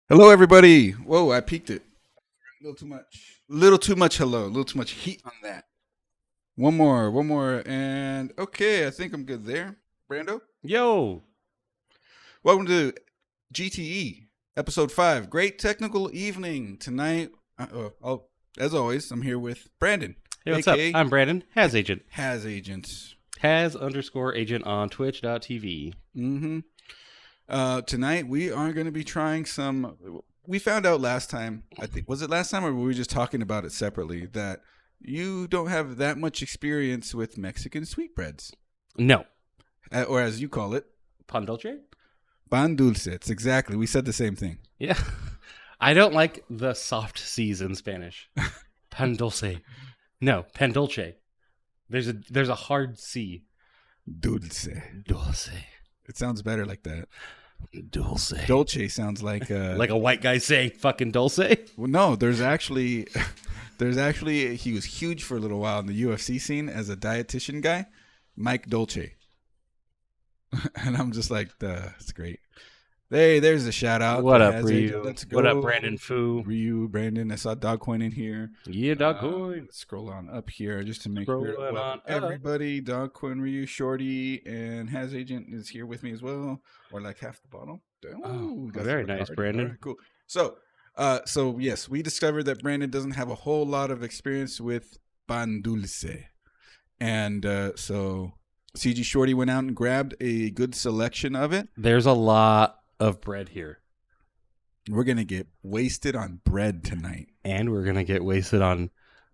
Hello, everybody. Whoa, I peaked it. A little too much. Little too much hello. A little too much heat on that. One more, and okay, I think I'm good there. Brando, Yo, welcome to GTE, episode 5. Great technical evening tonight. As always, I'm here with Brandon, hey, what's up? aka I'm Brandon, Has Agent. Has Agents. Has_agent on twitch.tv. Mm-hmm. Tonight we are going to be trying some. We found out last time. I think was it last time, or were we just talking about it separately? That you don't have that much experience with Mexican sweetbreads, No. or as you call it, Pan dulce? pan dulces. Exactly. We said the same thing. Yeah. I don't like the soft C's in Spanish. Pan dulce. No, pan dulce. There's a hard C. Dulce. Dulce. It sounds better like that. Dulce. Dolce sounds like Like a white guy saying fucking dulce? well, no, there's actually he was huge for a little while in the UFC scene as a dietitian guy, Mike Dolce. And I'm just like, that's great. Hey, there's a shout out. What up, Has Ryu? Agent. Let's go. What up, Brandon Fu? Ryu, Brandon. I saw Dog Coin in here. Yeah, dog coin. Let's scroll on up here just to make Scrolling sure. on Welcome up. everybody. Dog Coin, Ryu, Shorty, and Has Agent is here with me as well, or like half the bottle. Oh, got very some nice, card. Brandon. All right, cool. So yes, we discovered that Brandon doesn't have a whole lot of experience with pan dulce, and so CG Shorty went out and grabbed a good selection of it. There's a lot of bread here. We're gonna get wasted on bread tonight. And we're going to get wasted on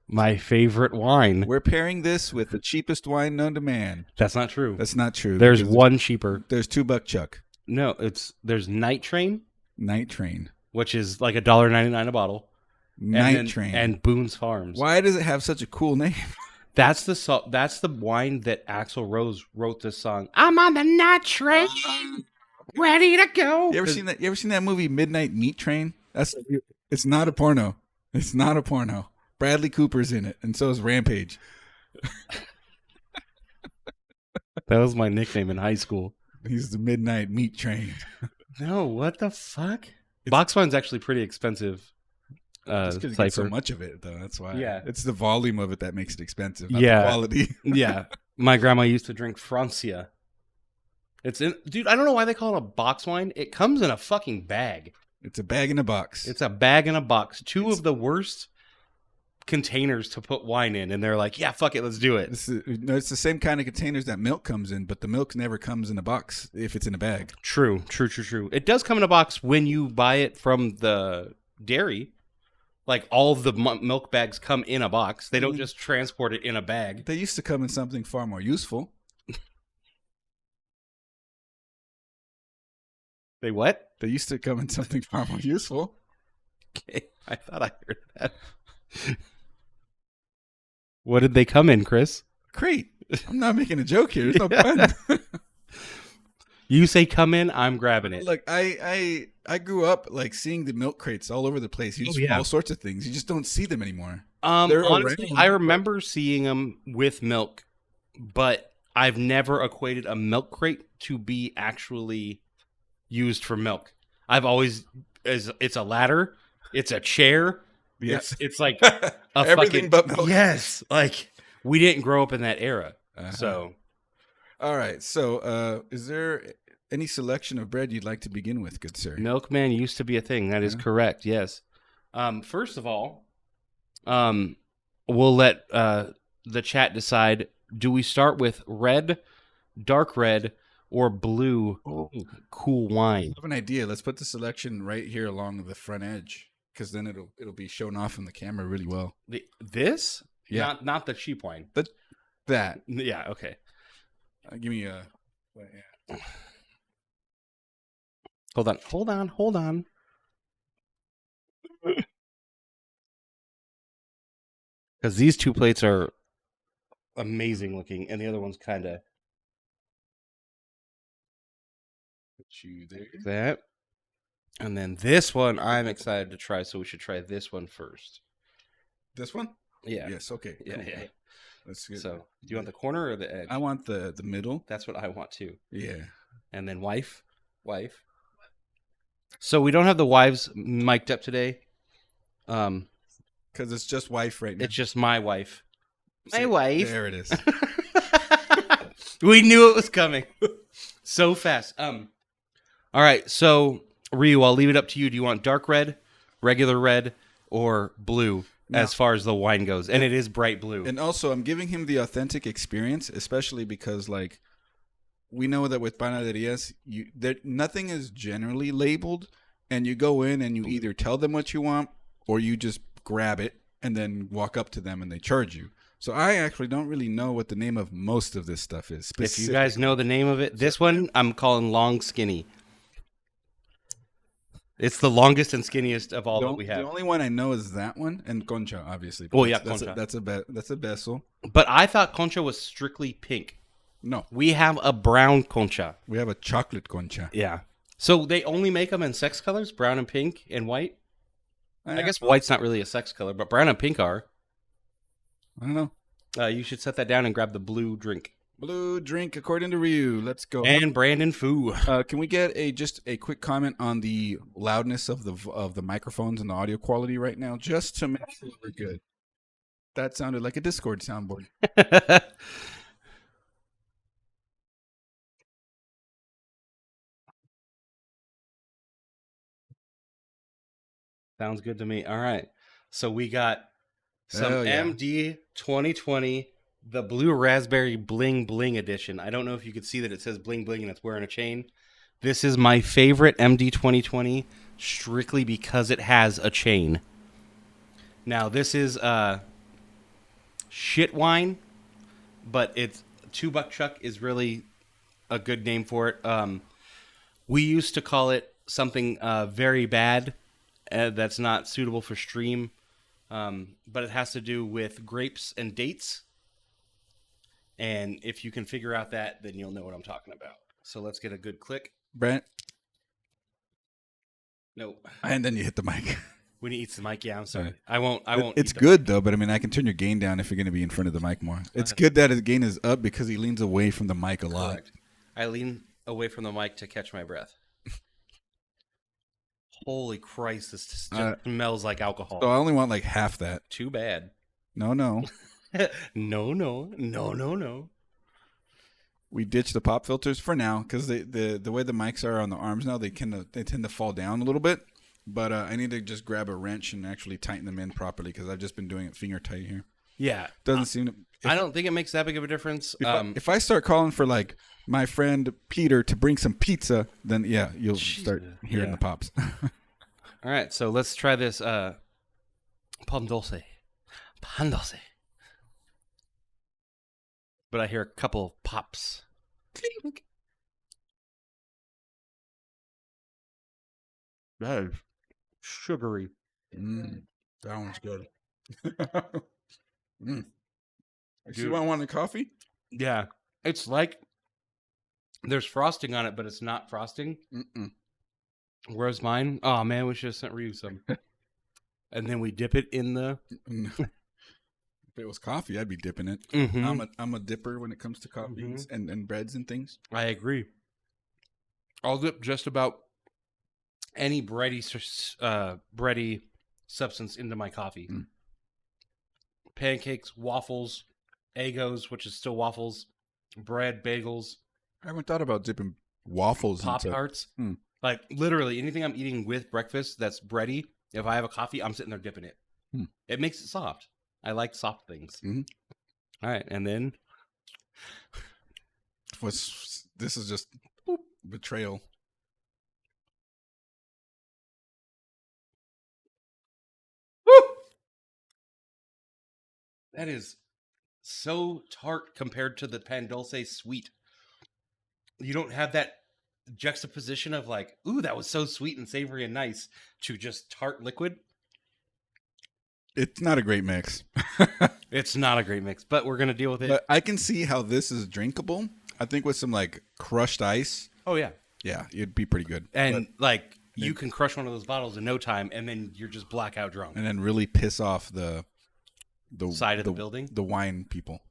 my favorite wine. We're pairing this with the cheapest wine known to man. That's not true. That's not true. There's because one cheaper. There's $2 Chuck. No, there's Night Train, Night Train. which is like $1.99 a bottle. Night Train. And Boone's Farms. Why does it have such a cool name? That's the wine that Axl Rose wrote this song. I'm on the night train, ready to go. You ever seen that? You ever seen that movie Midnight Meat Train? It's not a porno. It's not a porno. Bradley Cooper's in it, and so is Rampage. That was my nickname in high school. He's the Midnight Meat Train. No, what the fuck? Box wine's actually pretty expensive. Just because you get so Cipher. much of it, though. That's why. Yeah. It's the volume of it that makes it expensive, not Yeah. the quality. Yeah, my grandma used to drink Francia. Dude, I don't know why they call it a box wine. It comes in a fucking bag. It's a bag in a box. It's a bag in a box. Two of the worst containers to put wine in, and they're like, yeah, fuck it, let's do it. It's the same kind of containers that milk comes in, but the milk never comes in a box if it's in a bag. True. It does come in a box when you buy it from the dairy. Like, all of the milk bags come in a box. They don't just transport it in a bag. They used to come in something far more useful. They what? They used to come in something far more useful. Okay, I thought I heard that. What did they come in, Chris? Great. I'm not making a joke here. There's no fun. You say come in, I'm grabbing it. Look, I grew up like seeing the milk crates all over the place. You just all sorts of things. You just don't see them anymore. They're Honestly, around. I remember seeing them with milk, but I've never equated a milk crate to be actually used for milk. I've always, it's a ladder, it's a chair, Yes. it's like a Everything but milk. Yes, like we didn't grow up in that era, Uh-huh. so. All right. So, is there any selection of bread you'd like to begin with, good sir? Milkman used to be a thing. That is correct. Yes. First of all, we'll let the chat decide. Do we start with red, dark red, or blue cool wine? I have an idea. Let's put the selection right here along the front edge, because then it'll be shown off on the camera really well. This? Yeah. Not the cheap wine. That. Yeah. Okay. Give me a. Hold on. Because these two plates are amazing looking, and the other one's kind of that. And then this one, I'm excited to try, so we should try this one first. This one? Yeah. Yes. Okay. Yeah. Cool. Yeah. That's good. So, do you want the corner or the edge? I want the middle. That's what I want too. Yeah. And then wife. So we don't have the wives mic'd up today. Because it's just wife right now. It's just my wife. My See, wife. There it is. We knew it was coming so fast. All right. So Ryu, I'll leave it up to you. Do you want dark red, regular red, or blue as far as the wine goes? And it is bright blue. And also, I'm giving him the authentic experience, especially because, like, we know that with panaderias, nothing is generally labeled, and you go in and you either tell them what you want or you just grab it and then walk up to them and they charge you. So I actually don't really know what the name of most of this stuff is. If you guys know the name of it, this one I'm calling long skinny. It's the longest and skinniest of all that we have. The only one I know is that one and concha, obviously. Oh yeah, concha. That's a beso. But I thought concha was strictly pink. No, we have a brown concha. We have a chocolate concha. Yeah. So they only make them in sex colors, brown and pink and white. I guess white's not really a sex color, but brown and pink are. I don't know. You should set that down and grab the blue drink. Blue drink, according to Ryu. Let's go. And Brandon Fu. Can we get just a quick comment on the loudness of the microphones and the audio quality right now, just to make sure we're good? That sounded like a Discord soundboard. Sounds good to me. All right. So we got some MD 2020, the blue raspberry bling bling edition. I don't know if you could see that it says bling bling and it's wearing a chain. This is my favorite MD 2020 strictly because it has a chain. Now, this is shit wine, but it's $2 Chuck is really a good name for it. We used to call it something very bad. That's not suitable for stream, but it has to do with grapes and dates. And if you can figure out that, then you'll know what I'm talking about. So let's get a good click. Brent? No. And then you hit the mic. When he eats the mic, yeah, I'm sorry. I won't. It's good, though, but I mean, I can turn your gain down if you're going to be in front of the mic more. It's good that his gain is up because he leans away from the mic a lot. Correct. I lean away from the mic to catch my breath. Holy Christ, this just smells like alcohol. So I only want like half that. Too bad. No. No. We ditched the pop filters for now because the way the mics are on the arms now, they tend to fall down a little bit. But I need to just grab a wrench and actually tighten them in properly because I've just been doing it finger tight here. Yeah. Doesn't seem to... I don't think it makes that big of a difference. If I start calling for like my friend Peter to bring some pizza, then yeah, you'll start hearing the pops. All right, so let's try this pan dulce. But I hear a couple pops. Clink. That is sugary. That one's good. Do you want a coffee? Yeah. It's like there's frosting on it, but it's not frosting. Where's mine? Oh, man, we should have sent Ryu some. And then we dip it in the... If it was coffee, I'd be dipping it. I'm a dipper when it comes to coffees and breads and things. I agree. I'll dip just about any bready substance into my coffee. Pancakes, waffles, Eggos, which is still waffles, bread, bagels. I haven't thought about dipping waffles Pop Tarts. Like literally anything I'm eating with breakfast that's bready. If I have a coffee, I'm sitting there dipping it. It makes it soft. I like soft things. All right, and then this is just betrayal. Woo! That is so tart compared to the pan dulce sweet. You don't have that juxtaposition of like, ooh, that was so sweet and savory and nice to just tart liquid. It's not a great mix. It's not a great mix, but we're going to deal with it. But I can see how this is drinkable. I think with some like crushed ice. Oh, yeah. Yeah, it'd be pretty good. And like you can crush one of those bottles in no time and then you're just blackout drunk. And then really piss off the side of the building? The wine people.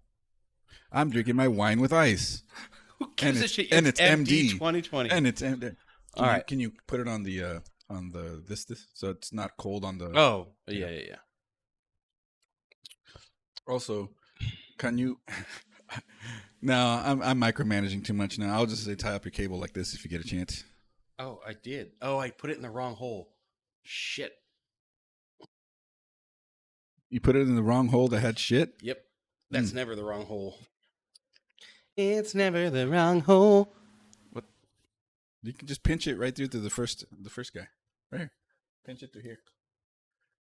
I'm drinking my wine with ice. Who gives a shit? And it's MD 2020. And it's MD. All right. Can you put it on the this so it's not cold on the? Oh, yeah. Also, can you? No, I'm micromanaging too much now. I'll just say tie up your cable like this if you get a chance. Oh, I did. Oh, I put it in the wrong hole. Shit. You put it in the wrong hole that had shit. Yep. That's never the wrong hole. It's never the wrong hole. What? You can just pinch it right through to the first guy. Right here. Pinch it through here.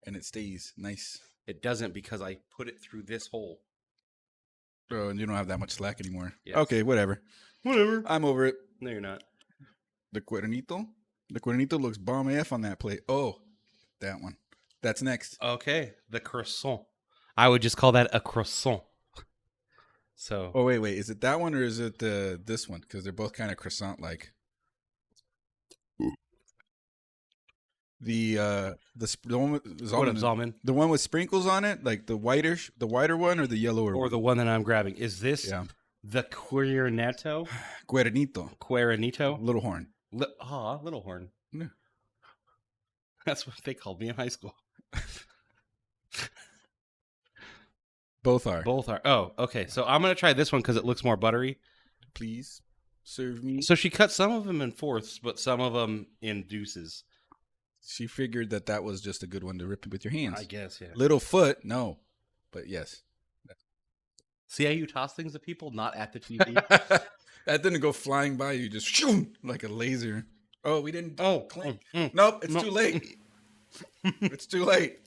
And it stays nice. It doesn't because I put it through this hole. Oh, and you don't have that much slack anymore. Yes. Okay, whatever. I'm over it. No, you're not. The cuernito? The cuernito looks bomb AF on that plate. Oh, that one. That's next. Okay. The croissant. I would just call that a croissant. So. Oh, wait. Is it that one or is it this one? Because they're both kind of croissant-like. The one with Zalman? The one with sprinkles on it, like the whiter one or the yellower Or one? the one that I'm grabbing. Is this Yeah. the cuernito? Cuernito. Cuernito? Little horn. Little horn. Yeah. That's what they called me in high school. Both are. Both are. Oh, okay. So I'm going to try this one because it looks more buttery. Please serve me. So she cut some of them in fourths, but some of them in deuces. She figured that was just a good one to rip with your hands. I guess, yeah. Little foot, no. But yes. See how you toss things at people, not at the TV? That didn't go flying by you, just shoom, like a laser. Oh, we didn't. Oh, clink. Nope, it's too late. It's too late.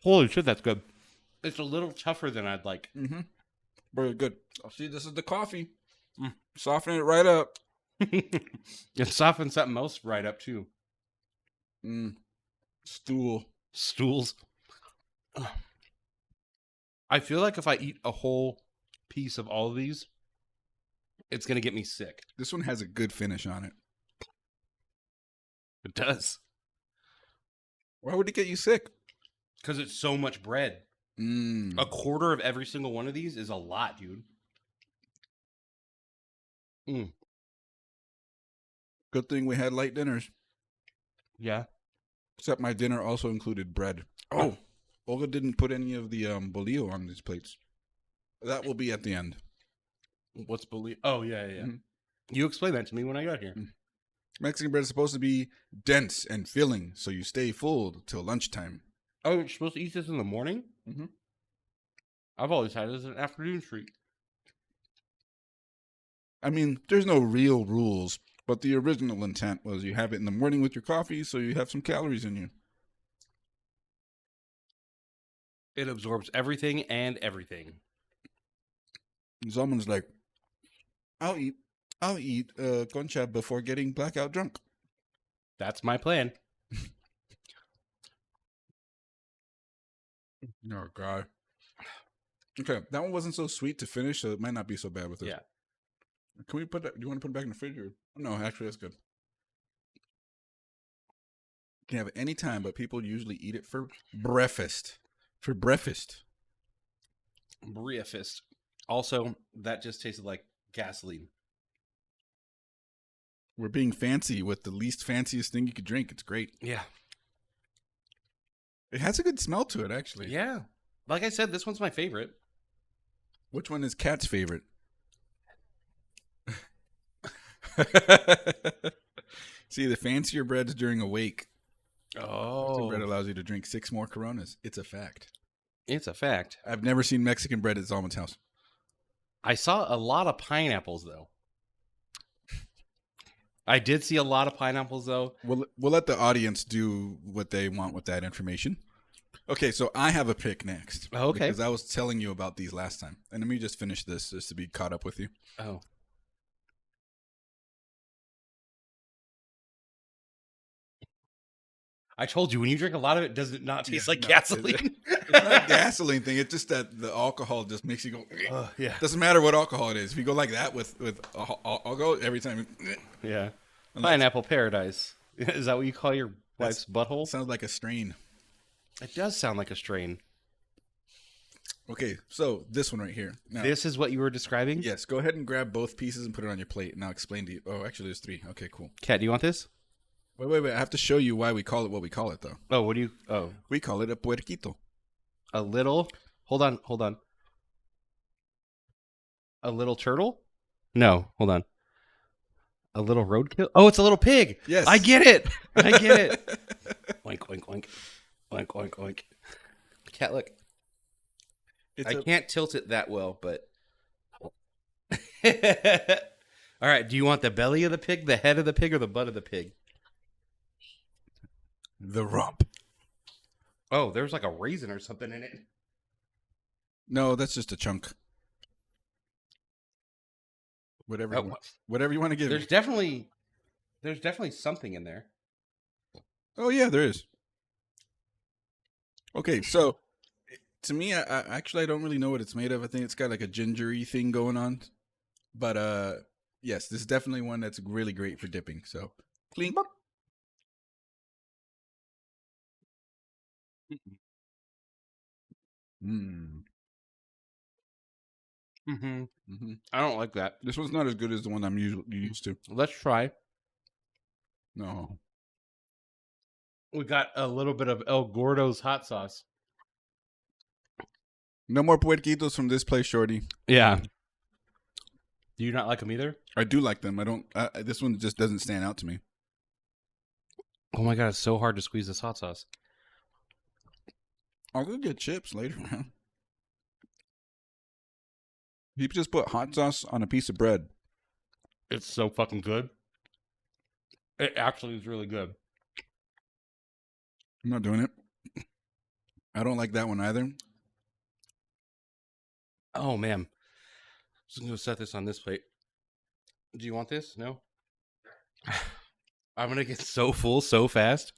Holy shit, that's good. It's a little tougher than I'd like. Mm-hmm. Very good. Oh, see, this is the coffee. Soften it right up. It softens something else right up, too. Stools. I feel like if I eat a whole piece of all of these, it's going to get me sick. This one has a good finish on it. It does. Why would it get you sick? Because it's so much bread. A quarter of every single one of these is a lot, dude. Good thing we had light dinners. Yeah. Except my dinner also included bread. Oh, Olga didn't put any of the bolillo on these plates. That will be at the end. What's bolillo? Oh, yeah. Mm-hmm. You explained that to me when I got here. Mexican bread is supposed to be dense and filling, so you stay full till lunchtime. Oh, you're supposed to eat this in the morning? Mm-hmm. I've always had it as an afternoon treat. I mean, there's no real rules, but the original intent was you have it in the morning with your coffee, so you have some calories in you. It absorbs everything and everything. And someone's like, I'll eat concha before getting blackout drunk. That's my plan. Oh, God. Okay, that one wasn't so sweet to finish, so it might not be so bad with this. Yeah. Can we put that? Do you want to put it back in the fridge? Or? No, actually, that's good. You can have it any time, but people usually eat it for breakfast. For breakfast. Breakfast. Also, that just tasted like gasoline. We're being fancy with the least fanciest thing you could drink. It's great. Yeah. It has a good smell to it, actually. Yeah. Like I said, this one's my favorite. Which one is Kat's favorite? See, the fancier breads during a wake. Oh. Bread allows you to drink 6 more Coronas. It's a fact. It's a fact. I've never seen Mexican bread at Zalman's house. I saw a lot of pineapples, though. I did see a lot of pineapples, though. We'll let the audience do what they want with that information. Okay, so I have a pick next. Oh, okay. Because I was telling you about these last time. And let me just finish this just to be caught up with you. Oh. I told you, when you drink a lot of it, does it not taste like gasoline? It's not a gasoline thing. It's just that the alcohol just makes you go. Yeah. Doesn't matter what alcohol it is. If you go like that with alcohol, every time. Yeah. Pineapple paradise. Is that what you call your wife's butthole? Sounds like a strain. It does sound like a strain. Okay, so this one right here. Now, This is what you were describing? yes, go ahead and grab both pieces and put it on your plate. And I'll explain to you. Oh, actually, there's 3. Okay, cool. Kat, do you want this? Wait. I have to show you why we call it what we call it, though. Oh, what do you... Oh, We call it a puerquito. a little... Hold on. A little turtle? No, hold on. A little roadkill? Oh, it's a little pig. Yes. I get it. Oink, oink, oink. Oink, oink, oink. Cat, look. I can't tilt it that well, but... All right, do you want the belly of the pig, the head of the pig, or the butt of the pig? The rump. Oh, there's like a raisin or something in it. No, that's just a chunk. Whatever you want to give There's me. definitely something in there. Oh, yeah, there is. Okay, so to me, I actually I don't really know what it's made of. I think it's got like a gingery thing going on. But yes, this is definitely one that's really great for dipping. So clink. Mm. Mm-hmm. Mm-hmm. I don't like that. This one's not as good as the one I'm usually used to. Let's try. No. We got a little bit of El Gordo's hot sauce. No more puerquitos from this place, shorty. Yeah. Do you not like them either? I do like them. I don't. This one just doesn't stand out to me. Oh my god, it's so hard to squeeze this hot sauce. I'll go get chips later, man. You just put hot sauce on a piece of bread. It's so fucking good. It actually is really good. I'm not doing it. I don't like that one either. Oh man. Just gonna set this on this plate. Do you want this? No? I'm gonna get so full so fast.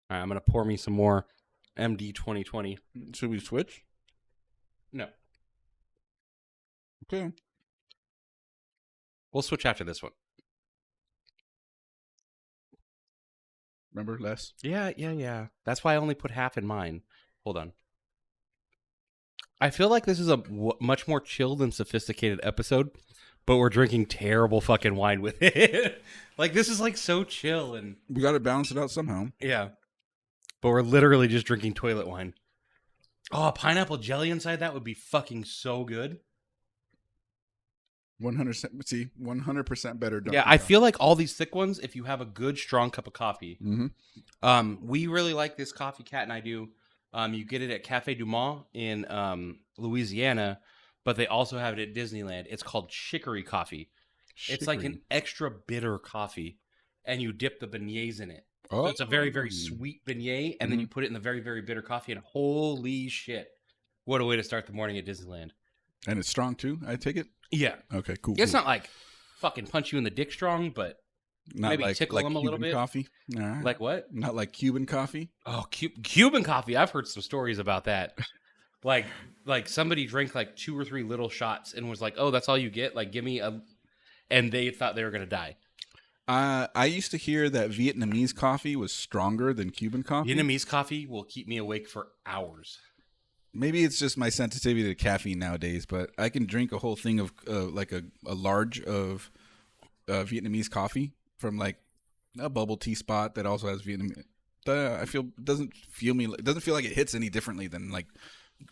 All right, I'm gonna pour me some more MD 2020. Should we switch? No. Okay. We'll switch after this one. Remember less? Yeah. That's why I only put half in mine. Hold on. I feel like this is a much more chilled and sophisticated episode, but we're drinking terrible fucking wine with it. Like, this is like so chill and... We got to balance it out somehow. Yeah. But we're literally just drinking toilet wine. Oh, pineapple jelly inside that would be fucking so good. 100%. See, 100% better. Yeah, I feel like all these thick ones, if you have a good, strong cup of coffee. Mm-hmm. We really like this coffee, Kat and I do. You get it at Cafe Du Mont in Louisiana, but they also have it at Disneyland. It's called chicory coffee. It's like an extra bitter coffee, and you dip the beignets in it. Oh. So it's a very, very sweet beignet, and then you put it in the very, very bitter coffee, and holy shit, what a way to start the morning at Disneyland. And it's strong too, I take it? Yeah. Okay, cool. It's not like fucking punch you in the dick strong, but not maybe like, tickle like them a little Cuban bit. Coffee? Nah. Like what? Not like Cuban coffee? Oh, Cuban coffee. I've heard some stories about that. like somebody drank like 2 or 3 little shots and was like, "Oh, that's all you get? Like, give me a..." And they thought they were going to die. I used to hear that Vietnamese coffee was stronger than Cuban coffee. Vietnamese coffee will keep me awake for hours. Maybe it's just my sensitivity to caffeine nowadays, but I can drink a whole thing of like a large of Vietnamese coffee from like a bubble tea spot that also has Vietnamese. I feel it doesn't feel like it hits any differently than like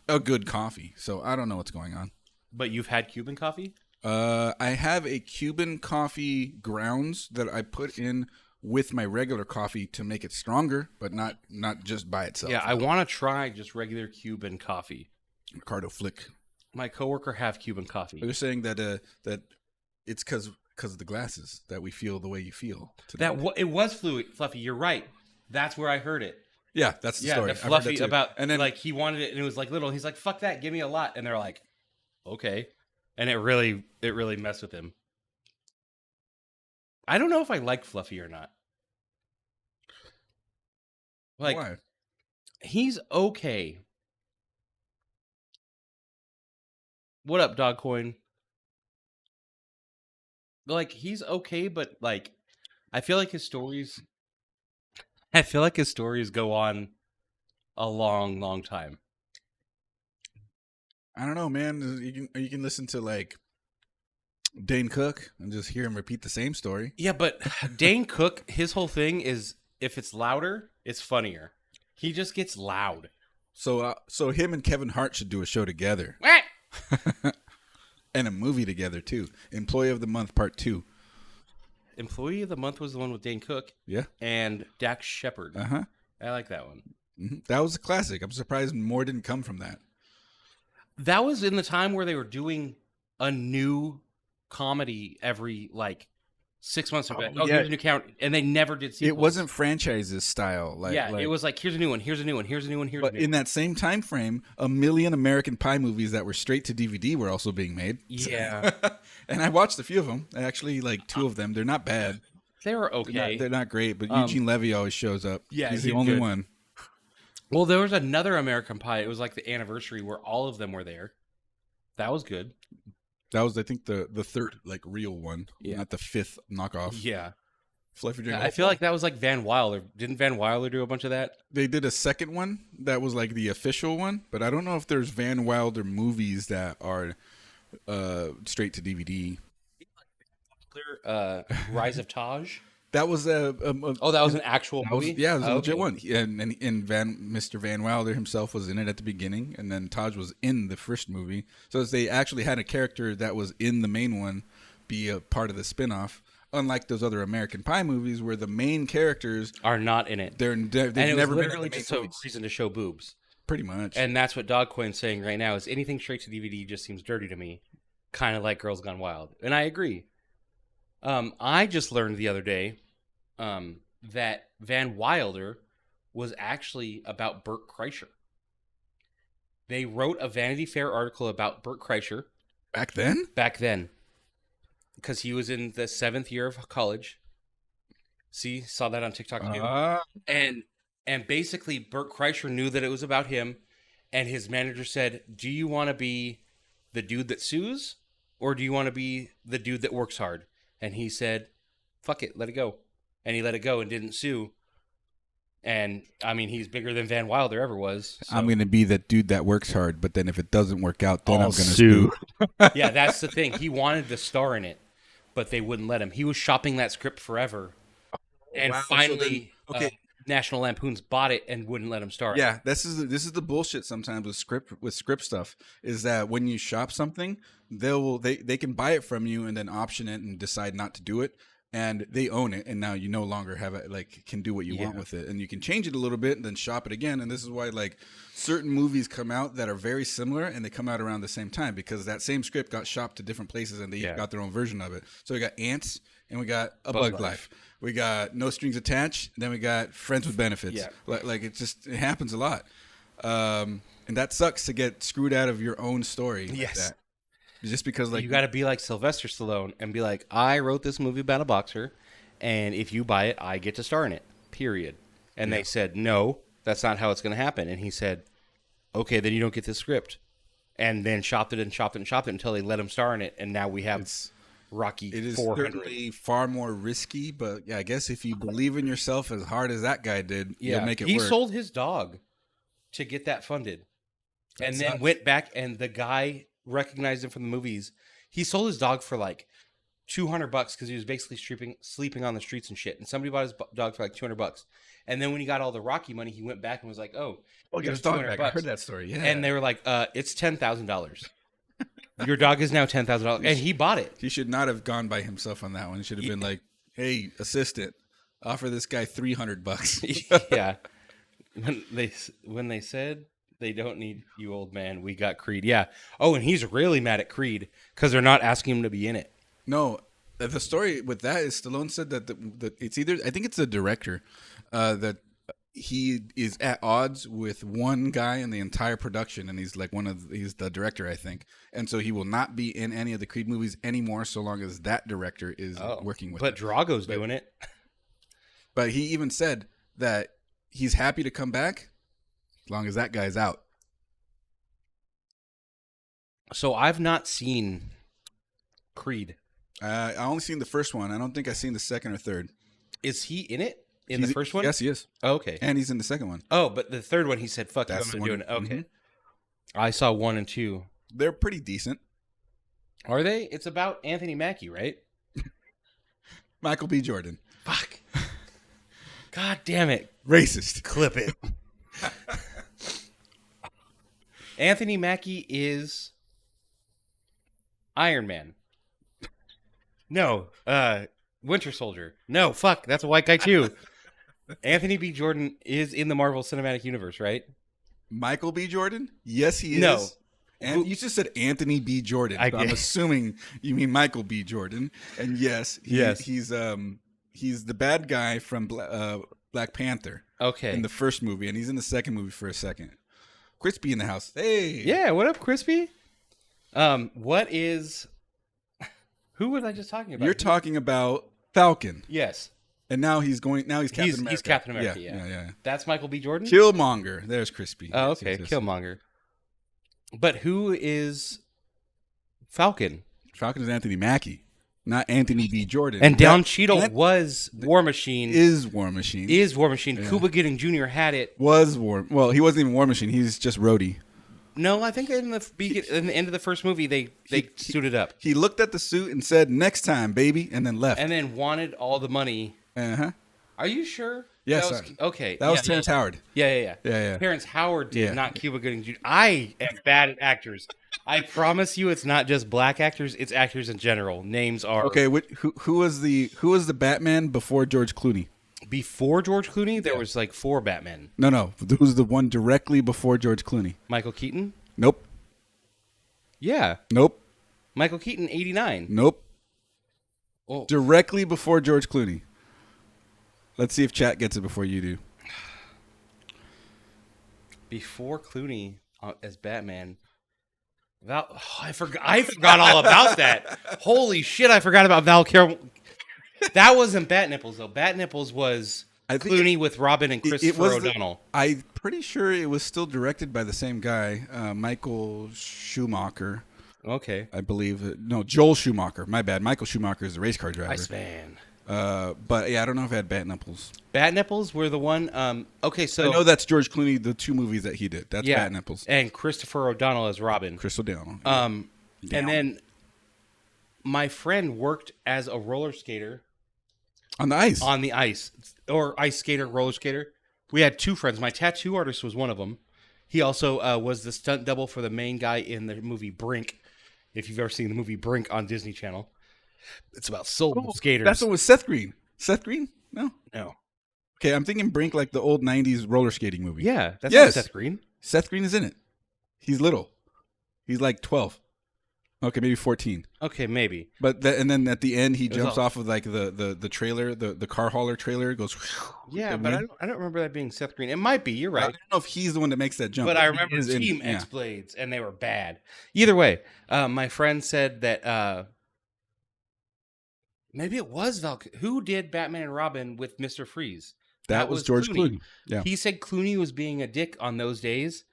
a good coffee. So I don't know what's going on. But you've had Cuban coffee? I have a Cuban coffee grounds that I put in with my regular coffee to make it stronger, but not just by itself. Yeah, I want to try just regular Cuban coffee. Ricardo Flick. My coworker have Cuban coffee. They're saying that that it's because of the glasses that we feel the way you feel today. It was fluffy. You're right. That's where I heard it. Yeah, that's the story. The fluffy about, and then like, he wanted it and it was like little. He's like, "Fuck that, give me a lot." And they're like, "Okay," and it really messed with him. I don't know if I like fluffy or not. Like, why? He's okay. What up, Dogcoin? Like, he's okay, but like, I feel like his stories. I feel like his stories go on a long, long time. I don't know, man. You can listen to like Dane Cook and just hear him repeat the same story. Yeah, but Dane Cook, his whole thing is if it's louder, it's funnier. He just gets loud. So him and Kevin Hart should do a show together and a movie together too. Employee of the Month Part 2. Employee of the Month was the one with Dane Cook. Yeah. And Dax Shepard. Uh-huh. I like that one. Mm-hmm. That was a classic. I'm surprised more didn't come from that. That was in the time where they were doing a new comedy every 6 months. Here's a new count, and they never did sequels. It wasn't franchises style. It was like here's a new one, here's a new one, here's a new one, here's a new one. But in that same time frame, a million American Pie movies that were straight to DVD were also being made. Yeah. And I watched a few of them. Actually, like 2 of them. They're not bad. They were okay. They're not great, but Eugene Levy always shows up. Yeah, he's the only good. one. Well, there was another American Pie. It was like the anniversary where all of them were there. That was good. That was, I think, the third real one, not the 5th knockoff. Yeah. Fluffy Drink. I feel like that was like Van Wilder. Didn't Van Wilder do a bunch of that? They did a second one that was like the official one, but I don't know if there's Van Wilder movies that are straight to DVD. Rise of Taj. That was that was an actual movie. It was a legit one. And Mr. Van Wilder himself was in it at the beginning, and then Taj was in the first movie. So they actually had a character that was in the main one be a part of the spinoff. Unlike those other American Pie movies, where the main characters are not in it. They've never been in the just a reason to show boobs. Pretty much. And that's what Dogcoin's saying right now is anything straight to DVD just seems dirty to me, kind of like Girls Gone Wild, and I agree. I just learned the other day that Van Wilder was actually about Bert Kreischer. They wrote a Vanity Fair article about Bert Kreischer. Back then? Because he was in the 7th year of college. See, saw that on TikTok too. And basically, Bert Kreischer knew that it was about him, and his manager said, "Do you want to be the dude that sues, or do you want to be the dude that works hard?" And he said, "Fuck it, let it go." And he let it go and didn't sue. And I mean, he's bigger than Van Wilder ever was. So. I'm going to be that dude that works hard, but then if it doesn't work out, then I'm going to sue. Yeah, that's the thing. He wanted to star in it, but they wouldn't let him. He was shopping that script forever. And finally, National Lampoon's bought it and wouldn't let him star. Yeah, this is the bullshit sometimes with script stuff, is that when you shop something, they can buy it from you and then option it and decide not to do it. And they own it, and now you no longer have it, can do what you want with it, and you can change it a little bit and then shop it again. And this is why certain movies come out that are very similar, and they come out around the same time because that same script got shopped to different places, and they got their own version of it. So we got Ants, and we got A Bug Life. We got No Strings Attached, and then we got Friends with Benefits. Yeah. It happens a lot, and that sucks to get screwed out of your own story. Yes. Like that. Just because you got to be like Sylvester Stallone and be like, I wrote this movie about a boxer, and if you buy it, I get to star in it, period. And they said, no, that's not how it's going to happen. And he said, okay, then you don't get this script. And then shopped it until they let him star in it. And now we have Rocky 400. It is certainly far more risky, but I guess if you believe in yourself as hard as that guy did, you'll make it work. He sold his dog to get that funded. And then went back, and the guy recognized him from the movies. He sold his dog for $200 because he was basically sleeping on the streets and shit. And somebody bought his dog for $200. And then when he got all the Rocky money, he went back and was like, "Oh, get his dog back." I heard that story. Yeah. And they were like, "It's $10,000. Your dog is now $10,000." And he bought it. He should not have gone by himself on that one. He should have been like, "Hey, assistant, offer this guy $300." Yeah. When they said they don't need you, old man, we got Creed. Yeah. Oh, and he's really mad at Creed because they're not asking him to be in it. No, the story with that is Stallone said that it's either, I think it's the director, that he is at odds with one guy in the entire production, and he's he's the director, I think, and so he will not be in any of the Creed movies anymore so long as that director is working with. But Drago's doing it. But he even said that he's happy to come back as long as that guy's out. So I've not seen Creed. I only seen the first one. I don't think I've seen the second or third. Is he in it? in the first one? Yes, he is. Oh, okay. And he's in the second one. Oh, but the third one, he said, "Fuck That's you, the I'm one. not doing it." Okay. Mhm. I saw 1 and 2. They're pretty decent. Are they? It's about Anthony Mackie, right? Michael B. Jordan. Fuck. God damn it. Racist. Clip it. Anthony Mackie is Iron Man. No, Winter Soldier. No, fuck, that's a white guy too. Anthony B. Jordan is in the Marvel Cinematic Universe, right? Michael B. Jordan? Yes, he is. No. And you just said Anthony B. Jordan. I So I'm did. assuming you mean Michael B. Jordan. And yes, Yes. he's the bad guy from Black Panther Okay. in the first movie, and he's in the second movie for a second. Crispy in the house. Hey. Yeah, what up, Crispy? What is... Who was I just talking about? You're talking about Falcon. Yes. And now he's Captain America. He's Captain America, yeah. Yeah. That's Michael B. Jordan? Killmonger. There's Crispy. Oh, Yes, okay, yes, yes. Killmonger. But who is Falcon? Falcon is Anthony Mackie, not Anthony B. Jordan. And Don That- Cheadle that was War Machine. is War Machine. Is War Machine. Yeah. Cuba Gooding Jr. had it. Was War. Well, he wasn't even War Machine. He's just Rhodey. No, I think in the end of the first movie they suited up He looked at the suit and said, "Next time, baby," and then left. and then wanted all the money. Uh-huh. Are you sure? Yes, That was, sir. okay. That was Terrence Howard. Yeah. Yeah. Terrence Howard did, Yeah. not Cuba Gooding Jr. I am bad at actors. I promise you, it's not just black actors; it's actors in general. Names are Okay, who was the Batman before George Clooney? before George Clooney. There was like 4 Batmen. No. Who's the one directly before George Clooney? Michael Keaton. Nope. Yeah, Nope. Michael Keaton, 89. Nope. Oh, Directly before George Clooney. Let's see if chat gets it before you do. before Clooney as Batman. I forgot all about that. Holy shit, I forgot about Val Kilmer. That wasn't Bat Nipples though. Bat Nipples was I think Clooney with Robin and Christopher was O'Donnell. I'm pretty sure it was still directed by the same guy, Michael Schumacher, Okay. I believe. No, Joel Schumacher. My bad. Michael Schumacher is the race car driver. Iceman. But yeah, I don't know if it had Bat Nipples. Bat Nipples were the one. Okay, so I know that's George Clooney. The 2 movies that he did. That's yeah, Bat Nipples. and Christopher O'Donnell as Robin. Chris O'Donnell. And then my friend worked as a roller skater on the ice. on the ice, or ice skater, roller skater. We had 2 friends. My tattoo artist was one of them. He also was the stunt double for the main guy in the movie Brink. If you've ever seen the movie Brink on Disney Channel, it's about soul skaters. That's what was Seth Green. Seth Green? No. No. Okay, I'm thinking Brink, like the old '90s roller skating movie. Yeah, that's Yes. not Seth Green. Seth Green is in it. He's little. He's like 12. Okay, maybe 14. Okay, maybe. But and then at the end, he was jumps all- off of like the trailer, the car hauler trailer. Goes. Yeah, and but then- I don't remember that being Seth Green. It might be. You're I right. don't know if he's the one that makes that jump. But I he remember is in- Team yeah. X Blades, and they were bad. Either way, my friend said that maybe it was Val. Who did Batman and Robin with Mr. Freeze? That was George Clooney. Yeah. He said Clooney was being a dick on those days,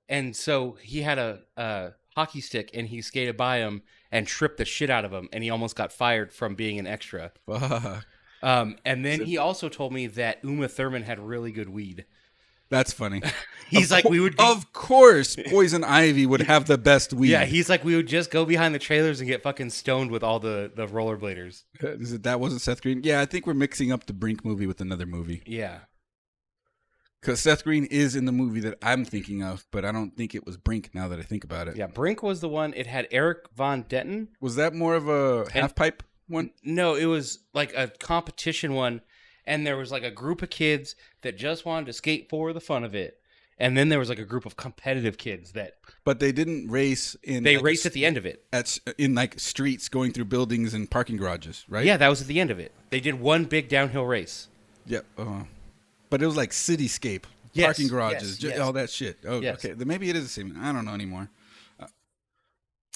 and so he had a hockey stick, and he skated by him and tripped the shit out of him, and he almost got fired from being an extra. Fuck. And then he also told me that Uma Thurman had really good weed. That's funny. He's like, we would. Of course, Poison Ivy would have the best weed. Yeah, he's like, we would just go behind the trailers and get fucking stoned with all the rollerbladers. That wasn't Seth Green? Yeah, I think we're mixing up the Brink movie with another movie. Yeah. Because Seth Green is in the movie that I'm thinking of, but I don't think it was Brink now that I think about it. Yeah, Brink was the one. It had Eric Von Denton. Was that more of a half-pipe one? No, it was like a competition one. And there was like a group of kids that just wanted to skate for the fun of it. And then there was like a group of competitive kids that But they didn't race in... they like, raced at the end of it. in like streets going through buildings and parking garages, right? Yeah, that was at the end of it. They did one big downhill race. Yeah. But it was like cityscape, Yes, parking garages, yes. all that shit. Oh, Yes. okay. Then maybe it is the same. I don't know anymore.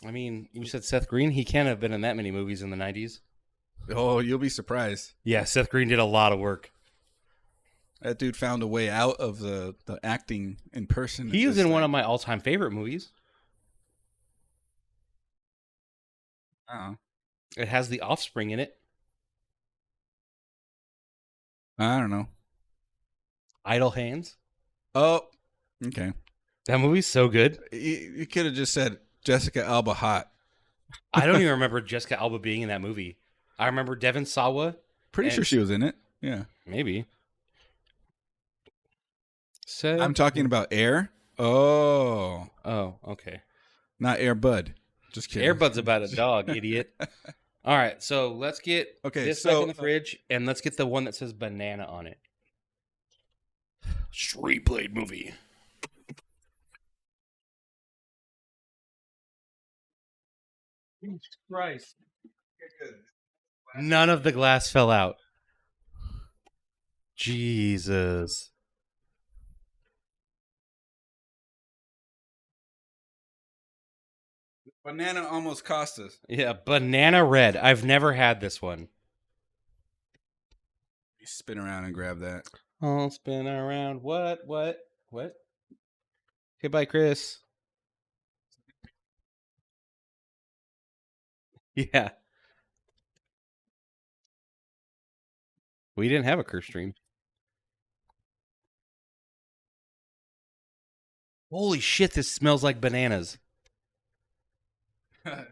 I mean, you said Seth Green. He can't have been in that many movies in the 90s. Oh, you'll be surprised. Yeah, Seth Green did a lot of work. That dude found a way out of the acting in person. He was in one of my all-time favorite movies. Uh-oh. It has The Offspring in it. I don't know. Idle Hands. Oh, okay. That movie's so good. You could have just said Jessica Alba hot. I don't even remember Jessica Alba being in that movie. I remember Devon Sawa. Pretty sure she was in it. Yeah. Maybe. I'm talking about Air. Oh. Oh, okay. Not Air Bud. Just kidding. Air Bud's about a dog, idiot. All right, so let's get this back in the fridge, and let's get the one that says banana on it. Straight Blade movie. Jesus Christ. None of the glass fell out. Jesus. Banana almost cost us. Yeah, banana red. I've never had this one. You spin around and grab that. I'll spin around. What? Okay, bye, Chris. Yeah. We didn't have a curse stream. Holy shit, this smells like bananas.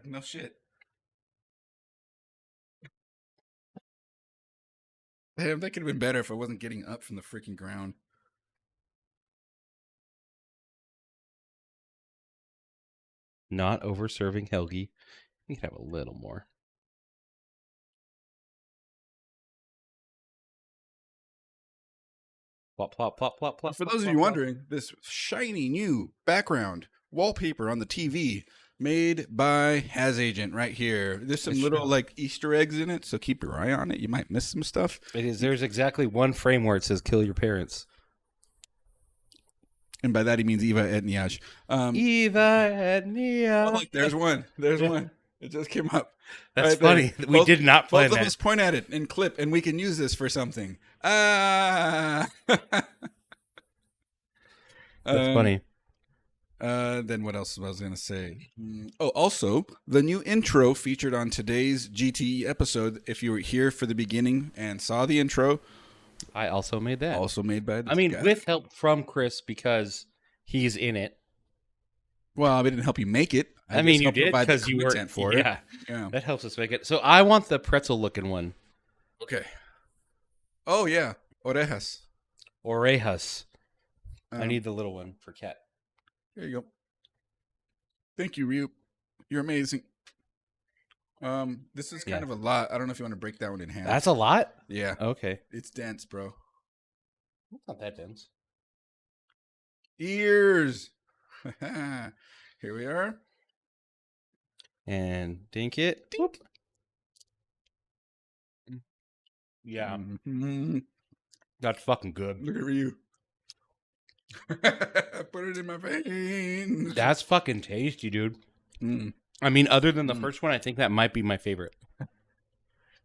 No shit. Damn, that could have been better if I wasn't getting up from the freaking ground. Not over serving Helgi. You can have a little more. Plop, plop, plop, plop, plop. For those of you wondering, this shiny new background wallpaper on the TV made by Has Agent right here. There's some little like Easter eggs in it, so keep your eye on it. You might miss some stuff. It is. There's exactly one frame where it says "kill your parents," and by that he means Eva Etniash. Eva Etniash. Oh, look, there's one. There's one. It just came up. That's right funny. There. We did not plan that. Both of us point at it and clip, and we can use this for something. That's funny. Then what else was I going to say? Oh, also, the new intro featured on today's GTE episode. If you were here for the beginning and saw the intro, I also made that. Also made by this guy. With help from Chris because he's in it. Well, I didn't help you make it. You did because you were for it. Yeah, that helps us make it. So I want the pretzel-looking one. Okay. Oh yeah, orejas. I need the little one for Cat. There you go. Thank you, Ryu. You're amazing. This is kind of a lot. I don't know if you want to break that one in half. That's a lot? Yeah. Okay. It's dense, bro. It's not that dense. Ears. Here we are. And dink it. Dink. Yeah. Mm-hmm. That's fucking good. Look at Ryu. Put it in my veins. That's fucking tasty, dude. Other than the first one, I think that might be my favorite.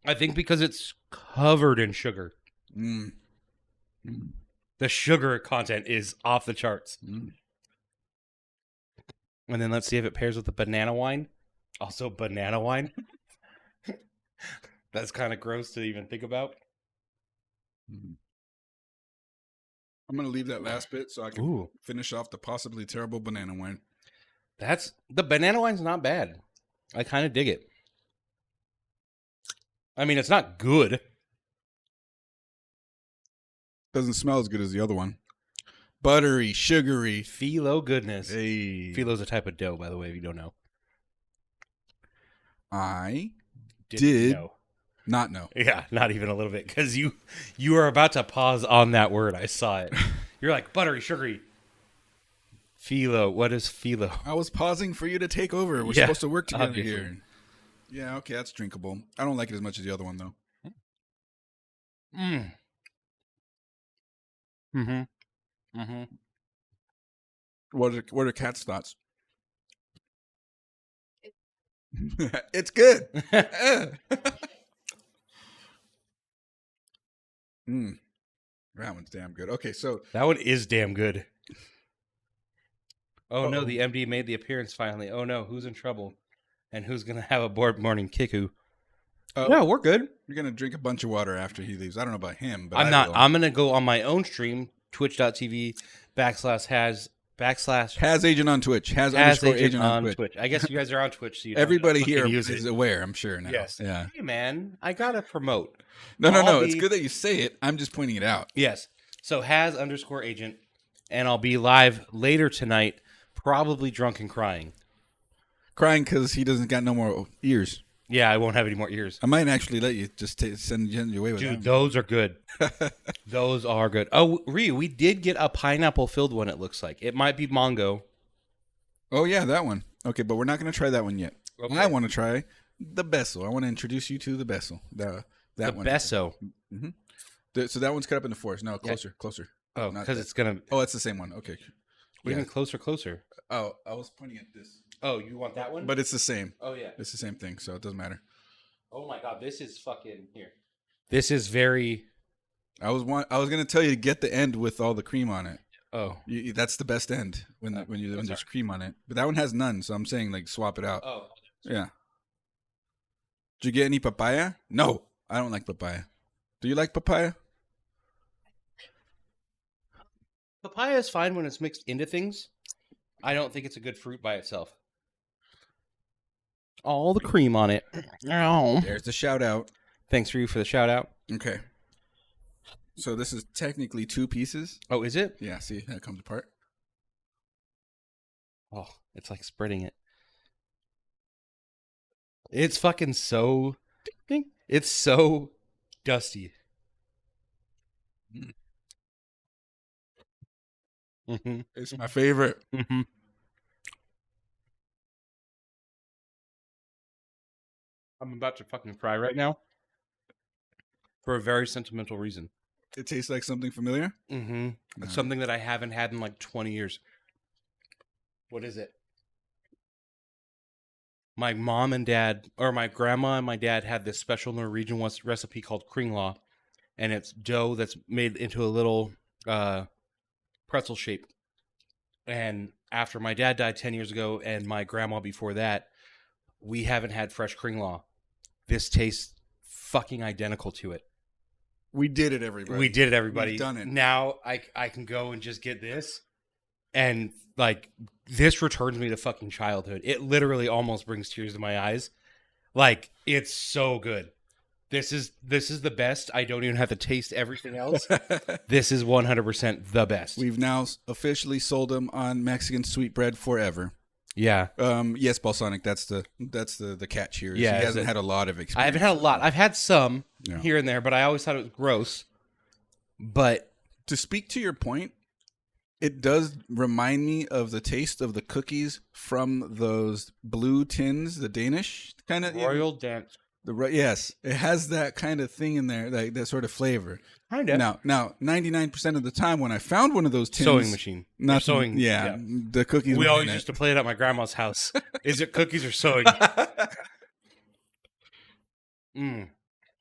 I think because it's covered in sugar. The sugar content is off the charts. And then let's see if it pairs with the banana wine. Also banana wine. That's kind of gross to even think about. I'm going to leave that last bit so I can finish off the possibly terrible banana wine. The banana wine's not bad. I kind of dig it. It's not good. Doesn't smell as good as the other one. Buttery, sugary. Phyllo goodness. Hey. Phyllo's a type of dough, by the way, if you don't know. I did not know. Yeah, not even a little bit. Because you were about to pause on that word. I saw it. You're like, buttery, sugary. Phyllo. What is phyllo? I was pausing for you to take over. We're supposed to work together here. Yeah, okay, that's drinkable. I don't like it as much as the other one, though. What are Kat's thoughts? It's good. That one's damn good. Okay, so that one is damn good. Oh no, the MD made the appearance finally. Oh no, who's in trouble? And who's gonna have a board morning kiku? No, we're good. You're gonna drink a bunch of water after he leaves. I don't know about him, but I'm not. I'm gonna go on my own stream twitch.tv/has agent on Twitch. Has underscore agent on Twitch. I guess you guys are on Twitch, so you Everybody don't here use is it. aware, I'm sure now. Yes. Yeah. Hey man, I gotta promote. No. It's good that you say it. I'm just pointing it out. Yes. So has underscore agent, and I'll be live later tonight, probably drunk and crying. Crying because he doesn't got no more ears. Yeah, I won't have any more ears. I might actually let you just send you away with that. Dude, those are good. Those are good. Oh, Ryu, we did get a pineapple-filled one, it looks like. It might be mango. Oh, yeah, that one. Okay, but we're not going to try that one yet. Okay. I want to try the Beso. I want to introduce you to the Beso. That one. Beso. Mm-hmm. So that one's cut up into fours. No, closer. Oh, because it's going to... Oh, it's the same one. Okay. Even closer. Oh, I was pointing at this. Oh, you want that one? But it's the same. Oh, yeah. It's the same thing, so it doesn't matter. Oh, my God. This is fucking... Here. This is very... I was gonna tell you to get the end with all the cream on it. Oh, that's the best end when there's cream on it. But that one has none, so I'm saying like swap it out. Oh, yeah. Did you get any papaya? No, I don't like papaya. Do you like papaya? papaya is fine when it's mixed into things. I don't think it's a good fruit by itself. All the cream on it. Oh. There's the shout out. Thanks, Ryu, for the shout out. Okay. So this is technically 2 pieces. Oh, is it? Yeah, see, that comes apart. Oh, it's like spreading it. It's fucking so... It's so dusty. Mm-hmm. It's my favorite. Mm-hmm. I'm about to fucking cry right now. For a very sentimental reason. It tastes like something familiar? Mm-hmm. No. Something that I haven't had in like 20 years. What is it? My mom and dad, or my grandma and my dad had this special Norwegian recipe called kringla. And it's dough that's made into a little pretzel shape. And after my dad died 10 years ago and my grandma before that, we haven't had fresh kringla. This tastes fucking identical to it. We did it, everybody. We've done it. Now I can go and just get this. And like this returns me to fucking childhood. It literally almost brings tears to my eyes. Like it's so good. This is the best. I don't even have to taste everything else. This is 100% the best. We've now officially sold them on Mexican sweetbread forever. Yeah. Yes, Balsonic. That's the catch here. Yeah, he hasn't had a lot of experience. I haven't had a lot. I've had some here and there, but I always thought it was gross. But to speak to your point, it does remind me of the taste of the cookies from those blue tins, the Danish kind of Royal Dance. Yes, it has that kind of thing in there, like that sort of flavor. Kind of. Now, 99% of the time when I found one of those tins, sewing machine, nothing, sewing. Yeah, the cookies. We always used to play it at my grandma's house. Is it cookies or sewing?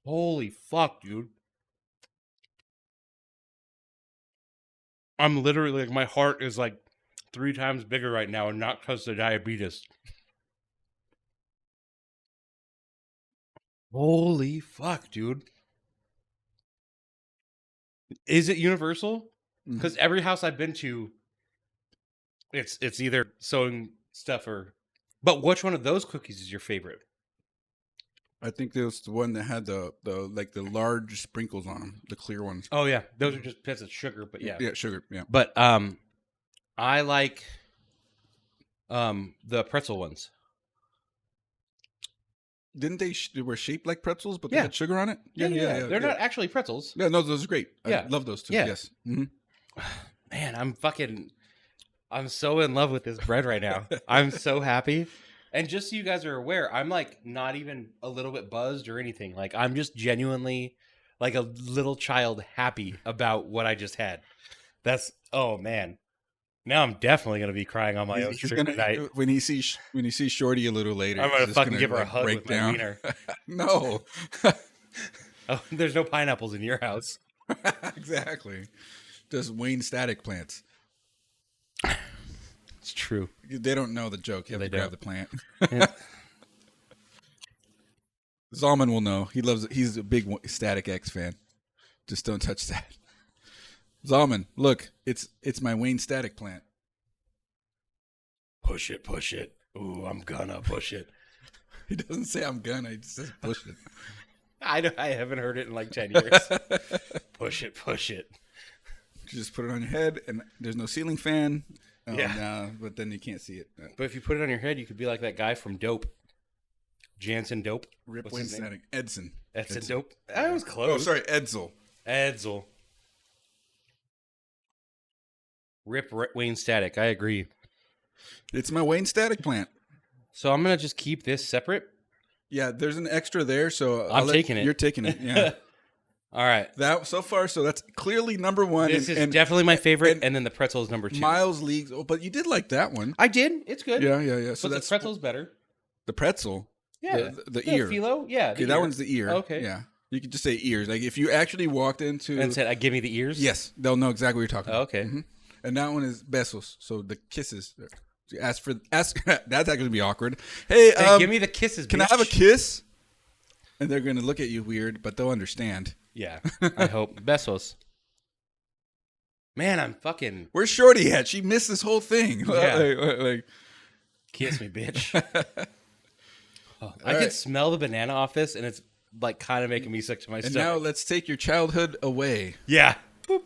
Holy fuck, dude! I'm literally like my heart is like 3 times bigger right now, and not because of diabetes. Holy fuck, dude! Is it universal? Because every house I've been to, it's either sewing stuff or. But which one of those cookies is your favorite? I think it was the one that had the large sprinkles on them, the clear ones. Oh yeah, those are just bits of sugar, but yeah, sugar, yeah. But I like the pretzel ones. Didn't they were shaped like pretzels, but they had sugar on it? Yeah. They're not actually pretzels. Yeah, no, those are great. Yeah. I love those too. Yeah. Yes. Mm-hmm. Man, I'm so in love with this bread right now. I'm so happy. And just so you guys are aware, I'm like not even a little bit buzzed or anything. Like I'm just genuinely like a little child happy about what I just had. Oh man. Now I'm definitely gonna be crying on my own stream tonight. When he sees Shorty a little later, I'm gonna fucking give her a hug with my wiener. No. Oh, there's no pineapples in your house. Exactly. Just Wayne static plants. It's true. They don't know the joke. You have to grab the plant. Yeah. Zalman will know. He's a big Static X fan. Just don't touch that. Zalman, look, it's my Wayne Static plant. Push it, push it. Ooh, I'm gonna push it. He doesn't say I'm gonna. He just says push it. I haven't heard it in like 10 years. Push it, push it. You just put it on your head, and there's no ceiling fan. Yeah. But then you can't see it. But if you put it on your head, you could be like that guy from Dope. Jansen Dope. Rip What's Wayne his name? Static. Edson. Edson Dope. That was close. Oh, sorry, Edsel. Edsel. Rip Wayne Static. I agree. It's my Wayne Static plant. So I'm going to just keep this separate. Yeah, there's an extra there, so I'm taking it. You're taking it, yeah. All right. That so far, so that's clearly number one. This is definitely my favorite, and then the pretzel is number 2. Miles leagues. Oh, but you did like that one. I did. It's good. Yeah. So but that's the pretzel's better. the pretzel. Yeah. The ear. Philo? Yeah. Okay, that one's the ear. Okay. Yeah. You could just say ears. Like if you actually walked into And said, give me the ears? yes, they'll know exactly what you're talking about. Okay. Mm-hmm. And that one is besos. So the kisses. Ask. That's actually gonna be awkward. Hey, give me the kisses. Can I have a kiss? And they're gonna look at you weird, but they'll understand. Yeah, I hope. Besos. Man, I'm fucking... Where's Shorty at? She missed this whole thing. Yeah. like, Kiss me, bitch. I right. can smell the banana off this, and it's like kind of making me sick to my and stomach. now let's take your childhood away. Yeah. Boop.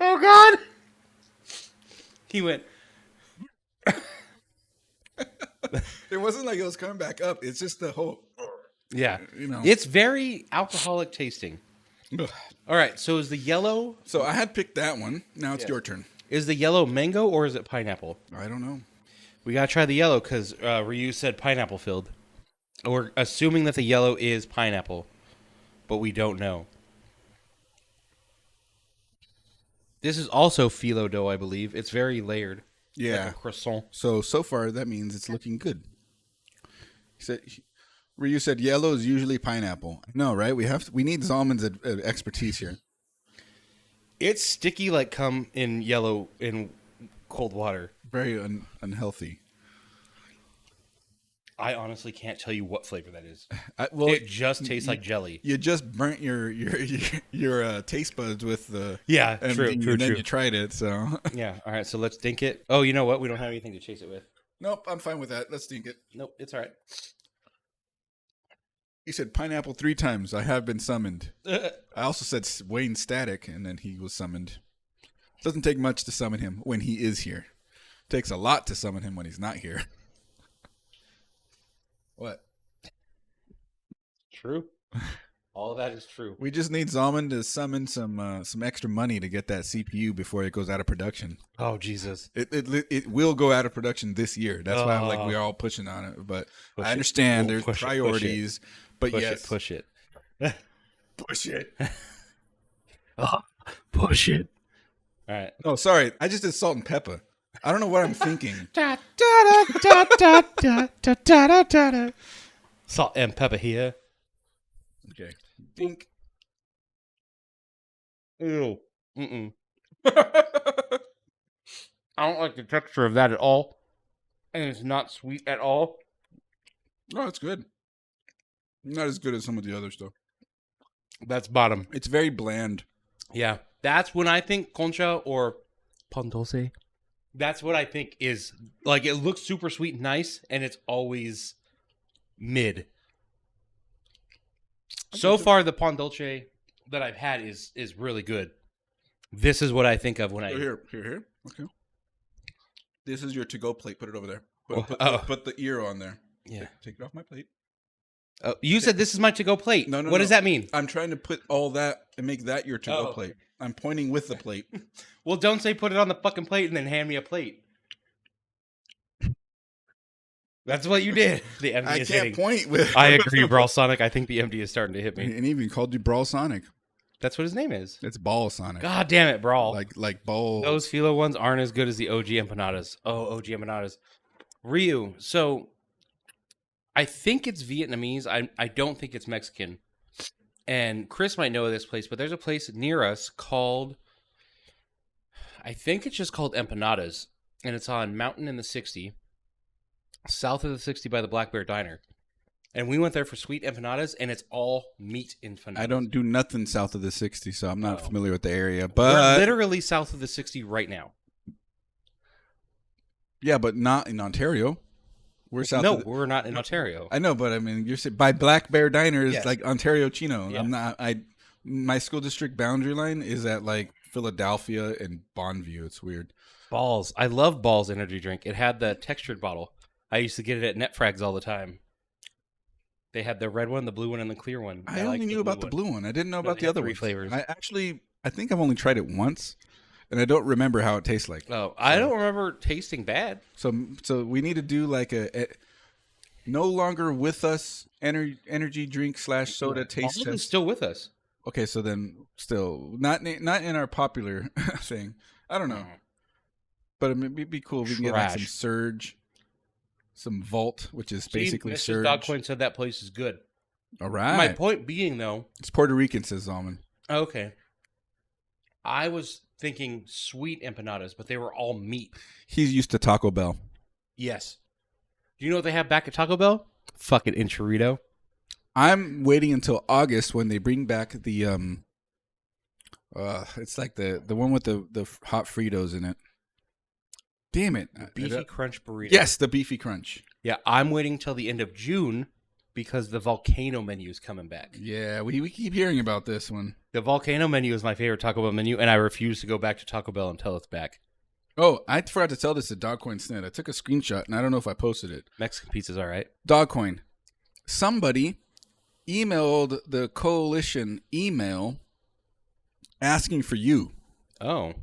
Oh, God. He went... It wasn't like it was coming back up. It's just the whole, Yeah. you know. It's very alcoholic tasting. Ugh. All right, so is the yellow... So I had picked that one. Now it's your turn. Is the yellow mango or is it pineapple? I don't know. We got to try the yellow because Ryu said pineapple filled. We're assuming that the yellow is pineapple, but we don't know. This is also phyllo dough, I believe. It's very layered. Yeah. Like a croissant. So far that means it's looking good. Ryu said yellow is usually pineapple. No, right? We need Zalman's expertise here. It's sticky like cum in yellow in cold water. Very unhealthy. I honestly can't tell you what flavor that is. It just tastes like jelly. You just burnt your taste buds with the True. and then you tried it. So Yeah. All right. So let's dink it. Oh, you know what? We don't have anything to chase it with. nope, I'm fine with that. Let's think it. Nope. It's all right. He said pineapple 3 times. I have been summoned. I also said Wayne Static, and then he was summoned. Doesn't take much to summon him when he is here. Takes a lot to summon him when he's not here. What? True. All of that is true. We just need Zalman to summon some extra money to get that CPU before it goes out of production. Oh, Jesus. It will go out of production this year. That's why I'm like we're all pushing on it. But I understand there's priorities. But yes, push it. push it. Push it. All right. Oh, sorry. I just did salt and pepper. I don't know what I'm thinking. Salt and pepper here. Okay. Dink. Ew. Mm-mm. I don't like the texture of that at all. And it's not sweet at all. Oh, it's good. Not as good as some of the others, though. That's bottom. It's very bland. Yeah. That's when I think concha or pan dulce. That's what I think is, like, it looks super sweet and nice, and it's always mid. So far, the pan dulce that I've had is really good. This is what I think of when I... Here. Okay. This is your to-go plate. Put it over there. Put the ear on there. Yeah. Take it off my plate. Oh, you said this is my to-go plate. No. What does that mean? I'm trying to put all that and make that your to-go Oh. plate. I'm pointing with the plate. Well, don't say put it on the fucking plate and then hand me a plate. That's what you did. The MD I is can't hitting. point with... I agree, Brawl Sonic. I think the MD is starting to hit me. And even called you Brawl Sonic. That's what his name is. It's Ball Sonic. God damn it, Brawl. Like ball. Those phyllo ones aren't as good as the OG empanadas. Oh, OG empanadas. Ryu. So, I think it's Vietnamese. I don't think it's Mexican. And Chris might know this place, but there's a place near us called... I think it's just called Empanadas. And it's on Mountain in the 60. south of the 60 by the Black Bear Diner. And we went there for sweet empanadas, and it's all meat empanadas. I don't do nothing south of the 60, so I'm not Oh. familiar with the area. We're But literally south of the 60 right now. yeah, but not in Ontario. We're south. No, of the, we're not in Ontario. I know, but I mean, you're saying by Black Bear Diner is Yes. like Ontario Chino. Yeah. I'm not. My school district boundary line is at like Philadelphia and Bonneview. It's weird. Balls. I love Balls energy drink. It had the textured bottle. I used to get it at Netfrags all the time. They had the red one, the blue one, and the clear one. I only liked knew about the blue one. I didn't know about they the had other 3 ones. flavors. I think I've only tried it once, and I don't remember how it tastes like. Oh, I don't remember tasting bad. So we need to do like a no longer with us energy drink / soda taste Balls is test. still with us. Okay, so then still not in our popular thing. I don't know, but it'd be cool if we can get like some Trash. Surge, some Vault, which is basically Mr. Surge. Dogcoin said that place is good. All right, My point being, though, it's Puerto Rican, says Zalman. okay, I was thinking sweet empanadas, but they were all meat. He's used to Taco Bell. Yes. Do you know what they have back at Taco Bell? Fucking enchilada. I'm waiting until August when they bring back the it's like the one with the hot Fritos in it. Damn it. Beefy Crunch burrito. Yes, the beefy crunch. Yeah, I'm waiting till the end of June because the volcano menu is coming back. Yeah, we keep hearing about this one. The volcano menu is my favorite Taco Bell menu, and I refuse to go back to Taco Bell until it's back. Oh, I forgot to tell this to Dogcoin Snit. I took a screenshot and I don't know if I posted it. Mexican pizza's all right. Dogcoin. Somebody emailed the coalition email asking for you. Oh.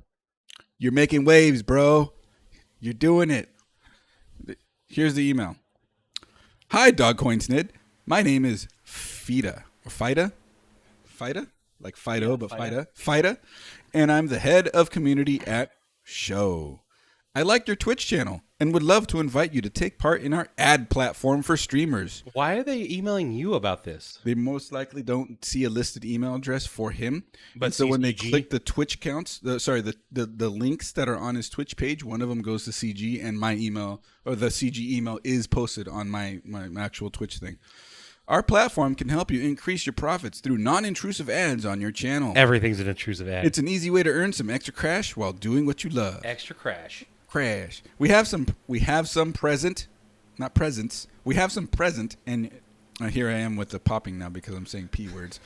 You're making waves, bro. You're doing it. Here's the email. Hi, Dogcoin Snid. My name is Fida. Or Fida? Fida? Like Fido, Yeah, but Fida. Fida. And I'm the head of community at Show. I like your Twitch channel and would love to invite you to take part in our ad platform for streamers. Why are they emailing you about this? They most likely don't see a listed email address for him. But And so when they CG? click the Twitch counts, the links that are on his Twitch page, one of them goes to CG, and my email or the CG email is posted on my actual Twitch thing. Our platform can help you increase your profits through non-intrusive ads on your channel. Everything's an intrusive ad. It's an easy way to earn some extra cash while doing what you love. extra crash. Crash. We have some present, not presents. We have some present, and here I am with the popping now because I'm saying P words.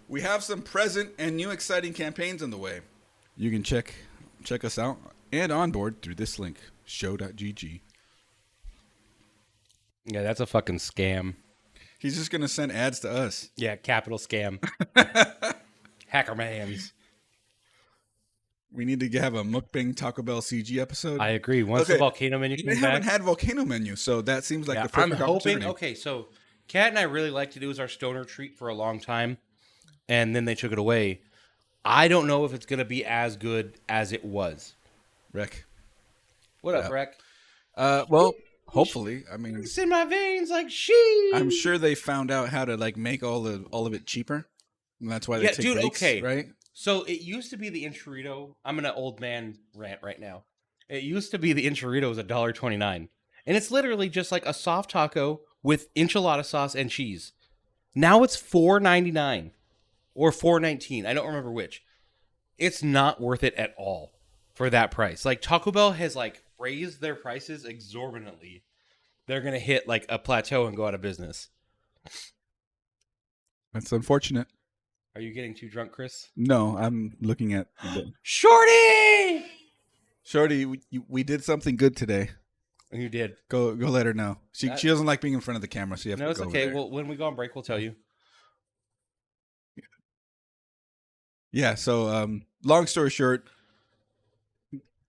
We have some present and new exciting campaigns on the way. You can check us out and onboard through this link, show.gg. Yeah, that's a fucking scam. He's just gonna send ads to us. Yeah, capital scam. Hacker mans. We need to have a mukbang Taco Bell CG episode. I agree. Once the Okay. volcano menu They comes haven't back, had volcano menu, so that seems like yeah, the I'm perfect hoping. opportunity. Okay, so Kat and I really like to do is our stoner treat for a long time, and then they took it away. I don't know if it's gonna be as good as it was. Rick. What up, Yeah. Rec? Well, hopefully. I mean, It's in my veins like she. I'm sure they found out how to like make all of it cheaper, and that's why they Yeah, take dude, breaks, okay. right? So it used to be the enchilada. I'm an old man rant right now. It used to be the enchilada was $1.29, and it's literally just like a soft taco with enchilada sauce and cheese. Now it's $4.99 or $4.19. I don't remember which. It's not worth it at all for that price. Like Taco Bell has like raised their prices exorbitantly. They're gonna hit like a plateau and go out of business. That's unfortunate. Are you getting too drunk, Chris? No, I'm looking at Shorty! Shorty. We did something good today. You did. Go let her know. She That- doesn't like being in front of the camera, so you have No, to it's go okay. over there. Well, when we go on break, we'll tell you. Yeah. So, long story short,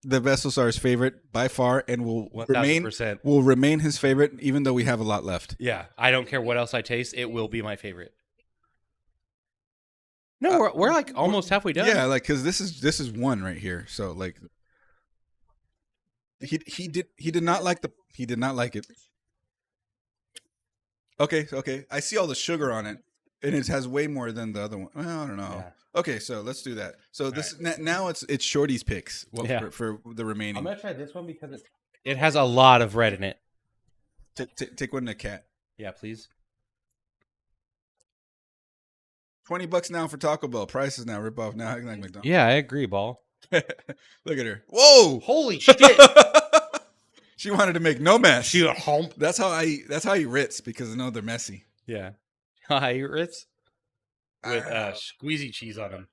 the Vesselsar's favorite by far, and will 1000%. remain his favorite, even though we have a lot left. Yeah, I don't care what else I taste. It will be my favorite. No, we're like almost halfway done. Yeah, like because this is one right here. So like, he did not like it. Okay. I see all the sugar on it, and it has way more than the other one. Well, I don't know. Yeah. Okay, so let's do that. So now it's Shorty's picks. Well, Yeah. for the remaining. I'm gonna try this one because it has a lot of red in it. Take one to Cat. Yeah, please. $20 now for Taco Bell. Prices now rip off now. Acting like McDonald's. Yeah, I agree, Ball. Look at her. Whoa! Holy shit! She wanted to make no mess. She a hump. That's how I eat Ritz because I know they're messy. Yeah. I eat Ritz with squeezy cheese on them.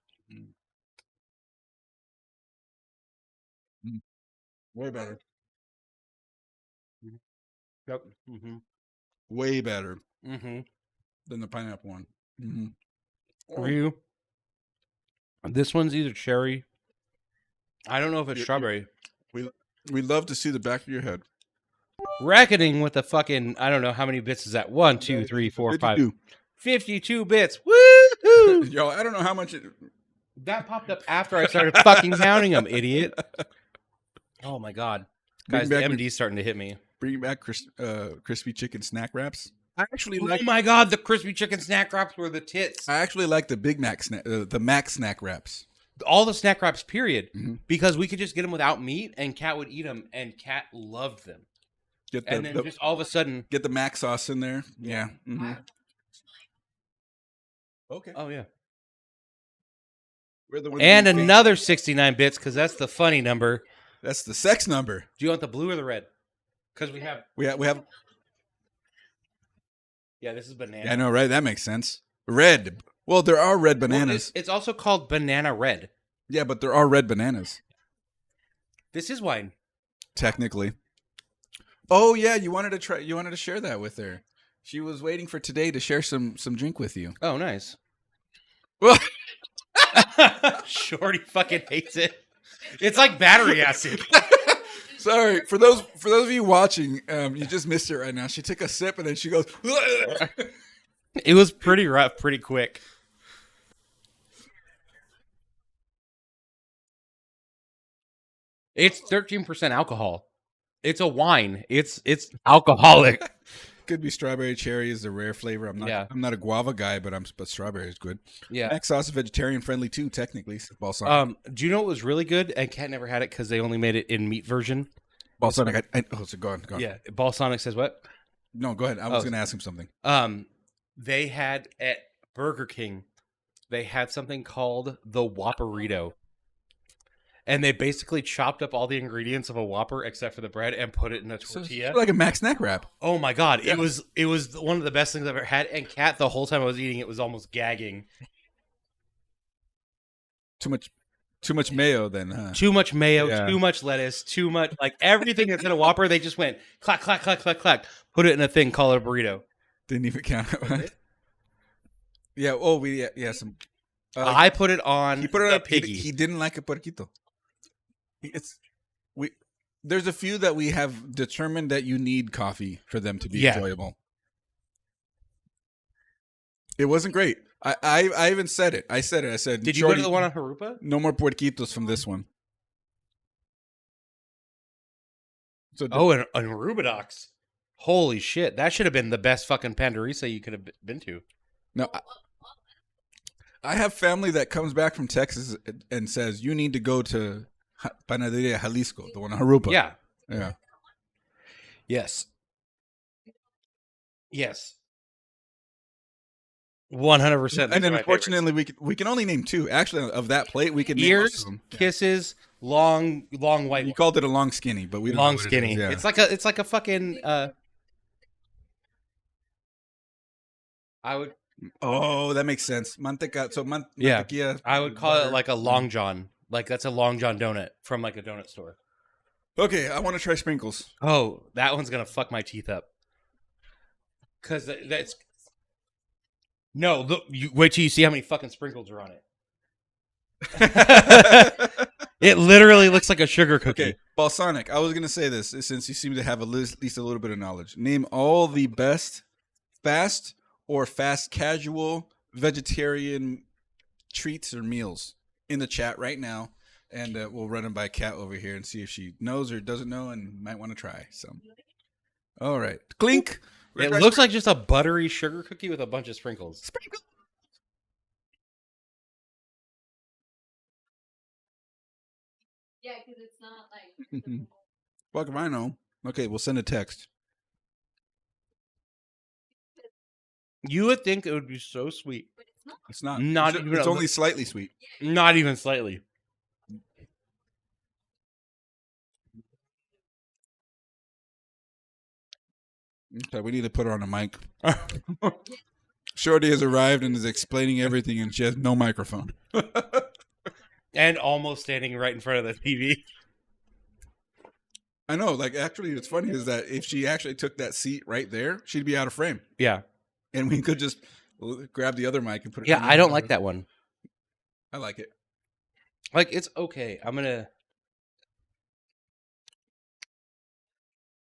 Way better. Yep. Mm-hmm. Way better Mm-hmm. than the pineapple one. Mm-hmm. For you, this one's either cherry. I don't know if it's strawberry. We love to see the back of your head. Reckoning with the fucking, I don't know how many bits is that? 1, 2, 3, 4, 5. 52 bits. Woo! Yo, I don't know how much it... That popped up after I started fucking counting them, idiot. Oh my god. Guys, the MD's starting to hit me. Bring back crispy chicken snack wraps. I actually Oh my god, the crispy chicken snack wraps were the tits. I actually like the Big Mac snack, the Mac snack wraps. All the snack wraps, period. Mm-hmm. Because we could just get them without meat, and Kat would eat them, and Kat loved them. And then just all of a sudden... Get the Mac sauce in there. Yeah. Mm-hmm. Okay. Oh, yeah. And another 69 bits, because that's the funny number. That's the sex number. Do you want the blue or the red? Because we have... Yeah, this is banana. Yeah, I know, right? That makes sense. Red. Well, there are red bananas. Well, it's also called banana red. Yeah, but there are red bananas. This is wine. Technically. Oh yeah, you wanted to share that with her. She was waiting for today to share some drink with you. Oh, nice. Well, Shorty fucking hates it. It's like battery acid. Sorry for those of you watching. You just missed it right now. She took a sip and then she goes. It was pretty rough, pretty quick. It's 13% alcohol. It's a wine. It's alcoholic. Could be strawberry cherry is the rare flavor. I'm not a guava guy, but strawberry is good. Yeah. Mac sauce is vegetarian friendly too, technically. Balsamic. Do you know what was really good? And Kat never had it because they only made it in meat version. Balsamic. So go on. Yeah. Balsamic says what? No, go ahead. I was going to ask him something. They had at Burger King, they had something called the Whopperito. And they basically chopped up all the ingredients of a Whopper except for the bread and put it in a tortilla. So like a Mac snack wrap. Oh my god, yeah. It was one of the best things I've ever had. And Kat, the whole time I was eating it, was almost gagging. Too much mayo, then. Huh? Too much mayo, too much lettuce, too much like everything that's in a Whopper. They just went clack clack clack clack clack. Put it in a thing, call it a burrito. Didn't even count it. Yeah. Oh, some. I put it on. He put it on piggy. He didn't like a puerquito. There's a few that we have determined that you need coffee for them to be enjoyable. It wasn't great. I even said it. I said, did you go to the one on Harupa? No more puerquitos from this one. So and Rubidox. Holy shit. That should have been the best fucking Pandorisa you could have been to. No, I have family that comes back from Texas and says, you need to go to Panaderia Jalisco, the one on Harupa. Yeah. Yeah. Yes. 100%. And then unfortunately, we can only name two. Actually, of that plate, we can name ears, kisses, long white. You called it a long skinny, but we don't long know what skinny. It is. Yeah. It's like a fucking. I would. Oh, that makes sense. Manteca. So mantequilla. I would call it like a long john. Like that's a long john donut from like a donut store. Okay, I want to try sprinkles. Oh, that one's gonna fuck my teeth up. Cause that's. No, look. You wait till you see how many fucking sprinkles are on it. It literally looks like a sugar cookie. Okay, Balsamic. I was gonna say this since you seem to have at least a little bit of knowledge. Name all the best fast or fast casual vegetarian treats or meals in the chat right now, and we'll run them by Kat over here and see if she knows or doesn't know and might want to try. So, all right, clink. It looks like just a buttery sugar cookie with a bunch of sprinkles. Yeah, because it's not like. Fuck if I know. Okay, we'll send a text. You would think it would be so sweet. It's not. Not it's even it's a only slightly sweet. Not even slightly. Okay, we need to put her on a mic. Shorty has arrived and is explaining everything, and she has no microphone. And almost standing right in front of the TV. I know. Like, actually, what's funny is that if she actually took that seat right there, she'd be out of frame, Yeah. and we could just grab the other mic and put it. Yeah, I don't like that one. I like it. Like, it's okay. I'm gonna...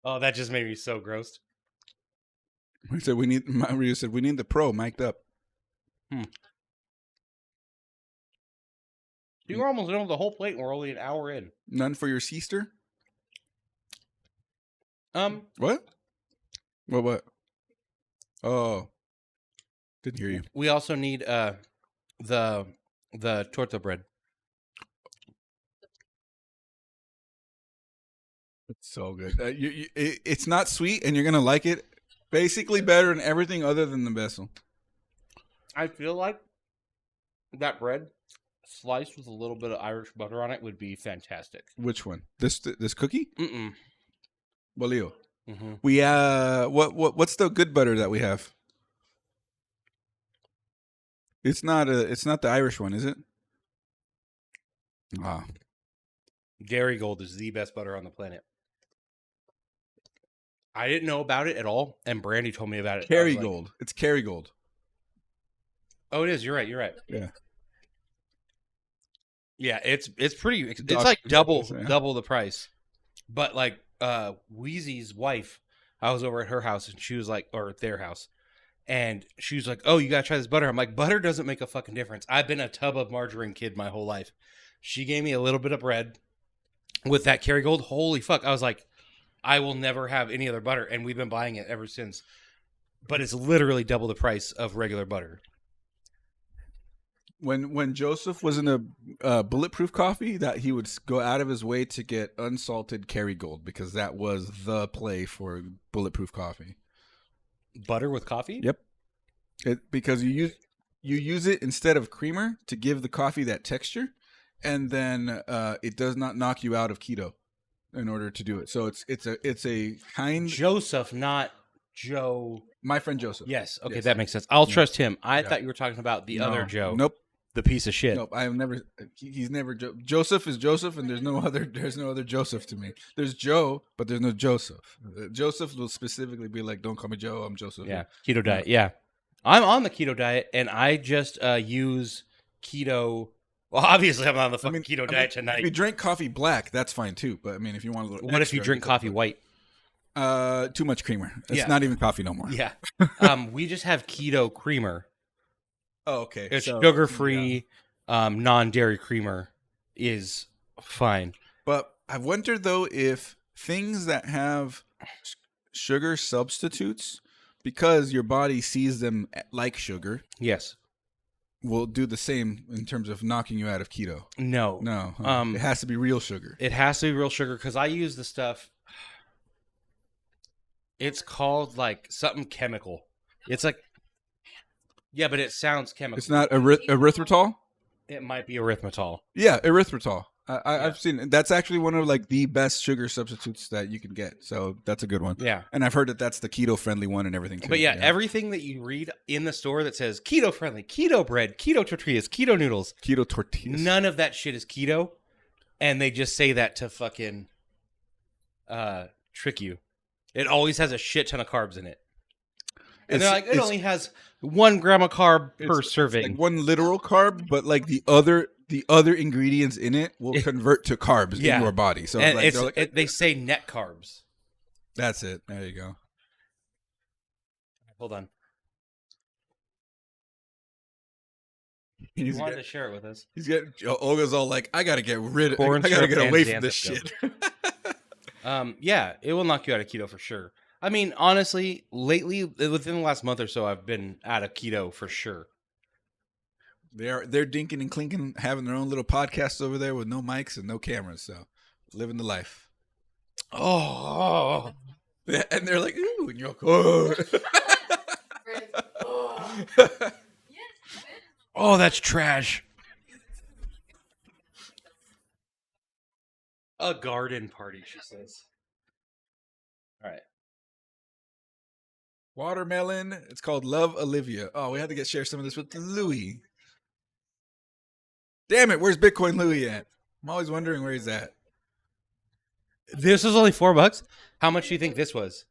Oh, that just made me so gross. We said we need. Maria said we need the pro mic'd up. You were almost done with the whole plate, and we're only an hour in. None for your sister. What? What? Oh, didn't hear you. We also need the torta bread. It's so good. It's not sweet, and you're gonna like it. Basically, better than everything other than the vessel. I feel like that bread sliced with a little bit of Irish butter on it would be fantastic. Which one? This cookie? Mm-mm. Bolillo. Mm-hmm. We what's the good butter that we have? It's not the Irish one, is it? Ah, Dairy Gold is the best butter on the planet. I didn't know about it at all, and Brandy told me about it. Kerrygold. It's Kerrygold. Oh, it is. You're right. Yeah. Yeah, it's pretty. It's Doc- like double yeah. the price. But like Wheezy's wife, I was over at her house, and she was like, or at their house, and she was like, "Oh, you gotta try this butter." I'm like, "Butter doesn't make a fucking difference. I've been a tub of margarine kid my whole life." She gave me a little bit of bread with that Kerrygold. Holy fuck! I was like, I will never have any other butter, and we've been buying it ever since. But it's literally double the price of regular butter. When Joseph was in a bulletproof coffee, that he would go out of his way to get unsalted Kerrygold because that was the play for bulletproof coffee. Butter with coffee? Yep. Because you use it instead of creamer to give the coffee that texture, and then it does not knock you out of keto in order to do it. So it's a kind Joseph, not Joe. My friend Joseph. Yes. Okay, Yes. That makes sense. I'll trust him. I thought you were talking about the other Joe. Nope. The piece of shit. Nope. I have never. He's never. Joseph is Joseph, and there's no other. There's no other Joseph to me. There's Joe, but there's no Joseph. Joseph will specifically be like, "Don't call me Joe. I'm Joseph." Yeah. Keto diet. Yeah. I'm on the keto diet, and I just use keto. Well, obviously, I'm on the fucking keto diet tonight. If you drink coffee black, that's fine too. But I mean, if you want a little. What if you drink coffee white? Too much creamer. It's not even coffee no more. Yeah. We just have keto creamer. Oh, okay. It's sugar-free, non-dairy creamer is fine. But I wonder though if things that have sugar substitutes, because your body sees them like sugar, Yes. will do the same in terms of knocking you out of keto. No. No, it has to be real sugar. It has to be real sugar because I use the stuff. It's called like something chemical. It's like, yeah, but it sounds chemical. It's not erythritol. It might be erythritol. Yeah, erythritol. I've seen it. That's actually one of like the best sugar substitutes that you can get. So that's a good one. Yeah. And I've heard that that's the keto friendly one and everything too. But yeah, everything that you read in the store that says keto friendly, keto bread, keto tortillas, keto noodles, keto tortillas. none of that shit is keto. And they just say that to fucking trick you. It always has a shit ton of carbs in it. And they're like, it only has 1 gram of carb per serving. It's like one literal carb, but like the other ingredients in it will convert to carbs in your body. So and like, they say net carbs. That's it. There you go. Hold on. He wanted to share it with us. He's getting Olga's all like, I gotta get Corn I gotta syrup get and away from Xanthan this shit. Yeah, it will knock you out of keto for sure. I mean, honestly, lately, within the last month or so, I've been out of keto for sure. They're dinking and clinking, having their own little podcasts over there with no mics and no cameras. So living the life. Oh, and they're like, ooh, and you're like, oh. Oh, that's trash. A garden party, she says. All right. Watermelon. It's called Love Olivia. Oh, we had to share some of this with Louis. Damn it, where's Bitcoin Louis at? I'm always wondering where he's at. This was only $4. How much do you think this was?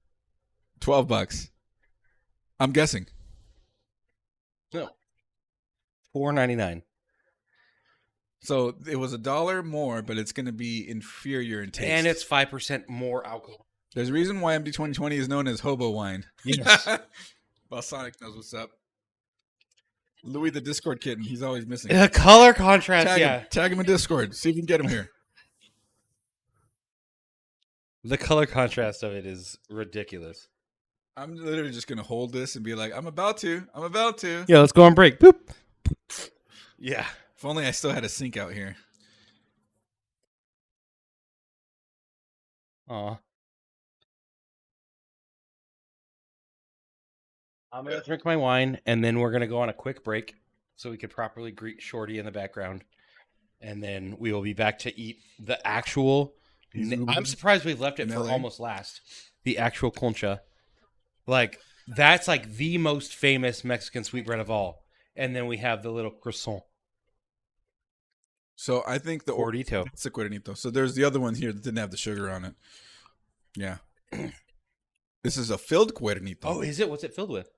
$12. I'm guessing. No. $4.99. So it was $1 more, but it's going to be inferior in taste. And it's 5% more alcohol. There's a reason why MD 2020 is known as hobo wine. Yes. Well, Sonic knows what's up. Louis the Discord kitten, he's always missing. The color contrast, Tag him in Discord. See if you can get him here. The color contrast of it is ridiculous. I'm literally just going to hold this and be like, I'm about to. Yeah, let's go on break. Boop. Yeah. If only I still had a sink out here. Aw. I'm going to drink my wine, and then we're going to go on a quick break so we could properly greet Shorty in the background. And then we will be back to eat the actual... I'm surprised we've left it for almost last. The actual concha. Like, that's like the most famous Mexican sweetbread of all. And then we have the little croissant. So I think the Gordito. It's a cuernito. So there's the other one here that didn't have the sugar on it. Yeah. This is a filled cuernito. Oh, is it? What's it filled with?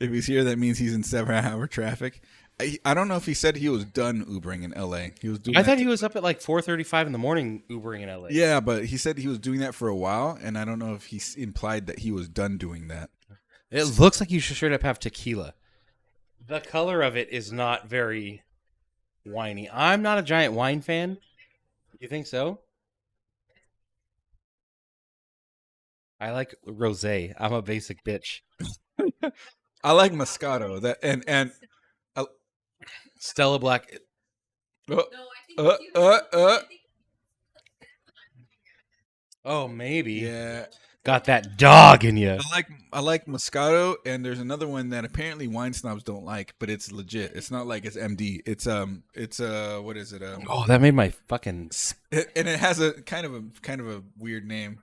If he's here, that means he's in 7-hour traffic. I don't know if he said he was done Ubering in LA. He was doing. I thought he was up at like 4:35 in the morning Ubering in LA. Yeah, but he said he was doing that for a while, and I don't know if he implied that he was done doing that. It looks like you should straight up have tequila. The color of it is not very winey. I'm not a giant wine fan. You think so? I like rosé. I'm a basic bitch. I like Moscato. That and Stella Black. Oh, maybe. Yeah. Got that dog in you. I like Moscato, and there's another one that apparently wine snobs don't like, but it's legit. It's not like it's MD. It's what is it? Oh, that made my fucking. And it has a kind of a weird name.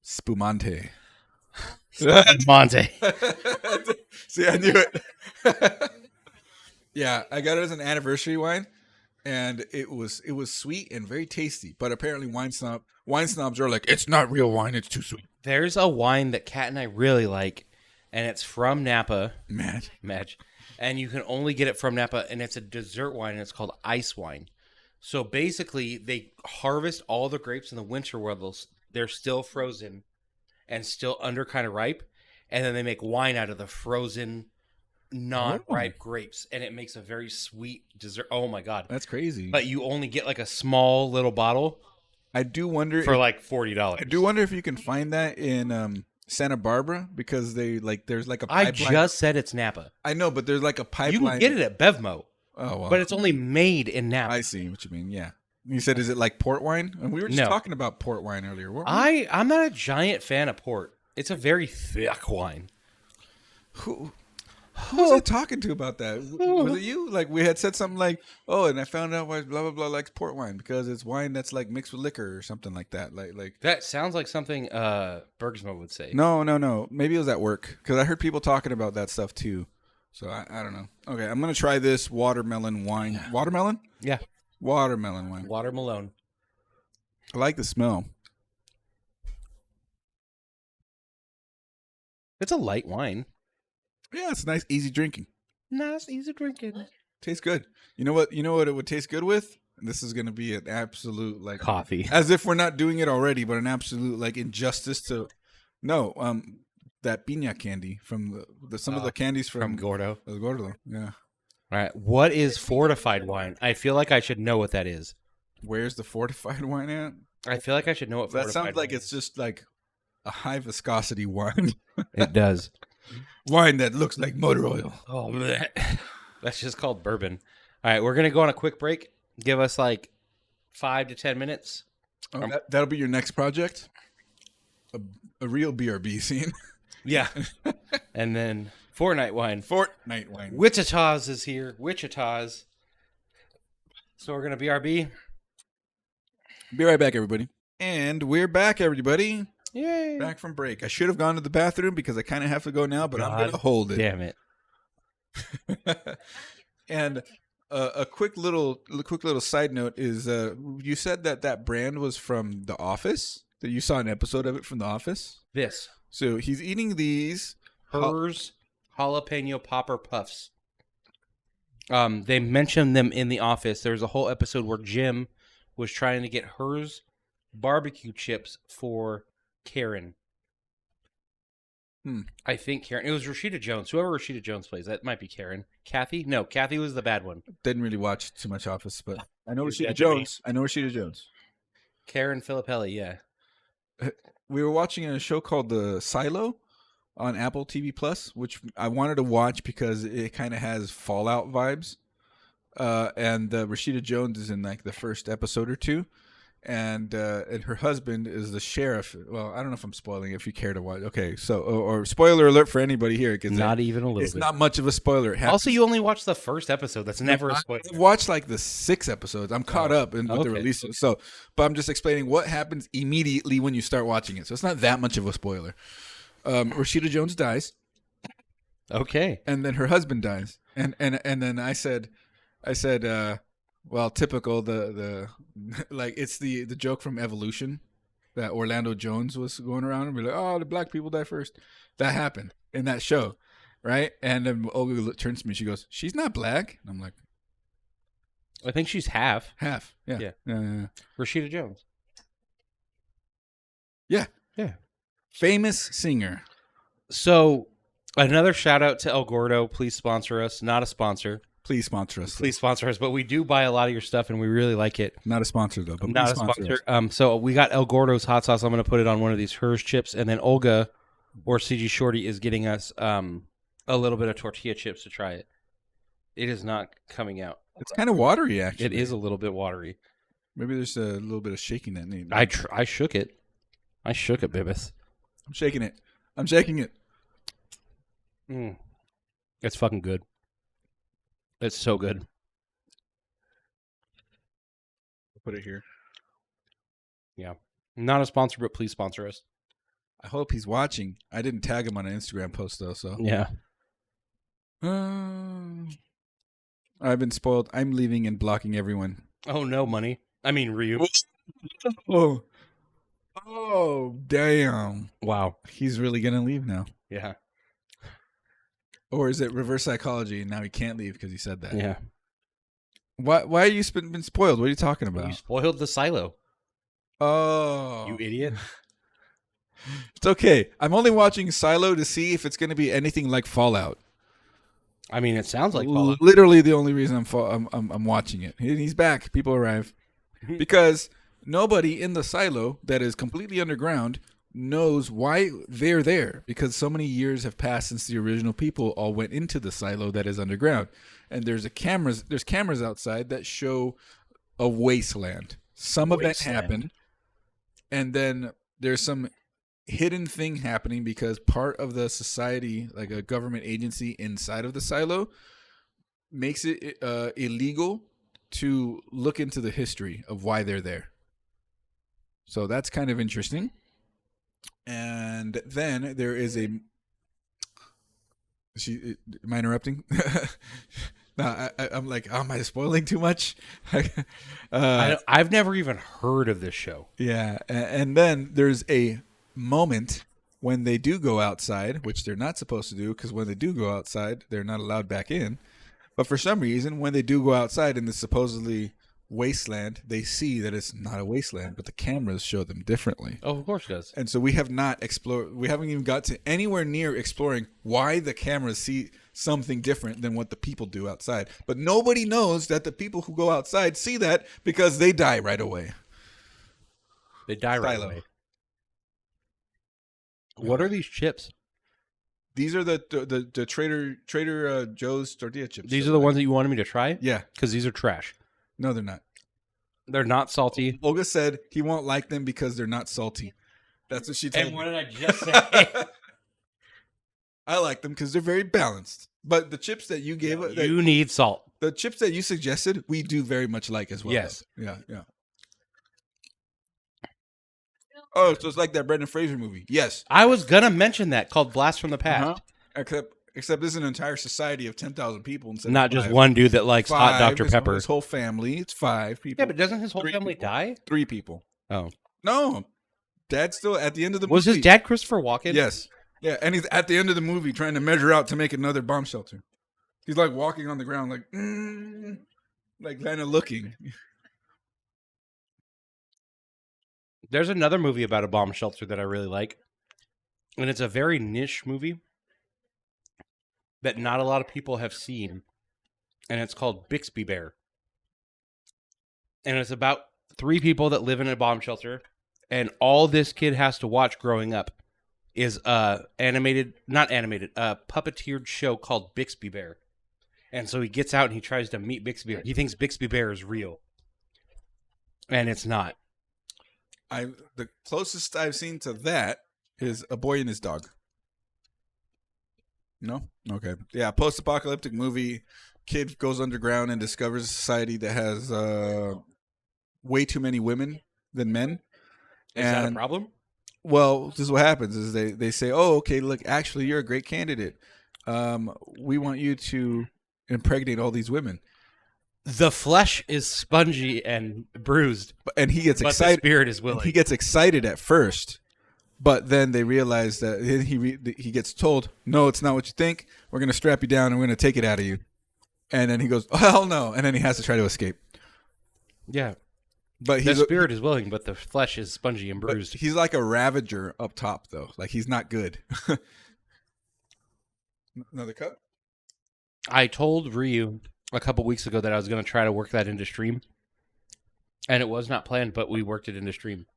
Spumante. Monte. See, I knew it. Yeah, I got it as an anniversary wine, and it was sweet and very tasty. But apparently, wine snobs are like, it's not real wine; it's too sweet. There's a wine that Kat and I really like, and it's from Napa. Madge. And you can only get it from Napa, and it's a dessert wine, and it's called ice wine. So basically, they harvest all the grapes in the winter where they're still frozen and still under kind of ripe, and then they make wine out of the frozen, non-ripe grapes, and it makes a very sweet dessert. Oh my god, that's crazy! But you only get like a small little bottle. I do wonder for like $40. I do wonder if you can find that in Santa Barbara, because there's like a pipeline. I just said it's Napa. I know, but there's like a pipeline. You can get it at Bevmo. Oh, well. But it's only made in Napa. I see what you mean. Yeah. You said, is it like port wine? And we were just talking about port wine earlier. I'm not a giant fan of port. It's a very thick wine. Who was I talking to about that? Was it you? Like, we had said something like, oh, and I found out why blah, blah, blah likes port wine, because it's wine that's like mixed with liquor or something like that. Like that sounds like something Bergsma would say. No. Maybe it was at work, because I heard people talking about that stuff too. So I don't know. Okay, I'm going to try this watermelon wine. Watermelon? Yeah. Watermelon wine. Watermelon. I like the smell. It's a light wine. Yeah, it's nice, easy drinking. Nice, easy drinking. Tastes good. You know what it would taste good with? This is going to be an absolute like coffee. As if we're not doing it already, but an absolute like injustice to that piña candy from some of the candies from Gordo. Gordo. Yeah. All right. What is fortified wine? I feel like I should know what that is. Where's the fortified wine at? I feel like I should know what that sounds like. It's just like a high viscosity wine. It does. Wine that looks like motor oil. Oh, that's just called bourbon. All right, we're gonna go on a quick break. Give us like 5 to 10 minutes. Oh, that'll be your next project. a real BRB scene. Yeah. And then Fortnite wine. Fortnite wine. Wichita's is here. Wichita's. So we're going to BRB. Be right back, everybody. And we're back, everybody. Yay. Back from break. I should have gone to the bathroom because I kind of have to go now, but I'm going to hold it. Damn it. And a quick little side note is you said that brand was from The Office, that you saw an episode of it from The Office. This. So he's eating these Hers jalapeno popper puffs. They mentioned them in The Office. There was a whole episode where Jim was trying to get hers barbecue chips for Karen. I think Karen. It was Rashida Jones. Whoever Rashida Jones plays, that might be Karen. Kathy? No, Kathy was the bad one. Didn't really watch too much Office, but I know You're Rashida dead to me. Jones. I know Rashida Jones. Karen Filippelli, yeah. We were watching a show called The Silo on Apple TV Plus, which I wanted to watch because it kind of has Fallout vibes. And Rashida Jones is in like the first episode or two, and her husband is the sheriff. Well, I don't know if I'm spoiling it, if you care to watch. Okay, so or spoiler alert for anybody here, because Not even a little it's bit. not much of a spoiler. It happens- Also, you only watched the first episode. That's never a spoiler. I've watched like the 6 episodes. I'm caught up with the okay. release. So, but I'm just explaining what happens immediately when you start watching it. So it's not that much of a spoiler. Rashida Jones dies, Okay. and then her husband dies, and then I said, well, typical the like it's the joke from Evolution that Orlando Jones was going around and be like, oh, the black people die first. That happened in that show, right? And then Olga turns to me, she goes, she's not black. And I'm like, I think she's half. half, yeah, Yeah. yeah. Rashida Jones. Yeah. Yeah. Famous singer. So, another shout out to El Gordo. Please sponsor us. Not a sponsor. Please sponsor us. Please sponsor us. But we do buy a lot of your stuff, and we really like it. Not a sponsor though, but Not please a sponsor sponsor. us. So we got El Gordo's hot sauce. I'm going to put it on one of these Hers chips, and then Olga or CG Shorty is getting us a little bit of tortilla chips to try it. It is not coming out. It's kind of watery, actually. It is a little bit watery. Maybe there's a little bit of shaking that needs. I shook it. I shook it, Bibis. I'm shaking it. I'm shaking it. It's fucking good. It's so good. I'll put it here. Yeah. Not a sponsor, but please sponsor us. I hope he's watching. I didn't tag him on an Instagram post though, so. Yeah. I've been spoiled. I'm leaving and blocking everyone. Oh, no, money. I mean, Ryu. Oh, damn. Wow. He's really gonna leave now. Yeah. Or is it reverse psychology and now he can't leave because he said that? Yeah. Why are you been spoiled? What are you talking You about? spoiled the silo. Oh. You idiot. It's okay. I'm only watching Silo to see if it's going to be anything like Fallout. I mean, it sounds like Fallout. Literally the only reason I'm watching it. He's back. People arrive. Because nobody in the silo that is completely underground knows why they're there, because so many years have passed since the original people all went into the silo that is underground. And there's cameras outside that show a wasteland. Some of that happened. And then there's some hidden thing happening because part of the society, like a government agency inside of the silo, makes it illegal to look into the history of why they're there. So that's kind of interesting. And then there is am I interrupting? No, I'm like, oh, am I spoiling too much? I've never even heard of this show. Yeah. And then there's a moment when they do go outside, which they're not supposed to do, because when they do go outside, they're not allowed back in. But for some reason, when they do go outside in this supposedly wasteland, they see that it's not a wasteland, but the cameras show them differently. Oh, of course it does. And so we have not explored, we haven't even got to anywhere near exploring why the cameras see something different than what the people do outside. But nobody knows that the people who go outside see that because they die right away. They die right away. What are these chips? These are the Trader Joe's tortilla chips. These are the ones that you wanted me to try? Yeah. Because these are trash. No, they're not. They're not salty. Olga said he won't like them because they're not salty. That's what she told And me. what did I just say? I like them because they're very balanced. But the chips that you gave us, You need salt. the chips that you suggested, we do very much like as well. Yes. Though. Yeah, yeah. Oh, so it's like that Brendan Fraser movie. Yes. I was gonna mention that called Blast from the Past. Except this is an entire society of 10,000 people instead Not of just five. one dude that likes hot Five Dr. is Pepper. His whole family. It's 5 people. Yeah, but doesn't his whole 3 family people. die? 3 people. Oh. No. Dad's still at the end of the Was movie. his dad Christopher Walken? Yes. Yeah, and he's at the end of the movie trying to measure out to make another bomb shelter. He's like walking on the ground like kind of looking. There's another movie about a bomb shelter that I really like. And it's a very niche movie that not a lot of people have seen. And it's called Bixby Bear. And it's about 3 people that live in a bomb shelter. And all this kid has to watch growing up is a puppeteered show called Bixby Bear. And so he gets out and he tries to meet Bixby Bear. He thinks Bixby Bear is real. And it's not. The closest I've seen to that is A Boy and His Dog. No? Okay. Yeah, post-apocalyptic movie. Kid goes underground and discovers a society that has way too many women than men. Is that a problem? Well, this is what happens is they say, oh, okay, look, actually, you're a great candidate. We want you to impregnate all these women. The flesh is spongy and bruised, And he gets but excited. the spirit is willing. He gets excited at first, but then they realize that he gets told, no, it's not what you think. We're going to strap you down and we're going to take it out of you. And then he goes, oh, hell no. And then he has to try to escape. Yeah. But The spirit is willing, but the flesh is spongy and bruised. He's like a Ravager up top, though. Like, he's not good. Another cup? I told Ryu a couple weeks ago that I was going to try to work that into stream. And it was not planned, but we worked it into stream.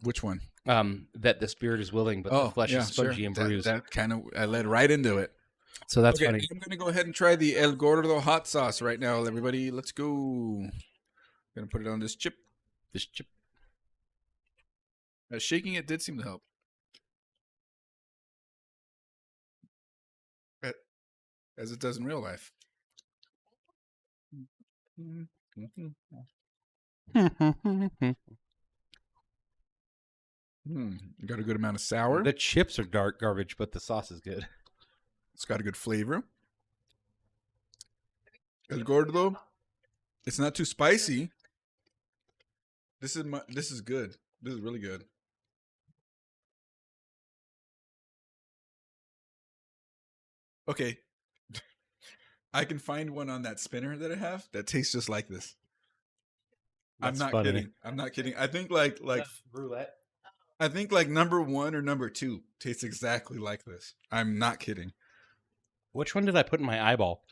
Which one? That the spirit is willing, but the flesh is spongy and bruised. That kind of, I led right into it. So that's Okay, funny. I'm going to go ahead and try the El Gordo hot sauce right now, everybody. Let's go. Going to put it on this chip. Shaking it did seem to help. As it does in real life. Got a good amount of sour. The chips are dark garbage, but the sauce is good. It's got a good flavor. El Gordo. It's not too spicy. This is good. This is really good. Okay. I can find one on that spinner that I have that tastes just like this. That's I'm not funny. kidding. I'm not kidding. I think like roulette. I think like number 1 or number 2 tastes exactly like this. I'm not kidding. Which one did I put in my eyeball?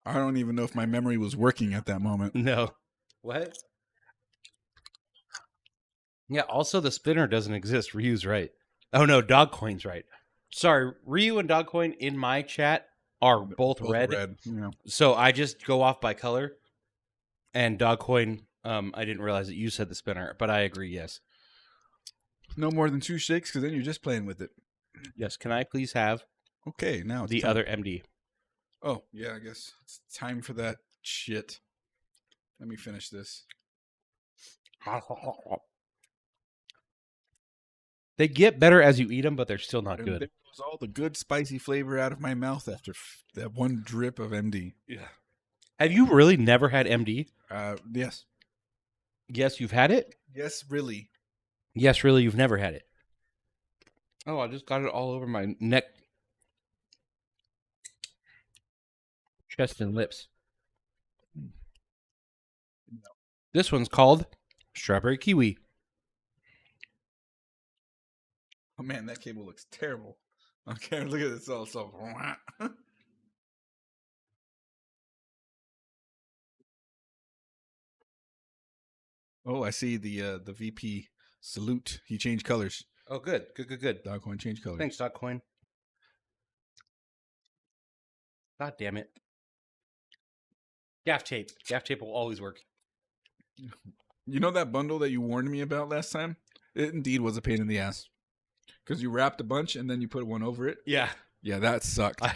I don't even know if my memory was working at that moment. No. What? Yeah, also the spinner doesn't exist. Ryu's right. Oh no, Dogcoin's right. Sorry, Ryu and Dogcoin in my chat are both red. Yeah. So I just go off by color. And Dogcoin, I didn't realize that you said the spinner, but I agree, yes. No more than 2 shakes because then you're just playing with it. Yes, can I please have Okay, now it's the time. other MD? Oh, yeah, I guess it's time for that shit. Let me finish this. They get better as you eat them, but they're still not And good. there goes all the good spicy flavor out of my mouth after that one drip of MD. Yeah. Have you really never had MD? Yes. Yes, you've had it? Yes, really. Yes, really, you've never had it. Oh, I just got it all over my neck, chest, and lips. This one's called Strawberry Kiwi. Oh, man, that cable looks terrible. Okay, look at this all so. Oh, I see the VP salute. He changed colors. Oh, good. Good. Dogcoin changed colors. Thanks, Dogcoin. God damn it. Gaff tape. Gaff tape will always work. You know that bundle that you warned me about last time? It indeed was a pain in the ass. Because you wrapped a bunch and then you put one over it. Yeah. Yeah, that sucked. I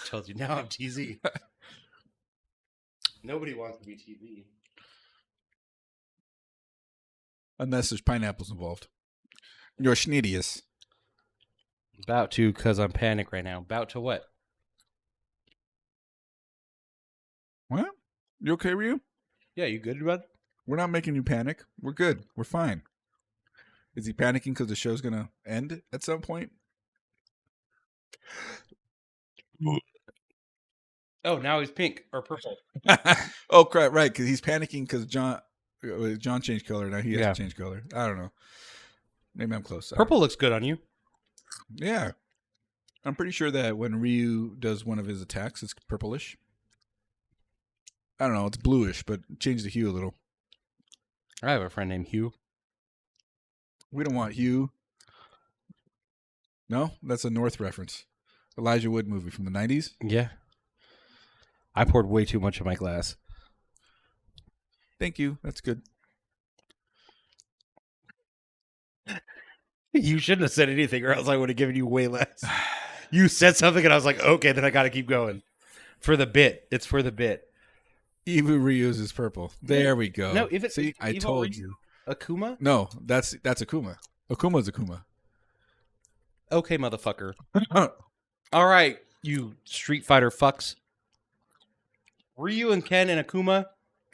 told you, now I'm TZ. Nobody wants to be TZ. Unless there's pineapples involved. You're schnidius. About to, because I'm panicked right now. About to what? Well, you okay, Ryu? Yeah, you good, bud? We're not making you panic. We're good. We're fine. Is he panicking because the show's going to end at some point? Oh, now he's pink or purple. Oh, crap. Right. Because he's panicking because John changed color. Now he has Yeah. to change color. I don't know. Maybe I'm close. Purple looks good on you. Yeah. I'm pretty sure that when Ryu does one of his attacks, it's purplish. I don't know. It's bluish, but change the hue a little. I have a friend named Hugh. We don't want Hugh. No? That's a North reference. Elijah Wood movie from the 90s. Yeah. I poured way too much of my glass. Thank you. That's good. You shouldn't have said anything, or else I would have given you way less. You said something, and I was like, okay, then I got to keep going. For the bit. It's for the bit. Evu Ryu's is purple. There we go. No, if it's See, I Evo told Ryu- you. Akuma? No, that's Akuma. Akuma's Akuma. Okay, motherfucker. All right, you Street Fighter fucks. Ryu and Ken and Akuma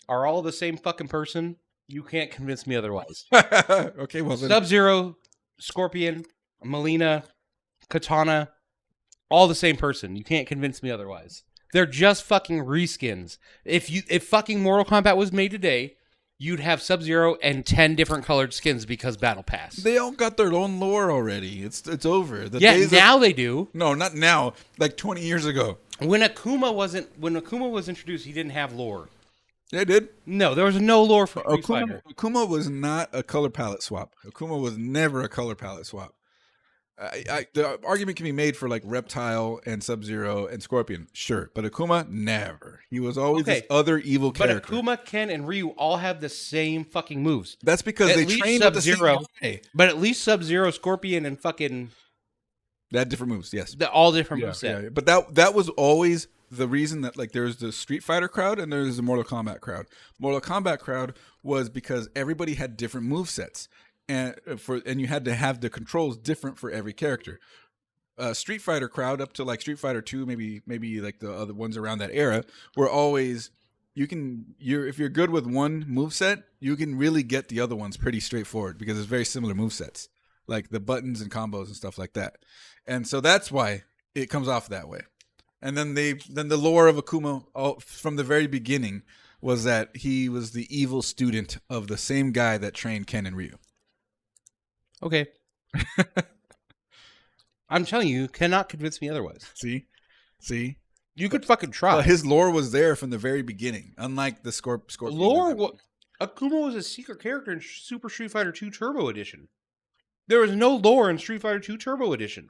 are all the same fucking person. You can't convince me otherwise. Okay, well then. Sub-Zero, Scorpion, Melina, Katana, all the same person. You can't convince me otherwise. They're just fucking reskins. If fucking Mortal Kombat was made today, you'd have Sub-Zero and 10 different colored skins because Battle Pass. They all got their own lore already. It's over. The Yeah, days now they do. No, not now. Like 20 years ago. When Akuma was introduced, he didn't have lore. They did. No, there was no lore for Street Fighter. Akuma was not a color palette swap. Akuma was never a color palette swap. The argument can be made for like Reptile and Sub-Zero and Scorpion, sure, but Akuma never. He was always this other evil character. But Akuma, Ken, and Ryu all have the same fucking moves. That's because they trained with the same guy. But at least Sub-Zero, Scorpion, and fucking They had different moves. Yes, all different moveset. Yeah. But that was always the reason that like there's the Street Fighter crowd and there's the Mortal Kombat crowd. Mortal Kombat crowd was because everybody had different movesets. And you had to have the controls different for every character. Street Fighter crowd up to like Street Fighter 2, maybe like the other ones around that era, were always if you're good with one moveset, you can really get the other ones pretty straightforward because it's very similar movesets, like the buttons and combos and stuff like that. And so that's why it comes off that way. And then the lore of Akuma from the very beginning was that he was the evil student of the same guy that trained Ken and Ryu. Okay. I'm telling you, cannot convince me otherwise. See? You could fucking try. Well, his lore was there from the very beginning, unlike the Scorpion. Akuma was a secret character in Super Street Fighter 2 Turbo Edition. There was no lore in Street Fighter 2 Turbo Edition.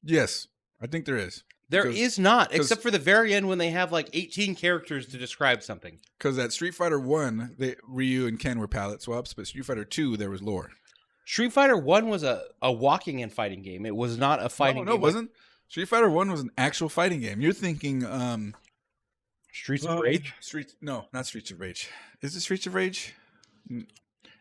Yes, I think there is. There is not, except for the very end when they have like 18 characters to describe something. Because at Street Fighter 1, Ryu and Ken were palette swaps, but Street Fighter 2, there was lore. Street Fighter 1 was a walking and fighting game. It was not a fighting game. No, it wasn't. Street Fighter 1 was an actual fighting game. You're thinking... Streets of Rage? No, not Streets of Rage. Is it Streets of Rage? And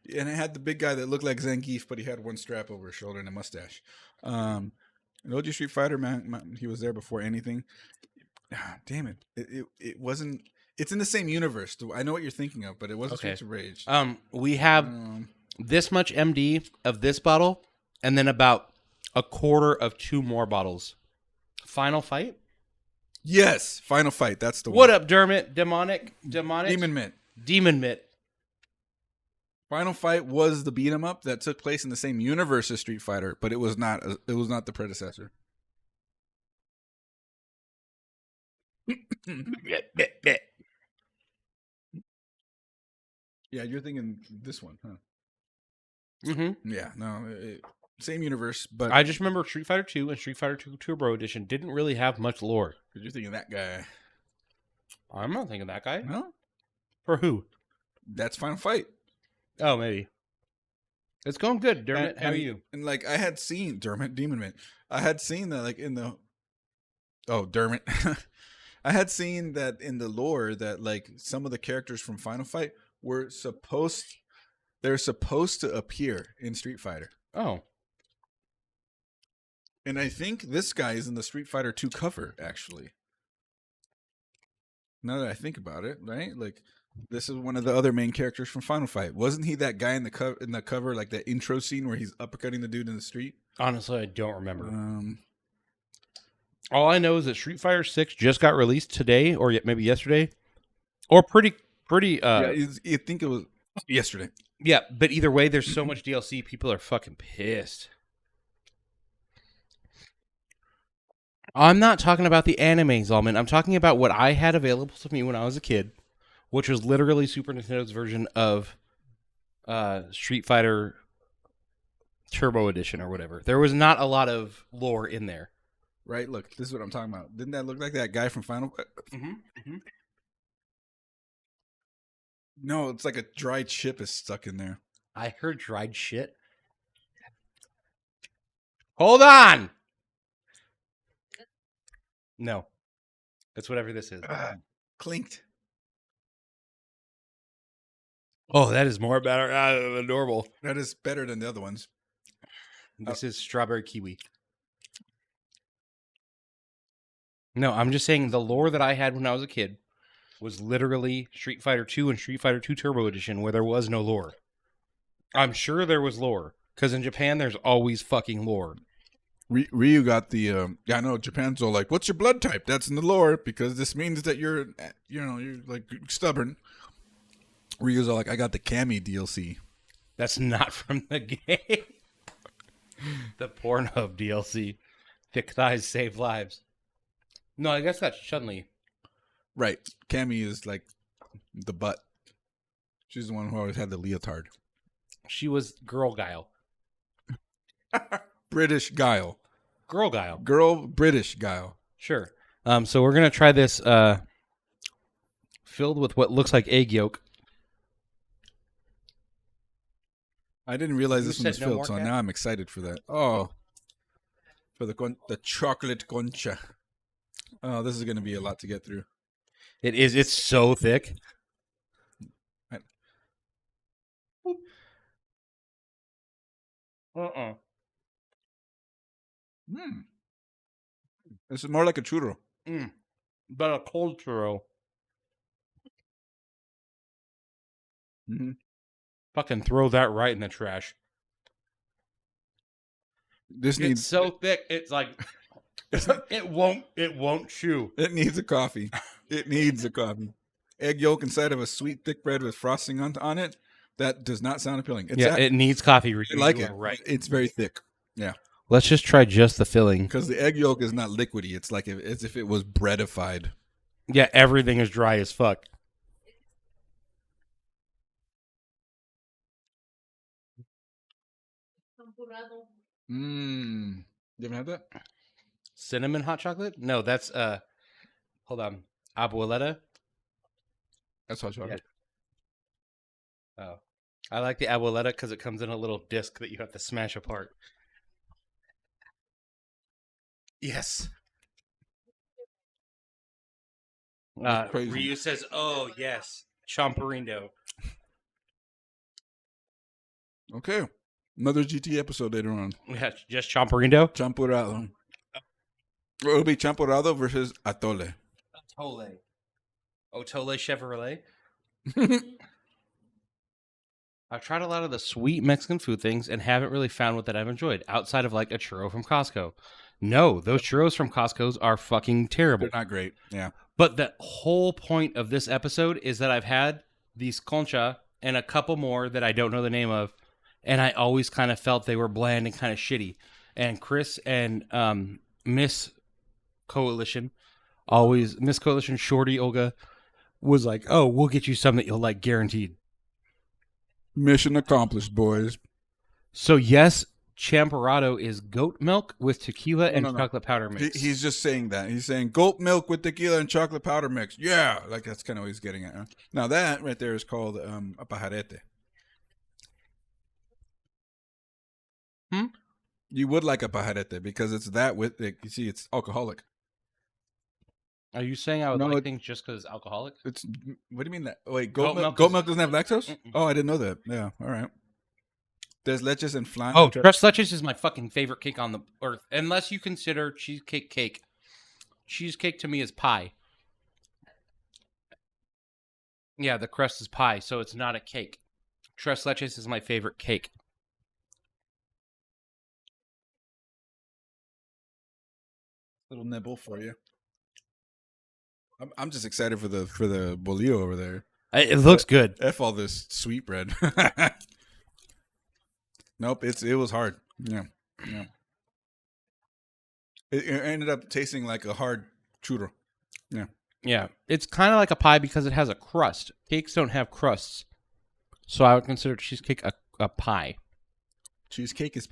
it had the big guy that looked like Zangief, but he had one strap over his shoulder and a mustache. An OG Street Fighter, man, he was there before anything. Damn it. It wasn't... It's in the same universe. I know what you're thinking of, but it wasn't Streets of Rage. We have this much MD of this bottle, and then about a quarter of 2 more bottles. Final Fight? Yes, Final Fight. That's the one. What up, Dermot? Demonic? Demon Mint. Demon Mitt. Final Fight was the beat 'em up that took place in the same universe as Street Fighter, but it was not the predecessor. Yeah, you're thinking this one, huh? Mm-hmm. Yeah, no, same universe, but I just remember Street Fighter 2 and Street Fighter 2 Turbo Edition didn't really have much lore. Because you're thinking that guy. I'm not thinking that guy. No? For who? That's Final Fight. Oh, maybe. It's going good, Dermot. How are And you? and like I had seen Dermot Demon Man. I had seen that like in the Dermot. I had seen that in the lore that like some of the characters from Final Fight were they're supposed to appear in Street Fighter. Oh. And I think this guy is in the Street Fighter 2 cover, actually. Now that I think about it, right? Like, this is one of the other main characters from Final Fight. Wasn't he that guy in the cover, like that intro scene where he's uppercutting the dude in the street? Honestly, I don't remember. Um, All I know is that Street Fighter 6 just got released today, or maybe yesterday, or pretty. yeah, you think it was yesterday. Yeah, but either way, there's so much DLC. People are fucking pissed. I'm not talking about the anime, Zalman. I'm talking about what I had available to me when I was a kid, which was literally Super Nintendo's version of Street Fighter Turbo Edition or whatever. There was not a lot of lore in there. Right? Look, this is what I'm talking about. Didn't that look like that guy from Final Fight? Mm-hmm. No, it's like a dry chip is stuck in there. I heard dried shit. Hold on! No. That's whatever this is. Clinked. Oh, that is more better than normal. That is better than the other ones. This is strawberry kiwi. No, I'm just saying the lore that I had when I was a kid was literally Street Fighter 2 and Street Fighter 2 Turbo Edition where there was no lore. I'm sure there was lore, because in Japan there's always fucking lore. Ryu got the I know Japan's all like, what's your blood type? That's in the lore because this means that you're like stubborn. Ryu's all like, I got the Cammy DLC. That's not from the game. The Pornhub DLC. Thick thighs save lives. No, I guess that's Chun-Li. Right. Cammy is like the butt. She's the one who always had the leotard. She was Girl Guile. British Guile. Girl Guile. Girl British Guile. Sure. So we're going to try this filled with what looks like egg yolk. I didn't realize this one was filled, so now I'm excited for that. Oh. For the chocolate concha. Oh, this is going to be a lot to get through. It is. It's so thick. This is more like a churro. But a cold churro. Mm-hmm. Fucking throw that right in the trash. It's so thick. It's like it won't chew. It needs a coffee. It needs a coffee. Egg yolk inside of a sweet thick bread with frosting on it. That does not sound appealing. It needs coffee. I like it. Right. It's very thick. Yeah. Let's just try just the filling. Because the egg yolk is not liquidy. It's like as if it was breadified. Yeah, everything is dry as fuck. You haven't had that? Cinnamon hot chocolate? No, that's hold on. Abuelita? That's hot chocolate. Yeah. Oh. I like the Abuelita because it comes in a little disc that you have to smash apart. Yes. Ryu says, oh, yes. Chomperindo. Okay. Another GT episode later on. Yeah, just Chomperindo? Champurrado. It'll be Champurrado versus Atole. Otole Chevrolet? I've tried a lot of the sweet Mexican food things and haven't really found what that I've enjoyed outside of like a churro from Costco. No, those churros from Costco's are fucking terrible. They're not great. Yeah. But the whole point of this episode is that I've had these concha and a couple more that I don't know the name of, and I always kind of felt they were bland and kind of shitty. And Chris and Miss Coalition Shorty Olga was like, oh, we'll get you some that you'll like guaranteed. Mission accomplished, boys. So yes, Champorado is goat milk with tequila and chocolate powder mix. He's just saying that. He's saying goat milk with tequila and chocolate powder mix. Yeah, like that's kind of what he's getting at. Huh? Now that right there is called a pajarete. You would like a pajarete because it's that with it. You see, it's alcoholic. Are you saying I would No, like it- things just because it's alcoholic? It's what do you mean that? Wait, Goat milk goat is- milk doesn't have lactose? Mm-mm. Oh, I didn't know that. Yeah, all right. There's leches and flan. Oh, tres leches is my fucking favorite cake on the earth, unless you consider cheesecake cake. Cheesecake to me is pie. Yeah, the crust is pie, so it's not a cake. Tres leches is my favorite cake. Little nibble for you. I'm just excited for the bolillo over there. It looks good. F all this sweet bread. Nope, it was hard. Yeah. It ended up tasting like a hard churro. Yeah, it's kind of like a pie because it has a crust. Cakes don't have crusts, so I would consider cheesecake a pie. Cheesecake is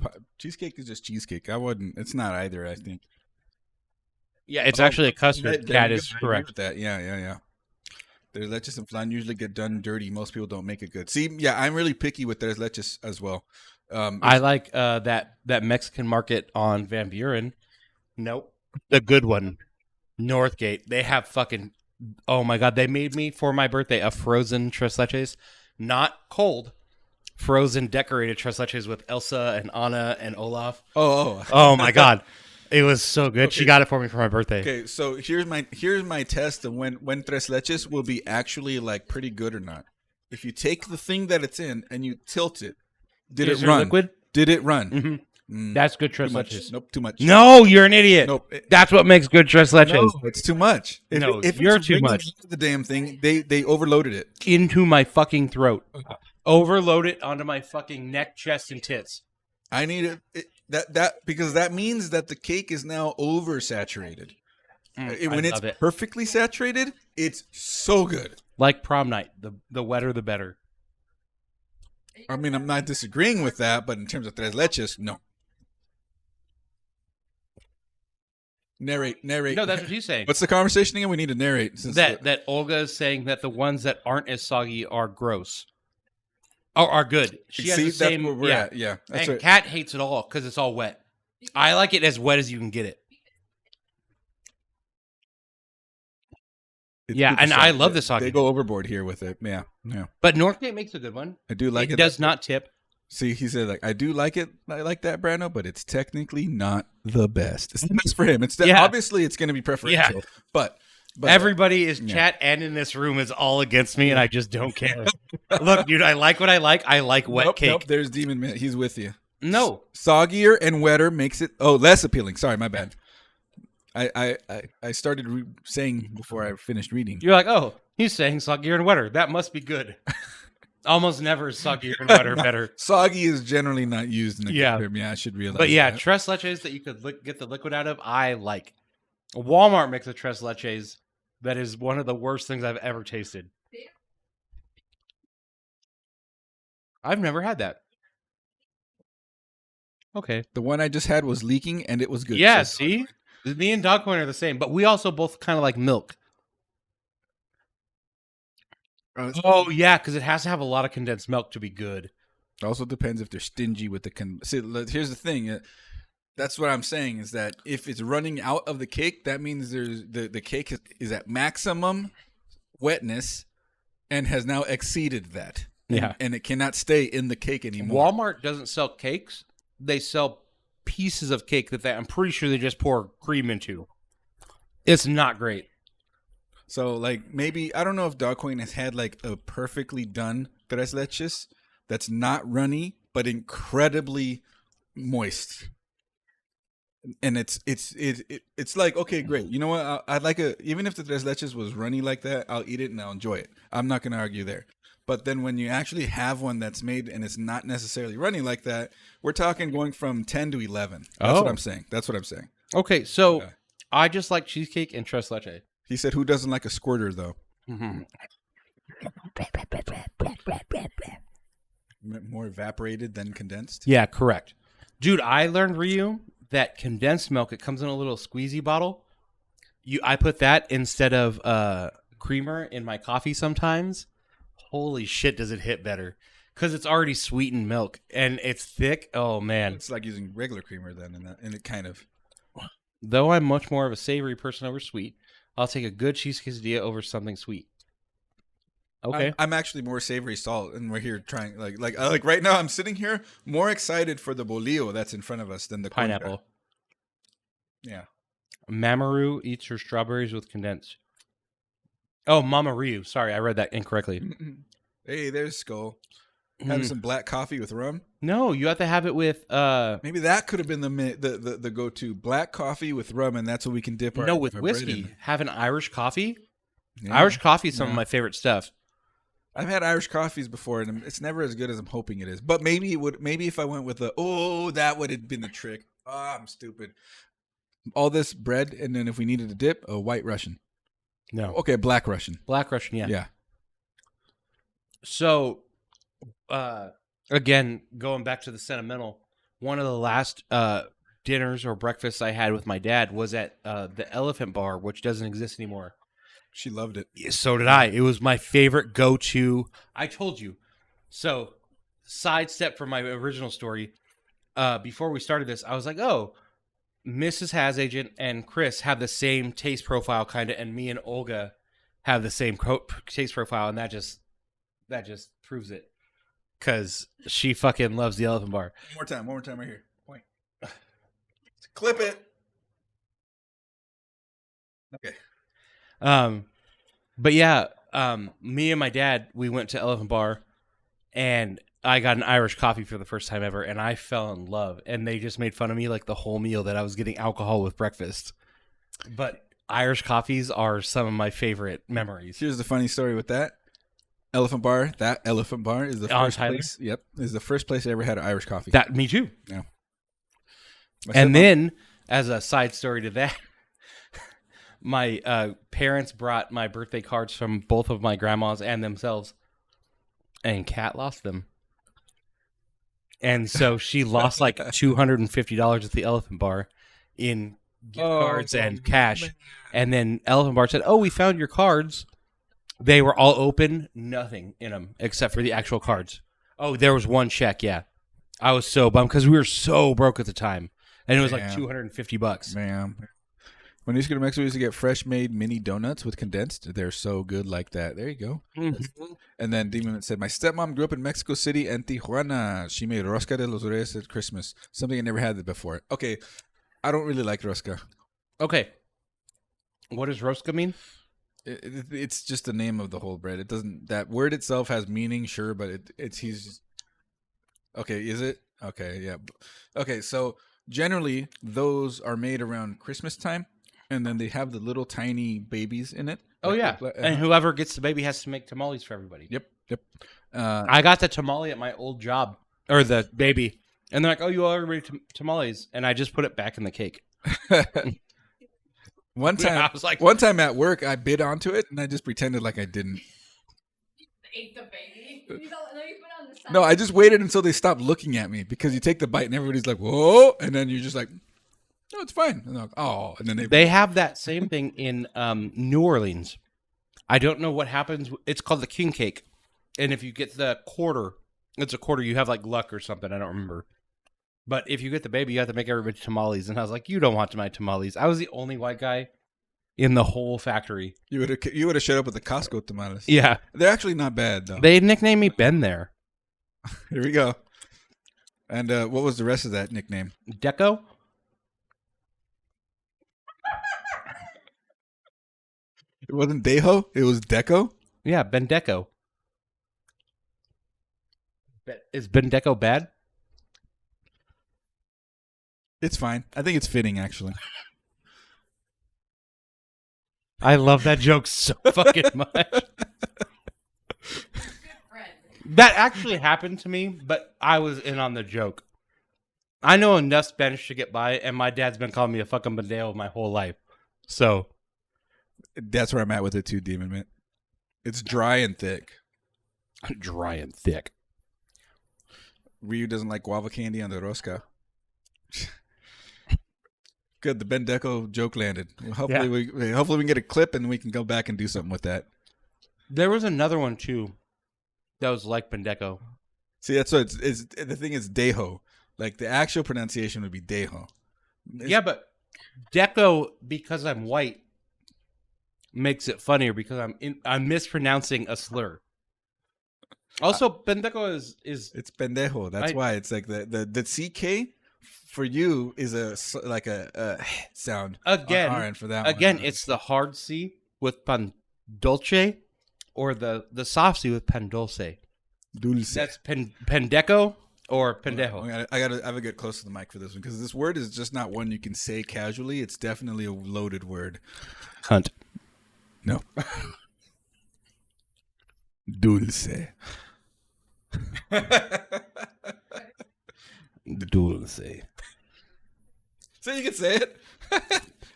just cheesecake. I wouldn't. It's not either. I think. Yeah, it's actually a custard. There That you is go. I agree correct. with that. Yeah. There's leches and flan usually get done dirty. Most people don't make it good. See, yeah, I'm really picky with there's leches as well. I like that Mexican market on Van Buren. Nope, the good one, Northgate. They have fucking. Oh my god, they made me for my birthday a frozen tres leches, not cold, frozen decorated tres leches with Elsa and Anna and Olaf. Oh. Oh my god, it was so good. Okay. She got it for me for my birthday. Okay, so here's my test of when tres leches will be actually like pretty good or not. If you take the thing that it's in and you tilt it, did Is it there run? liquid? Did it run? Mm-hmm. Mm, That's good too tres much. leches. Nope, too much. No, you're an idiot. Nope. That's what makes good tres leches. No, it's too much. No, if you're it's too ringing much. into the damn thing, they overloaded it. Into my fucking throat. Overload it onto my fucking neck, chest, and tits. I need that because that means that the cake is now oversaturated. When it's love it. perfectly saturated, it's so good. Like prom night. The wetter, the better. I mean, I'm not disagreeing with that, but in terms of tres leches, no. Narrate. No, that's what he's saying. What's the conversation again? We need to narrate. Since That Olga is saying that the ones that aren't as soggy are gross. Or are good. She has see, the that's same. where we're at. Yeah, that's And right. Kat hates it all because it's all wet. I like it as wet as you can get it. It's Yeah, super and I soft. love the soggy. They go overboard here with it. Yeah. But Northgate makes a good one. I do like it. It does not tip. See, he said like I do like it. I like that, Brando, but it's technically not the best. It's the best for him. Yeah. Obviously it's going to be preferential, but Everybody is yeah. chat and in this room is all against me, and I just don't care. Look, dude, I like what I like. I like wet nope, cake. Nope, there's Demon Man. He's with you. No. Soggier and wetter makes it less appealing. Sorry, my bad. I started saying before I finished reading. You're like, oh, he's saying soggier and wetter. That must be good. Almost never is soggier and wetter better. Soggy is generally not used in the Yeah. term. Yeah, I should realize. But yeah, that. tres leches that you could get the liquid out of, I like. Walmart makes a tres leches that is one of the worst things I've ever tasted. I've never had that. Okay. The one I just had was leaking and it was good. Yeah, So- see? Me and Dogcoin are the same, but we also both kind of like milk. Oh, yeah, because it has to have a lot of condensed milk to be good. It also depends if they're stingy with the. See, here's the thing. That's what I'm saying is that if it's running out of the cake, that means there's the cake is at maximum wetness and has now exceeded that. Yeah. And it cannot stay in the cake anymore. Walmart doesn't sell cakes. They sell pieces of cake that I'm pretty sure they just pour cream into. It's not great. So like maybe I don't know if Dog Queen has had like a perfectly done tres leches that's not runny but incredibly moist. And it's like, okay, great. You know what? I'd like even if the tres leches was runny like that, I'll eat it and I'll enjoy it. I'm not going to argue there. But then when you actually have one that's made and it's not necessarily runny like that, we're talking going from 10 to 11. That's what I'm saying. Okay, so Okay. I just like cheesecake and tres leche. He said, who doesn't like a squirter though? Mm-hmm. More evaporated than condensed? Yeah, correct. Dude, I learned, Ryu, that condensed milk, it comes in a little squeezy bottle. I put that instead of creamer in my coffee sometimes. Holy shit, does it hit better. because it's already sweetened milk and it's thick. Oh man! It's like using regular creamer then, and it kind of. Though I'm much more of a savory person over sweet, I'll take a good cheese quesadilla over something sweet. Okay. I'm actually more savory salt, and we're here trying like right now. I'm sitting here more excited for the bolillo that's in front of us than the Pineapple. concha. Yeah. Mamoru eats her strawberries with condensed. Oh, Mama Ryu. Sorry, I read that incorrectly. Hey, there's Skull. Having some black coffee with rum. No, you have to have it with Maybe that could have been the go-to black coffee with rum, and that's what we can dip our with our whiskey. bread in. Have an Irish coffee. Yeah. Irish coffee is some of my favorite stuff. I've had Irish coffees before, and it's never as good as I'm hoping it is. But maybe it would. Maybe if I went with that would have been the trick. Oh, I'm stupid. All this bread, and then if we needed a dip, a white Russian. No. Okay, black Russian. Black Russian, yeah. Yeah. So, again, going back to the sentimental, one of the last dinners or breakfasts I had with my dad was at the Elephant Bar, which doesn't exist anymore. She loved it. So did I. It was my favorite go-to. I told you. So, sidestep from my original story. Before we started this, I was like, oh, Mrs. Hasagent and Chris have the same taste profile, kind of, and me and Olga have the same taste profile, and that just proves it. Because she fucking loves the Elephant Bar. One more time right here. Point. Clip it. Okay. But yeah, me and my dad, we went to Elephant Bar, and I got an Irish coffee for the first time ever, and I fell in love. And they just made fun of me like the whole meal that I was getting alcohol with breakfast. But Irish coffees are some of my favorite memories. Here's the funny story with that. Elephant Bar is the first place. Yep, is the first place I ever had an Irish coffee. That me too. Yeah. And then, as a side story to that, my parents brought my birthday cards from both of my grandmas and themselves, and Kat lost them. And so she lost like $250 at the Elephant Bar in gift cards and cash. Man. And then Elephant Bar said, "Oh, we found your cards." They were all open, nothing in them except for the actual cards. Oh, there was one check, yeah. I was so bummed because we were so broke at the time. And it was like $250. Man. When we used to go to Mexico, we used to get fresh made mini donuts with condensed. They're so good like that. There you go. Mm-hmm. And then Demon said, my stepmom grew up in Mexico City and Tijuana. She made rosca de los reyes at Christmas. Something I never had before. Okay, I don't really like rosca. Okay. What does rosca mean? It's just the name of the whole bread. It doesn't. That word itself has meaning, sure, but he's. Okay, is it? Okay, yeah. Okay, so generally those are made around Christmas time, and then they have the little tiny babies in it. Oh yeah, and whoever gets the baby has to make tamales for everybody. Yep. I got the tamale at my old job, or the baby, and they're like, "Oh, you owe everybody tamales," and I just put it back in the cake. One time at work, I bit onto it, and I just pretended like I didn't. You ate the baby? You put it on the side. No, I just waited until they stopped looking at me, because you take the bite and everybody's like, "Whoa," and then you're just like, "No, it's fine." And they're like, "Oh," and then they have that same thing in New Orleans. I don't know what happens. It's called the king cake, and if you get the quarter, it's a quarter. You have like luck or something. I don't remember. But if you get the baby, you have to make everybody tamales. And I was like, you don't want my tamales. I was the only white guy in the whole factory. You would have showed up with the Costco tamales. Yeah. They're actually not bad, though. They nicknamed me Ben there. Here we go. And what was the rest of that nickname? Deco? It wasn't Dejo? It was Deco? Yeah, Ben Deco. Is Ben Deco bad? It's fine. I think it's fitting, actually. I love that joke so fucking much. That actually happened to me, but I was in on the joke. I know enough Spanish to get by, and my dad's been calling me a fucking bandeo my whole life. So that's where I'm at with it too, Demon Man. It's dry and thick. Dry and thick. Ryu doesn't like guava candy on the rosca. Good, the Ben Deco joke landed. Hopefully we can get a clip and we can go back and do something with that. There was another one too that was like Ben Deco. See, that's what it's the thing is Dejo. Like the actual pronunciation would be Dejo. Yeah, but Deco, because I'm white, makes it funnier because I'm mispronouncing a slur. Also, pendejo is It's pendejo. That's why it's like the CK for you is like a sound again. on our end for that Again, one. it's the hard C with pan dulce, or the soft C with pan dulce. Dulce. That's pendeco or pendejo. I gotta get close to the mic for this one because this word is just not one you can say casually. It's definitely a loaded word. Hunt. No. Dulce. Dulce. So you can say it.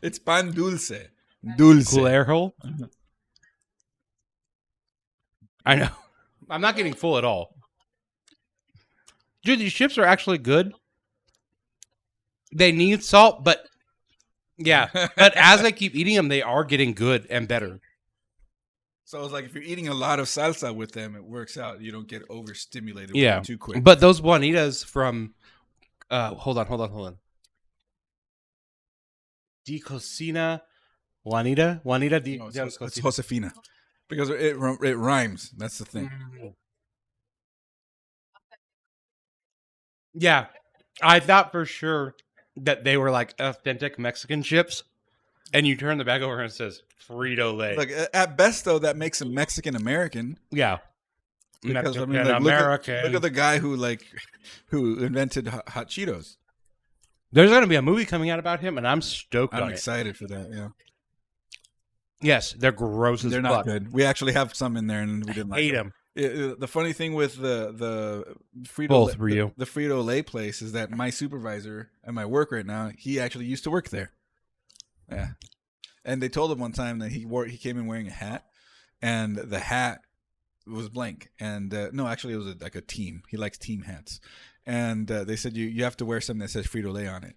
It's pan dulce. Dulce. Cool air hole. I know. I'm not getting full at all. Dude, these chips are actually good. They need salt, but yeah. But as I keep eating them, they are getting good and better. So it's like if you're eating a lot of salsa with them, it works out. You don't get overstimulated with Yeah. them too quick. But those Juanitas from hold on. Di Cocina Juanita di No, del it's Cocina. Josefina. Because it rhymes. That's the thing. Yeah. I thought for sure that they were like authentic Mexican chips. And you turn the bag over and it says Frito-Lay. Like at best, though, that makes them Mexican American. Yeah. Because Mexican like, American. look at the guy who invented hot Cheetos. There's going to be a movie coming out about him, and I'm stoked I'm on it. excited for that. Yeah, Yes, they're gross as they're fuck. not good. We actually have some in there, and we didn't like Hate them. The funny thing with the Frito Both for you. the Frito Lay place is that my supervisor at my work right now, he actually used to work there. Yeah, and they told him one time that he came in wearing a hat, and the hat was blank. And no, actually, it was like a team. He likes team hats, and they said you have to wear something that says Frito Lay on it.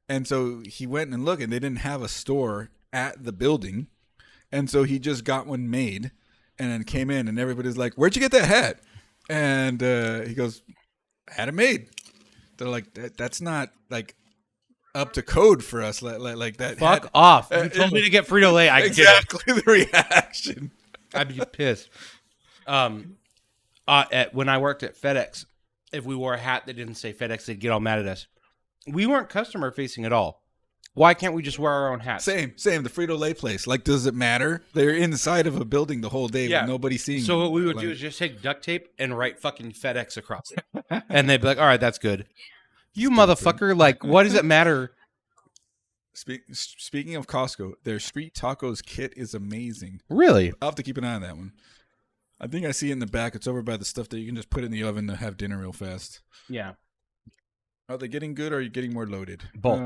And so he went and looked, and they didn't have a store at the building, and so he just got one made. And then came in, and everybody's like, "Where'd you get that hat?" And he goes, "Had it made." They're like, "That's not like up to code for us." Like that. Fuck hat. off! You told me to get Frito-Lay. I Exactly the reaction. I'd be pissed. When I worked at FedEx, if we wore a hat that didn't say FedEx, they'd get all mad at us. We weren't customer facing at all. Why can't we just wear our own hats? Same. The Frito Lay place. Like, does it matter? They're inside of a building the whole day with nobody seeing. So what we would like, do is just take duct tape and write fucking FedEx across it, and they'd be like, "All right, that's good." You motherfucker! Like, what does it matter? Speaking of Costco, their street tacos kit is amazing. Really? I'll have to keep an eye on that one. I think I see it in the back. It's over by the stuff that you can just put in the oven to have dinner real fast. Yeah. Are they getting good or are you getting more loaded? Both.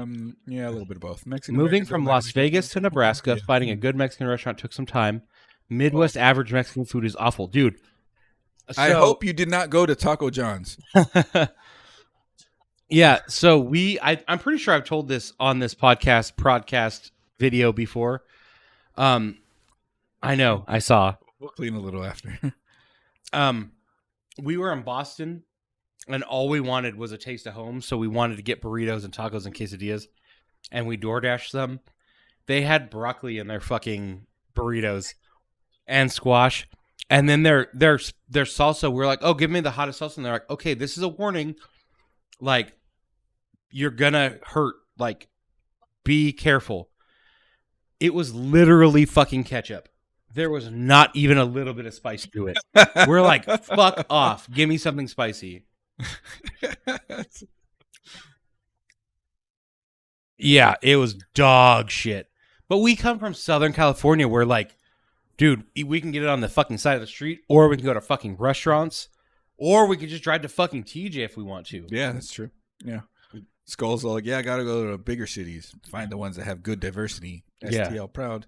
Yeah, a little bit of both. Mexican Moving Americans from don't Las like- Vegas to Nebraska, finding a good Mexican restaurant took some time. Midwest average Mexican food is awful. Dude. I hope you did not go to Taco John's. Yeah, so I'm pretty sure I've told this on this podcast video before. I know, I saw. We'll clean a little after. We were in Boston, and all we wanted was a taste of home, so we wanted to get burritos and tacos and quesadillas, and we DoorDashed them. They had broccoli in their fucking burritos and squash, and then their salsa. We're like, oh, give me the hottest salsa, and they're like, okay, this is a warning. Like, you're gonna hurt. Like, be careful. It was literally fucking ketchup. There was not even a little bit of spice to it. We're like, fuck off. Give me something spicy. Yeah, it was dog shit. But we come from Southern California where, like, dude, we can get it on the fucking side of the street, or we can go to fucking restaurants, or we can just drive to fucking TJ if we want to. Yeah, that's true. Yeah. Skull's like, yeah, I got to go to bigger cities. Find the ones that have good diversity. STL proud.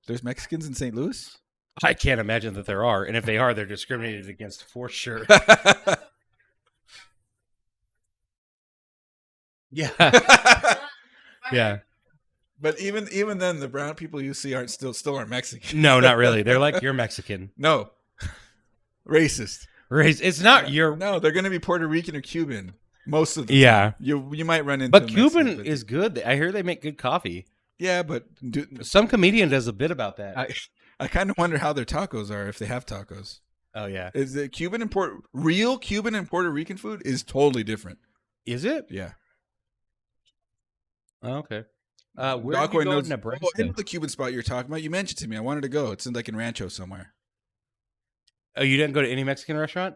There's Mexicans in St. Louis? I can't imagine that there are. And if they are, they're discriminated against for sure. Yeah. Yeah. But even then, the brown people you see still aren't Mexican. No, not really. They're like, you're Mexican. No. Racist. Raised. It's not your. No, they're gonna be Puerto Rican or Cuban most of the Yeah. time. You might run into. But a Cuban Mexican, is good. I hear they make good coffee. yeah, but Some comedian does a bit about that. I kind of wonder how their tacos are if they have tacos. Oh yeah. Is it Cuban and real Cuban and Puerto Rican food is totally different. Is it? Yeah. Oh, okay. Where are Aqua you going, knows. Nebraska? Oh, I know the Cuban spot you're talking about. You mentioned to me. I wanted to go. It's in like in Rancho somewhere. Oh, you didn't go to any Mexican restaurant?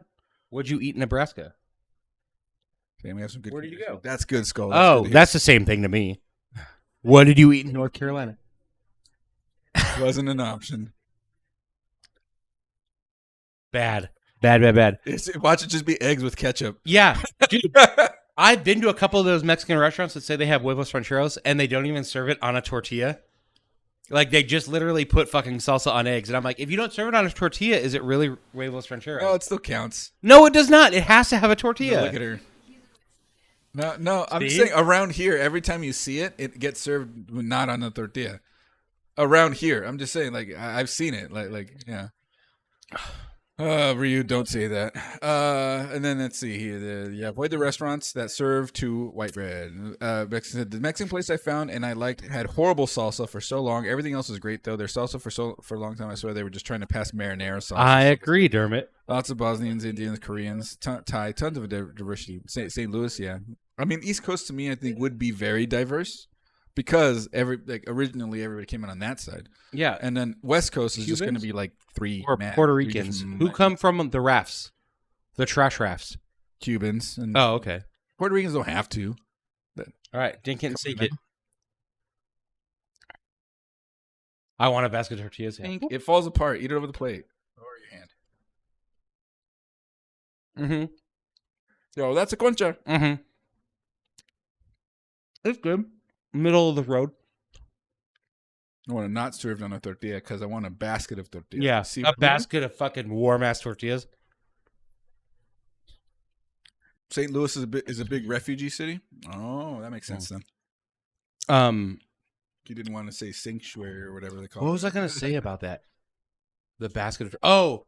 What'd you eat in Nebraska? Okay, we have some good. Where did you go? That's good, Skull. Oh, good to that's the same thing to me. What did you eat in North Carolina? hear. Wasn't an option. Bad. Watch it just be eggs with ketchup. Yeah, dude. I've been to a couple of those Mexican restaurants that say they have huevos rancheros, and they don't even serve it on a tortilla. Like, they just literally put fucking salsa on eggs. And I'm like, if you don't serve it on a tortilla, is it really huevos rancheros? Oh, it still counts. No, it does not. It has to have a tortilla. No, look at her. No, I'm See? saying around here, every time you see it, it gets served not on a tortilla. Around here, I'm just saying, like I've seen it, yeah. Ryu, don't say that. And then let's see here. Avoid the restaurants that serve to white bread. The Mexican place I found and I liked had horrible salsa for so long. Everything else was great though. Their salsa for a long time, I swear they were just trying to pass marinara sauce. I agree, Dermot. Lots of Bosnians, Indians, Koreans, Thai, tons of diversity. St. Louis, yeah. I mean, East Coast to me, I think would be very diverse because originally everybody came in on that side. Yeah. And then West Coast is just Cubans? going to be like Or Puerto Ricans who come from the rafts, the trash rafts. Cubans. And Oh, okay. Puerto Ricans don't have to. All right, dink it and sink it. I want a basket of tortillas. Yeah. It falls apart. Eat it over the plate or your hand. Mm-hmm. Yo, that's a concha. Mm-hmm. It's good. Middle of the road. I want it not served on a tortilla because I want a basket of tortillas. Yeah, See a what I mean? basket of fucking warm-ass tortillas. St. Louis is a big refugee city. Oh, that makes sense then. You didn't want to say sanctuary or whatever they call it. What was I gonna say about that? The basket of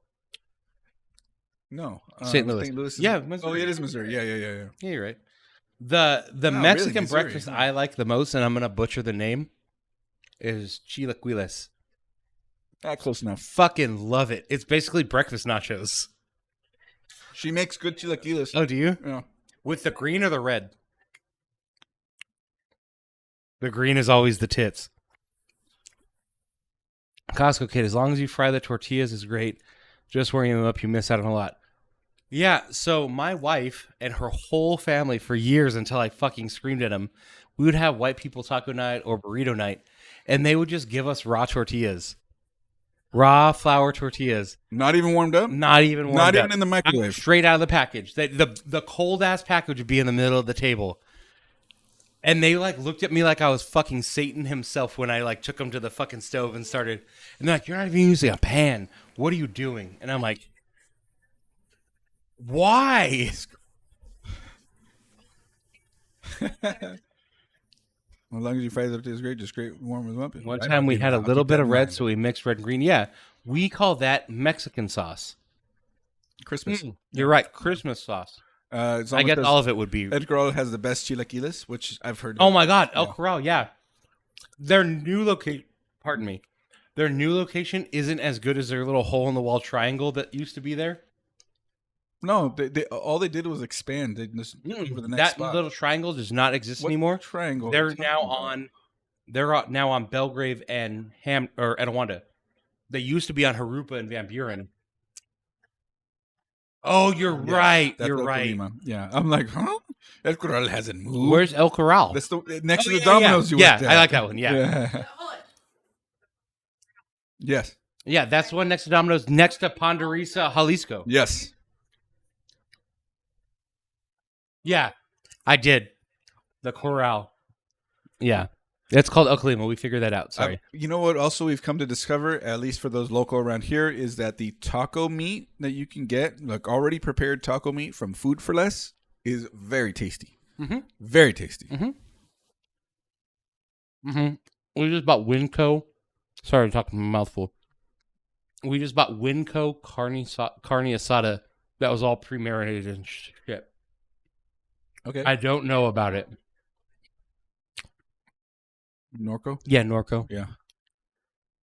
No, St. Louis. St. Louis. Yeah, Oh, Missouri. it is Missouri. Yeah. Yeah, you're right. The really, Mexican Missouri, breakfast huh? I like the most, and I'm gonna butcher the name, is chilaquiles. Close enough. Fucking love it. It's basically breakfast nachos. She makes good chilaquiles. Oh, do you? Yeah. With the green or the red? The green is always the tits. Costco kid, as long as you fry the tortillas is great. Just warming them up, you miss out on a lot. Yeah, so my wife and her whole family for years until I fucking screamed at them, we would have white people taco night or burrito night, and they would just give us raw tortillas. Raw flour tortillas. Not even warmed up? Not even warmed Not up. even in the microwave. Straight out of the package. The cold ass package would be in the middle of the table. And they like looked at me like I was fucking Satan himself when I like took them to the fucking stove and started. And they're like, "You're not even using a pan. What are you doing?" And I'm like, "Why?" As long as you fry the tortillas great, just great warm them up. One time we had a little bit of red, so we mixed red and green. Yeah, we call that Mexican sauce. Christmas. You're right, Christmas sauce. It's I guess all of it would be. El Corral has the best chilaquiles, which I've heard. Oh my God, El Corral, yeah. Their new location, pardon me, their new location isn't as good as their little hole in the wall triangle that used to be there. No, they all they did was expand. They just for the next That spot. little triangle does not exist What anymore. triangle? They're now on Belgrave and Etiwanda. They used to be on Harupa and Van Buren. Oh, you're right. That's You're El right. Colima. Yeah, I'm like, huh? El Corral hasn't moved. Where's El Corral? That's the next to Oh, the Domino's. Yeah, You I like that one. Yeah. Yeah. Yes. Yeah, that's the one next to Domino's, next to Ponderosa, Jalisco. Yes. Yeah, I did. The Corral. Yeah. It's called El Colima. We figured that out. Sorry. You know what? Also, we've come to discover, at least for those local around here, is that the taco meat that you can get, like already prepared taco meat from Food for Less, is very tasty. Mm-hmm. Very tasty. Mm-hmm. We just bought Winco. Sorry, I'm talking my mouthful. We just bought Winco carne asada that was all pre-marinated and shit. Okay. I don't know about it. Norco. Yeah, Norco. Yeah.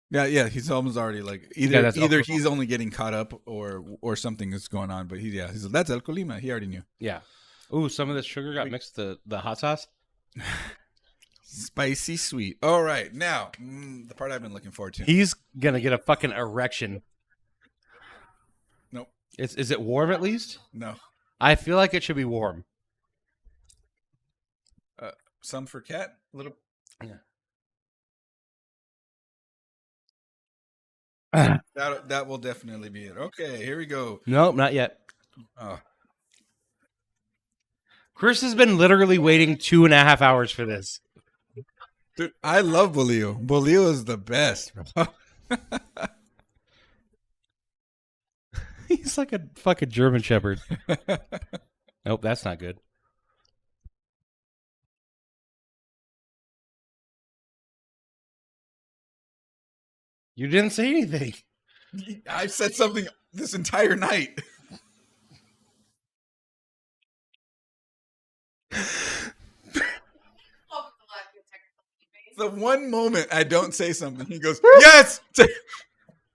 Yeah. He's almost already like Yeah, that's either alcohol. he's only getting caught up or something is going on. But he's that's El Colima. He already knew. Yeah. Ooh, some of this sugar got mixed with the hot sauce. Spicy sweet. All right, now the part I've been looking forward to. He's gonna get a fucking erection. Nope. Is it warm at least? No. I feel like it should be warm. Some for cat. A little. Yeah. That will definitely be it. Okay, here we go. Nope, not yet. Oh. Chris has been literally waiting 2.5 hours for this. Dude, I love Bolillo. Bolillo is the best. He's like a fucking German Shepherd. Nope, that's not good. You didn't say anything. I've said something this entire night. The one moment I don't say something, he goes, "Yes!"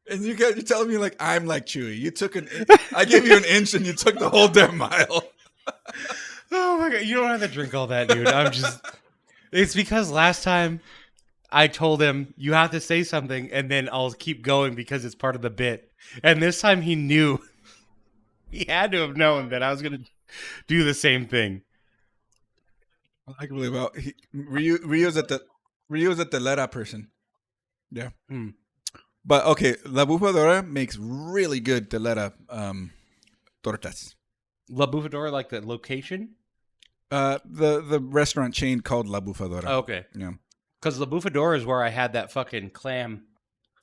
And you're telling me like I'm like Chewy. You took I gave you an inch and you took the whole damn mile. Oh my god, you don't have to drink all that, dude. It's because last time I told him you have to say something and then I'll keep going because it's part of the bit. And this time he knew. He had to have known that I was going to do the same thing. I can believe how Rio's at the Lera person. Yeah. But okay, La Bufadora makes really good telera tortas. La Bufadora, like the location? The restaurant chain called La Bufadora. Oh, okay. Yeah. Because La Bufadora is where I had that fucking clam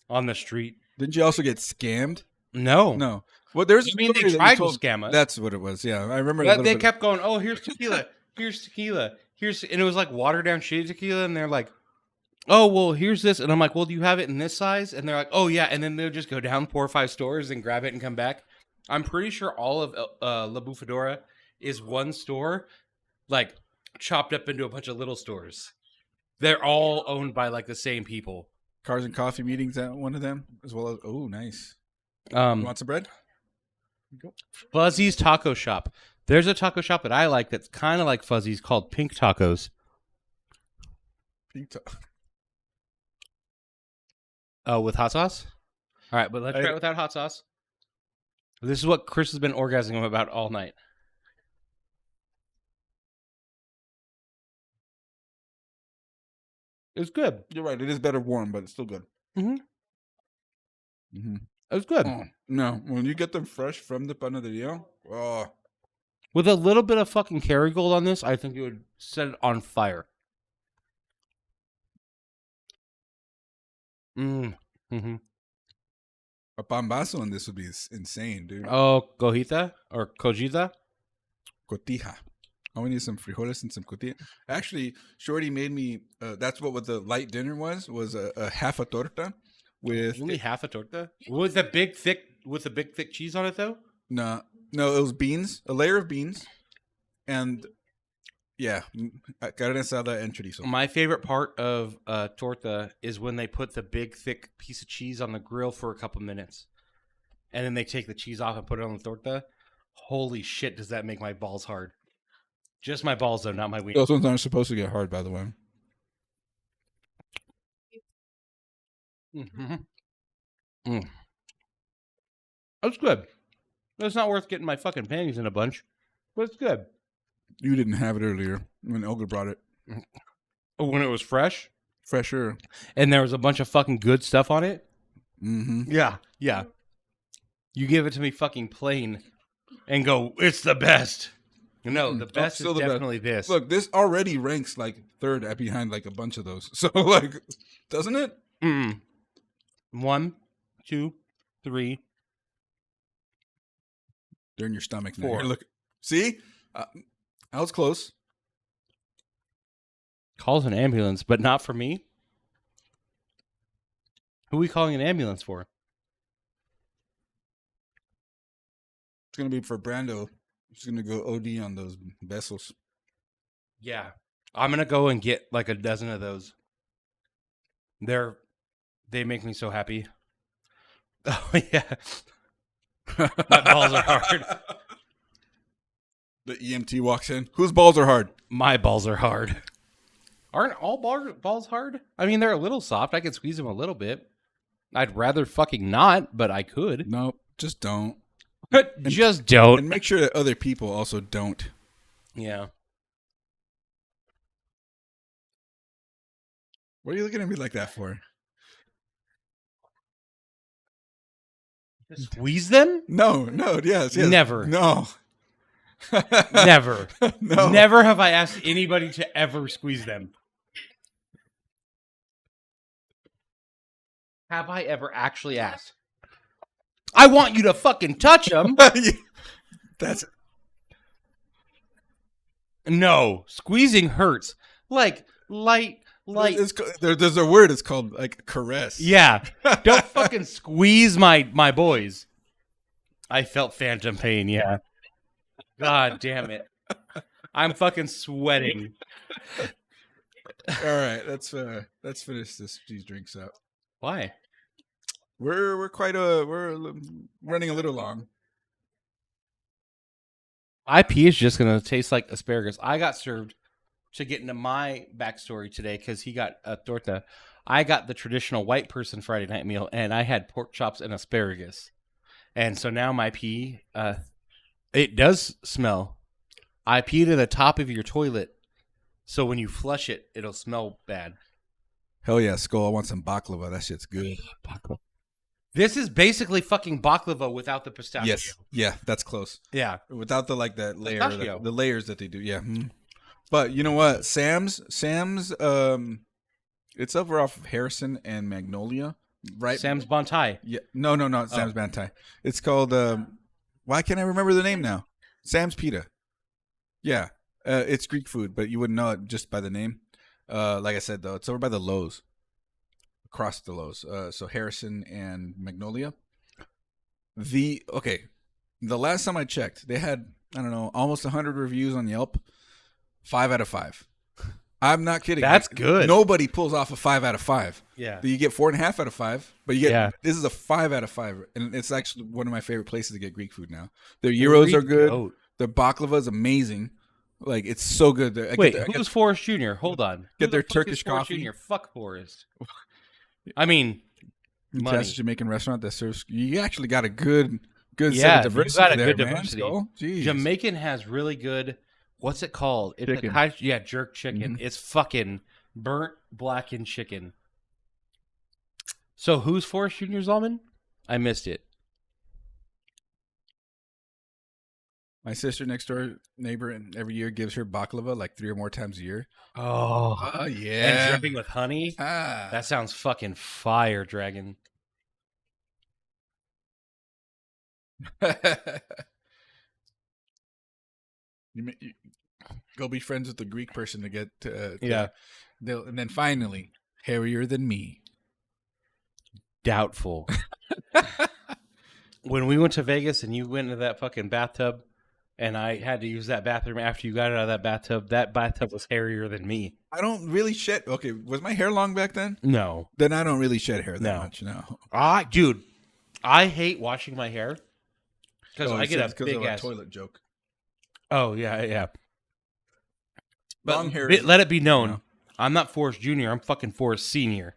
on the street. Didn't you also get scammed? No. No. Well, there's. I mean, they tried to scam us. That's what it was. Yeah, I remember. But they kept going. Oh, here's tequila. Here's tequila. And it was like watered down shitty tequila, and they're like, "Oh, well, here's this," and I'm like, "Well, do you have it in this size?" And they're like, "Oh, yeah," and then they'll just go down 4 or 5 stores and grab it and come back. I'm pretty sure all of La Bufadora is one store, like chopped up into a bunch of little stores. They're all owned by like the same people. Cars and Coffee meetings at one of them, as well as nice. You Um, want some bread? Fuzzy's Taco Shop. There's a taco shop that I like that's kind of like Fuzzy's called Pink Tacos. Oh, with hot sauce? All right, but let's try it without hot sauce. This is what Chris has been orgasming about all night. It's good. You're right. It is better warm, but it's still good. Mm-hmm. Mm-hmm. It's good. Oh, no, when you get them fresh from the panaderia, With a little bit of fucking Kerrygold on this, I think it would set it on fire. Mm-hmm. a pambazo on this would be insane, dude. Oh, cojita or cojita? Cotija. Oh, we need some frijoles and some cotija. Actually, Shorty made me. That's what the light dinner was a half a torta with Only half a torta with the big thick cheese on it though. no, it was beans, a layer of beans, and yeah, carne asada and chorizo. My favorite part of torta is when they put the big thick piece of cheese on the grill for a couple minutes, and then they take the cheese off and put it on the torta. Holy shit, does that make my balls hard? Just my balls though, not my wiener. Those ones aren't supposed to get hard, by the way. Mm-hmm. That's good. It's not worth getting my fucking panties in a bunch, but it's good. You didn't have it earlier when Olga brought it. When it was fresh? Fresher. And there was a bunch of fucking good stuff on it? Mm-hmm. Yeah. You give it to me fucking plain and go, it's the best. No, the best is definitely this. Look, this already ranks like third behind like a bunch of those. So like, doesn't it? 1, 2, 3. They're in your stomach now. 4. Here, look, see, I was close. Calls an ambulance, but not for me. Who are we calling an ambulance for? It's gonna be for Brando. He's gonna go OD on those vessels. Yeah. I'm going to go and get like a dozen of those. They make me so happy. Oh, yeah. My balls are hard. The EMT walks in. Whose balls are hard? My balls are hard. Aren't all balls hard? I mean, they're a little soft. I could squeeze them a little bit. I'd rather fucking not, but I could. No, just don't. Just don't. And make sure that other people also don't. Yeah. What are you looking at me like that for? Squeeze them? No, yes. Never. No. Never. No. Never have I asked anybody to ever squeeze them. Have I ever actually asked? I want you to fucking touch them. That's No, squeezing hurts. Like light. There's a word. It's called like caress. Yeah, don't fucking squeeze my boys. I felt phantom pain. Yeah. God damn it. I'm fucking sweating. All right, let's finish these drinks up. Why? We're running a little long. IP is just gonna taste like asparagus. I got served to get into my backstory today because he got a torta. I got the traditional white person Friday night meal, and I had pork chops and asparagus. And so now my pee, it does smell. I peed in the top of your toilet, so when you flush it, it'll smell bad. Hell yeah, Skull! I want some baklava. That shit's good. This is basically fucking baklava without the pistachio. Yes, yeah, that's close. Yeah, Without the like that layer, Pistachio. the layers that they do. Yeah. But you know what? Sam's it's over off of Harrison and Magnolia, right? Sam's Bontai. Yeah. No, not Sam's Bantai. It's called why can't I remember the name now? Sam's Pita. Yeah. It's Greek food, but you wouldn't know it just by the name. Like I said though, it's over by the Lowe's. Across the Lowe's. So Harrison and Magnolia. The last time I checked, they had, I don't know, almost 100 reviews on Yelp. 5 out of 5. I'm not kidding. That's good. Nobody pulls off a 5 out of 5. Yeah. You get 4.5 out of 5, but you get Yeah. this is a 5 out of 5, and it's actually one of my favorite places to get Greek food now. Their gyros are good. Goat. Their baklava is amazing. Like it's so good. Wait, who's Forrest Jr.? Hold on. Get Who their the fuck Turkish is Forrest coffee. Jr.? Fuck Forrest. I mean, money. That's a Jamaican restaurant that serves. You actually got a good set Yeah, of you diversity got a there, good man. diversity. Skull. Jeez. Jamaican has really good. What's it called? It's Chicken. jerk chicken. It's fucking burnt blackened chicken. So who's Forrest Jr.'s almond? I missed it. My sister next door neighbor, and every year gives her baklava like 3 or more times a year. Oh, Yeah. and dripping with honey. Ah. That sounds fucking fire, Dragon. you go be friends with the Greek person to get Yeah. and then finally hairier than me. Doubtful. When we went to Vegas and you went into that fucking bathtub and I had to use that bathroom after you got out of that bathtub was hairier than me. I don't really shed. Okay, was my hair long back then? No. Then I don't really shed hair that No. much. No. Dude, I hate washing my hair because I get a big of ass toilet joke. Oh, yeah. But Long hair is- let it be known, No. I'm not Forrest Jr., I'm fucking Forrest Sr.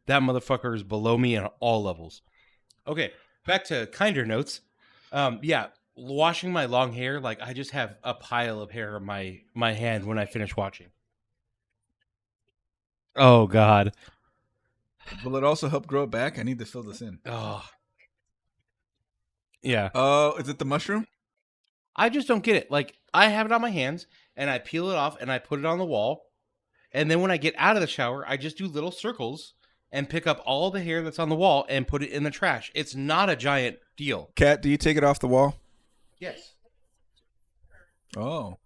That motherfucker is below me on all levels. Okay, back to kinder notes. Yeah, washing my long hair, like I just have a pile of hair on my hand when I finish washing. Oh, God. Will it also help grow it back? I need to fill this in. Oh. Yeah. Oh, is it the mushroom? I just don't get it. Like, I have it on my hands, and I peel it off, and I put it on the wall. And then when I get out of the shower, I just do little circles and pick up all the hair that's on the wall and put it in the trash. It's not a giant deal. Kat, do you take it off the wall? Yes. Oh.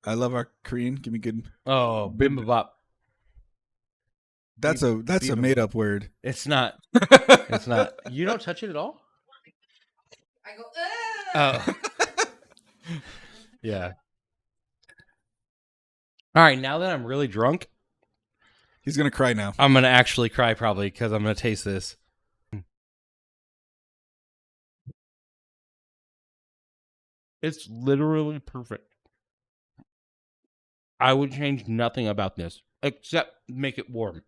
I love our Korean. Give me good. Oh, bimbabop. That's a made up word. It's not. It's not. You don't touch it at all? I go, ugh. Oh. Yeah. All right, now that I'm really drunk, He's gonna cry now. I'm going to actually cry probably because I'm going to taste this. It's literally perfect. I would change nothing about this except make it warm.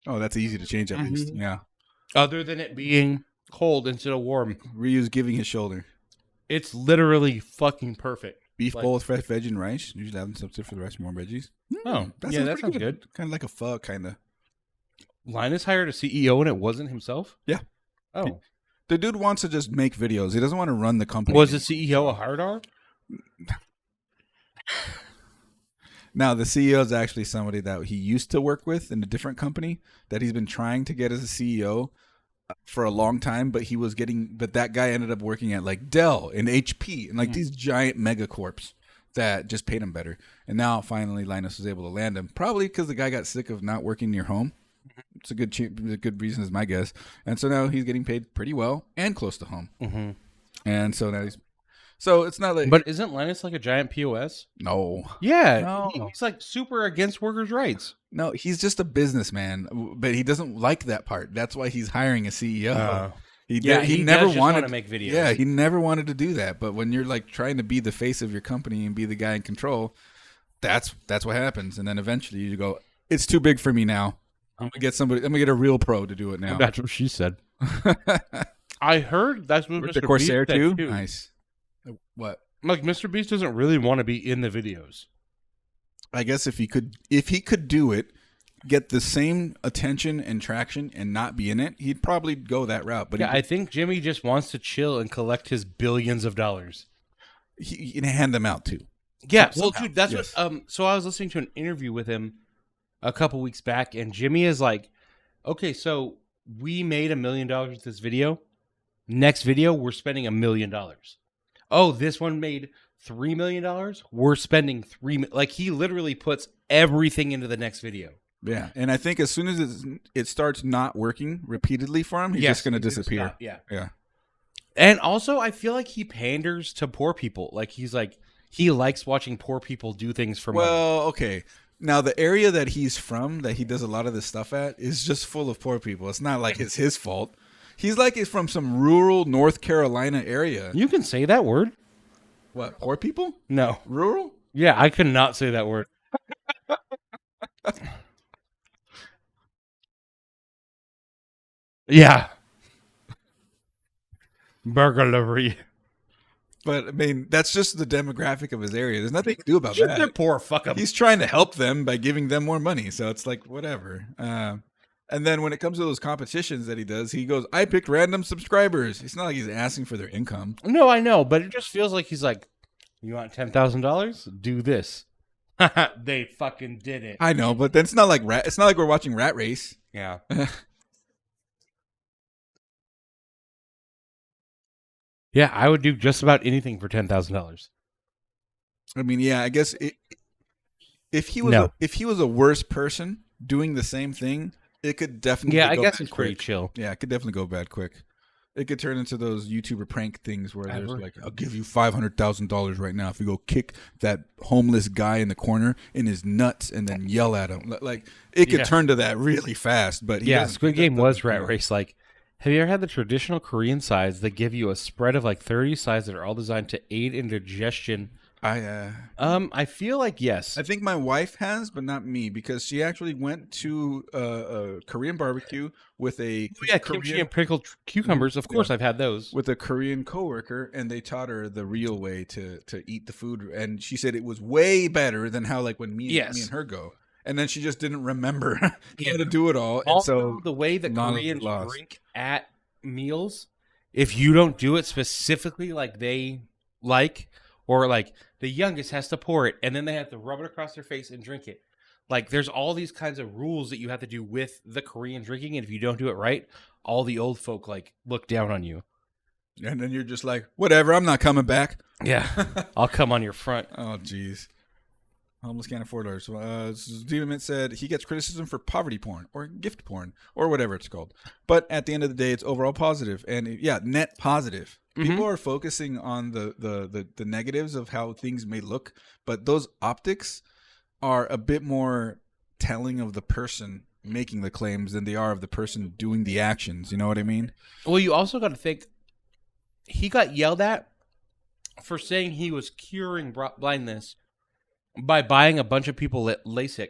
Oh, that's easy to change at least. Yeah. Other than it being cold instead of warm. Ryu's giving his shoulder. It's literally fucking perfect. Beef Like- bowl with fresh veg and rice. Usually having something for the rice, more veggies. Oh, yeah, that sounds good. Kind of like a pho, kind of. Linus hired a CEO and it wasn't himself? Yeah. Oh. The dude wants to just make videos. He doesn't want to run the company. Was the CEO a hard R? Now, the CEO is actually somebody that he used to work with in a different company that he's been trying to get as a CEO for a long time, but that guy ended up working at like Dell and HP and like these giant megacorps that just paid him better. And now finally Linus was able to land him, probably because the guy got sick of not working near home. It's a good reason, is my guess. And so now he's getting paid pretty well and close to home. Mm-hmm. And so now so it's not like, But isn't Linus like a giant POS? no, Yeah. No. He's like super against workers' rights. no, he's just a businessman, but he doesn't like that part. That's why he's hiring a CEO. He never wanted to make videos. Yeah, he never wanted to do that. But when you're like trying to be the face of your company and be the guy in control, that's what happens. And then eventually you go, it's too big for me now. I'm gonna get a real pro to do it now. That's what she said. I heard that's what The Mr. Corsair Beast said too? Nice. What? Like Mr. Beast doesn't really want to be in the videos. I guess if he could do it, get the same attention and traction and not be in it, he'd probably go that route. But yeah, I think Jimmy just wants to chill and collect his billions of dollars. he can hand them out too. Yeah, Somehow. well, dude, that's Yes. what. So I was listening to an interview with him a couple weeks back, and Jimmy is like, "Okay, so we made $1 million with this video. Next video, we're spending $1 million. Oh, this one made $3 million. We're spending Like he literally puts everything into the next video. Yeah, and I think as soon as it starts not working repeatedly for him, he's just going to disappear. Stop, yeah. Yeah. And also, I feel like he panders to poor people. Like he's like he likes watching poor people do things for money. Well, okay. Now the area that he's from, that he does a lot of this stuff at, is just full of poor people. It's not like it's his fault. He's like he's from some rural North Carolina area. You can say that word. What, poor people? No. Rural? Yeah, I could not say that word. Yeah. Burglary. But I mean, that's just the demographic of his area. There's nothing to do about They're that. poor. Fuck 'em. He's trying to help them by giving them more money. So it's like whatever. And then when it comes to those competitions that he does, he goes, "I picked random subscribers." It's not like he's asking for their income. No, I know, but it just feels like he's like, "You want $10,000? Do this." They fucking did it. I know, but then it's not like It's not like we're watching Rat Race. Yeah. Yeah, I would do just about anything for $10,000. I mean, yeah, I guess if he was No. if he was a worse person doing the same thing, it could definitely Yeah, I go guess bad it's pretty quick. chill. Yeah, it could definitely go bad quick. It could turn into those YouTuber prank things where there's Ever. like, "I'll give you $500,000 right now if you go kick that homeless guy in the corner in his nuts and then yell at him." Like it could Yeah. turn to that really fast. But he Yeah, doesn't- Squid he Game was doesn't- Rat Race. Like, have you ever had the traditional Korean sides that give you a spread of like 30 sides that are all designed to aid in digestion? I feel like yes. I think my wife has, but not me, because she actually went to a Korean barbecue with a Yeah, kimchi and pickled cucumbers. Of course, I've had those. with a Korean coworker, and they taught her the real way to eat the food, and she said it was way better than how like when me and her go, and then she just didn't remember how to do it all, and Also, so the way that knowledge Koreans lost. drink at meals, if you don't do it specifically like they like, or like the youngest has to pour it and then they have to rub it across their face and drink it. Like there's all these kinds of rules that you have to do with the Korean drinking, and if you don't do it right, all the old folk like look down on you. and then you're just like, whatever, I'm not coming back. Yeah. I'll come on your front. Oh jeez. Homeless can't afford ours. Steven Mint said he gets criticism for poverty porn or gift porn or whatever it's called. But at the end of the day, it's overall positive. And yeah, net positive. People are focusing on the negatives of how things may look. But those optics are a bit more telling of the person making the claims than they are of the person doing the actions. You know what I mean? Well, you also got to think he got yelled at for saying he was curing blindness by buying a bunch of people LASIK.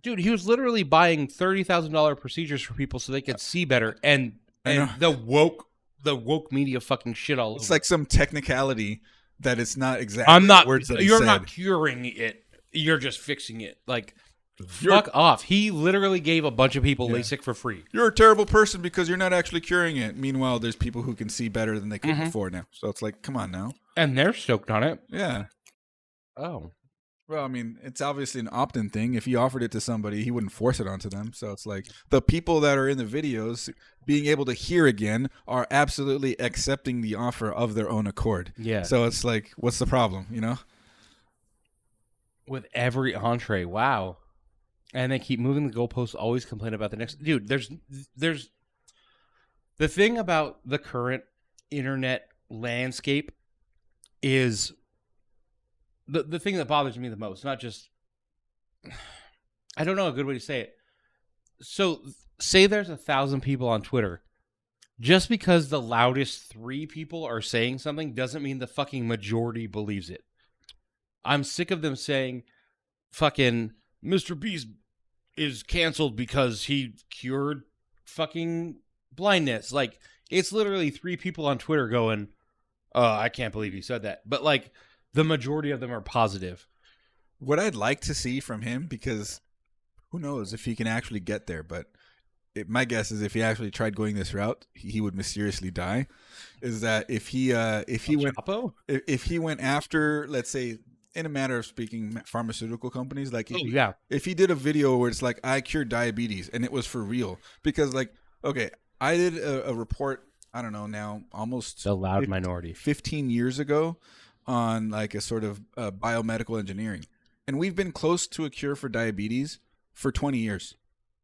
Dude, he was literally buying $30,000 procedures for people so they could see better, and the woke media fucking shit all over. It's like some technicality that it's not exactly I'm not. words that he you're said. not curing it. You're just fixing it. Like, fuck off. He literally gave a bunch of people LASIK for free. You're a terrible person because you're not actually curing it. Meanwhile, there's people who can see better than they could before now. So it's like, come on now. And they're stoked on it. Yeah. Oh. Well, I mean, it's obviously an opt-in thing. If he offered it to somebody, he wouldn't force it onto them. So it's like the people that are in the videos being able to hear again are absolutely accepting the offer of their own accord. Yeah. So it's like, what's the problem, you know? With every entree. Wow. And they keep moving the goalposts, always complain about the next. Dude, there's the thing about the current internet landscape is the thing that bothers me the most, not just, I don't know a good way to say it. So say there's 1,000 people on Twitter. Just because the loudest 3 people are saying something doesn't mean the fucking majority believes it. I'm sick of them saying fucking Mr. Beast is canceled because he cured fucking blindness. Like, it's literally 3 people on Twitter going, I can't believe he said that. But like, the majority of them are positive. What I'd like to see from him, because who knows if he can actually get there, but my guess is if he actually tried going this route, he would mysteriously die. Is that if he went after, let's say, in a matter of speaking, pharmaceutical companies, like if he did a video where it's like, I cured diabetes and it was for real, because like, okay, I did a report, I don't know now, almost the loud minority 15 years ago on like a sort of biomedical engineering. And we've been close to a cure for diabetes for 20 years,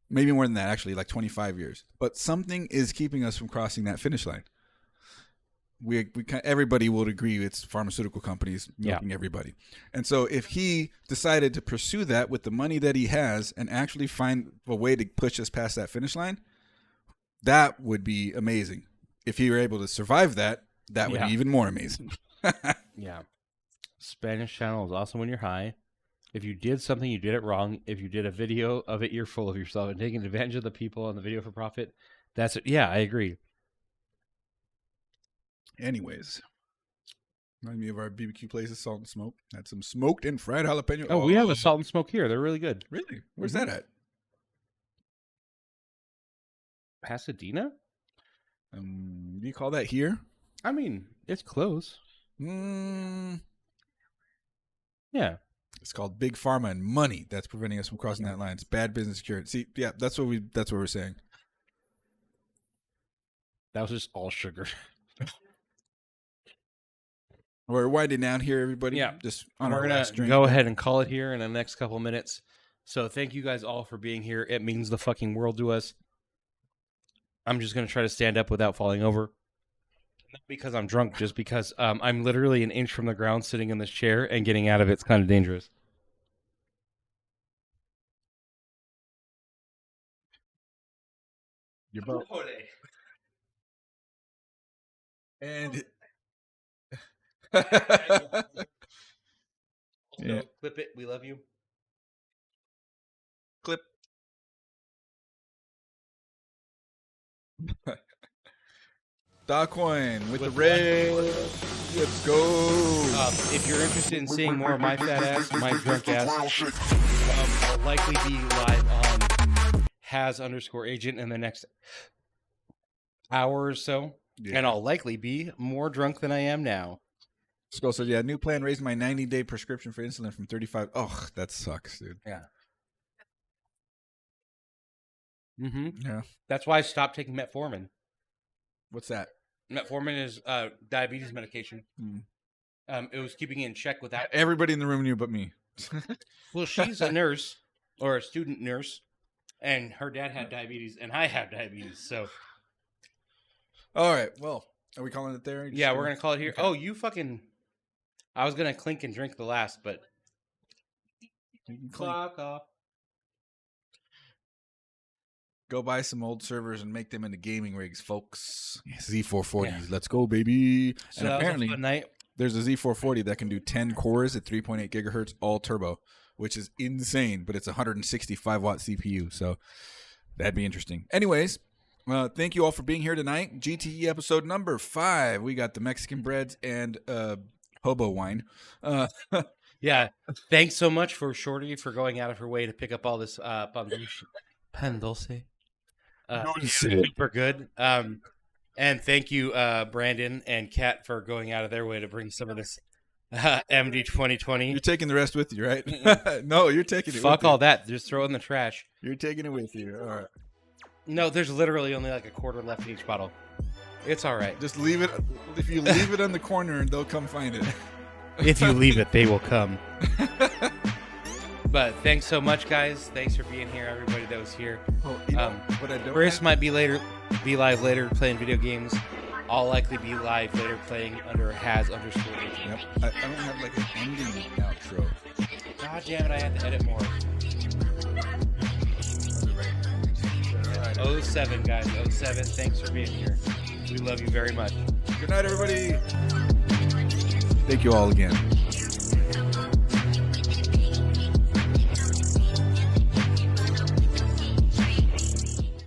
maybe more than that, actually, like 25 years. But something is keeping us from crossing that finish line. Everybody would agree it's pharmaceutical companies milking everybody. And so if he decided to pursue that with the money that he has and actually find a way to push us past that finish line, that would be amazing. If he were able to survive that, that would be even more amazing. Yeah. Spanish channel is awesome when you're high. If you did something, you did it wrong. If you did a video of it, you're full of yourself and taking advantage of the people on the video for profit. That's it. Yeah, I agree. Anyways, remind me of our BBQ places, Salt and Smoke. Had some smoked and fried jalapeno. Oh, we have a Salt and Smoke here. They're really good. Really? Where's that at? Pasadena? Do you call that here? I mean, it's close. Yeah. It's called Big Pharma and money that's preventing us from crossing that line. It's bad business security. See, yeah, that's what we're saying. That was just all sugar. We're winding down here, everybody. Yeah. Just we're going to go ahead and call it here in the next couple minutes. So thank you guys all for being here. It means the fucking world to us. I'm just going to try to stand up without falling over. Not because I'm drunk, just because I'm literally an inch from the ground sitting in this chair, and getting out of it's kind of dangerous. Your boat. And yeah. Clip it. We love you. Clip. Darkcoin with the red. Let's go. If you're interested in seeing more of my fat ass, my drunk ass, I'll likely be live on has_agent in the next hour or so. Yeah. And I'll likely be more drunk than I am now. Skull said, yeah, new plan raised my 90-day prescription for insulin from 35. Oh, that sucks, dude. Yeah. Mm-hmm. Yeah. That's why I stopped taking metformin. What's that? Metformin is diabetes medication. It was keeping me in check without... Everybody in the room knew but me. Well, she's a nurse or a student nurse, and her dad had diabetes, and I have diabetes. So, All right. Well, are we calling it there? yeah, we're going to call it here. Okay. Oh, you fucking... I was going to clink and drink the last, but... You can clink. Fuck off. Go buy some old servers and make them into gaming rigs, folks. Z440s. Yeah. Let's go, baby. So And that apparently, was a fun night. there's a Z440 that can do 10 cores at 3.8 gigahertz, all turbo, which is insane, but it's a 165-watt CPU, so that'd be interesting. Anyways, thank you all for being here tonight. GTE episode number 5. We got the Mexican breads and hobo wine. Yeah. Thanks so much for Shorty for going out of her way to pick up all this pan dulce. Super good. And thank you, Brandon and Kat, for going out of their way to bring some of this MD 2020. You're taking the rest with you, right? No, you're taking it Fuck with you. all that. Just throw it in the trash. You're taking it with you. All right. No, there's literally only like a quarter left in each bottle. It's all right. Just leave it. If you leave it on the corner, they'll come find it. If you leave it, they will come. But thanks so much, guys. Thanks for being here, everybody that was here. Oh, you know what I don't Chris have? might be live later playing video games. I'll likely be live later playing under has_agent. Yep. I don't have like an ending outro. God damn it, I had to edit more. 07, guys. 07. Thanks for being here. We love you very much. Good night, everybody. Thank you all again.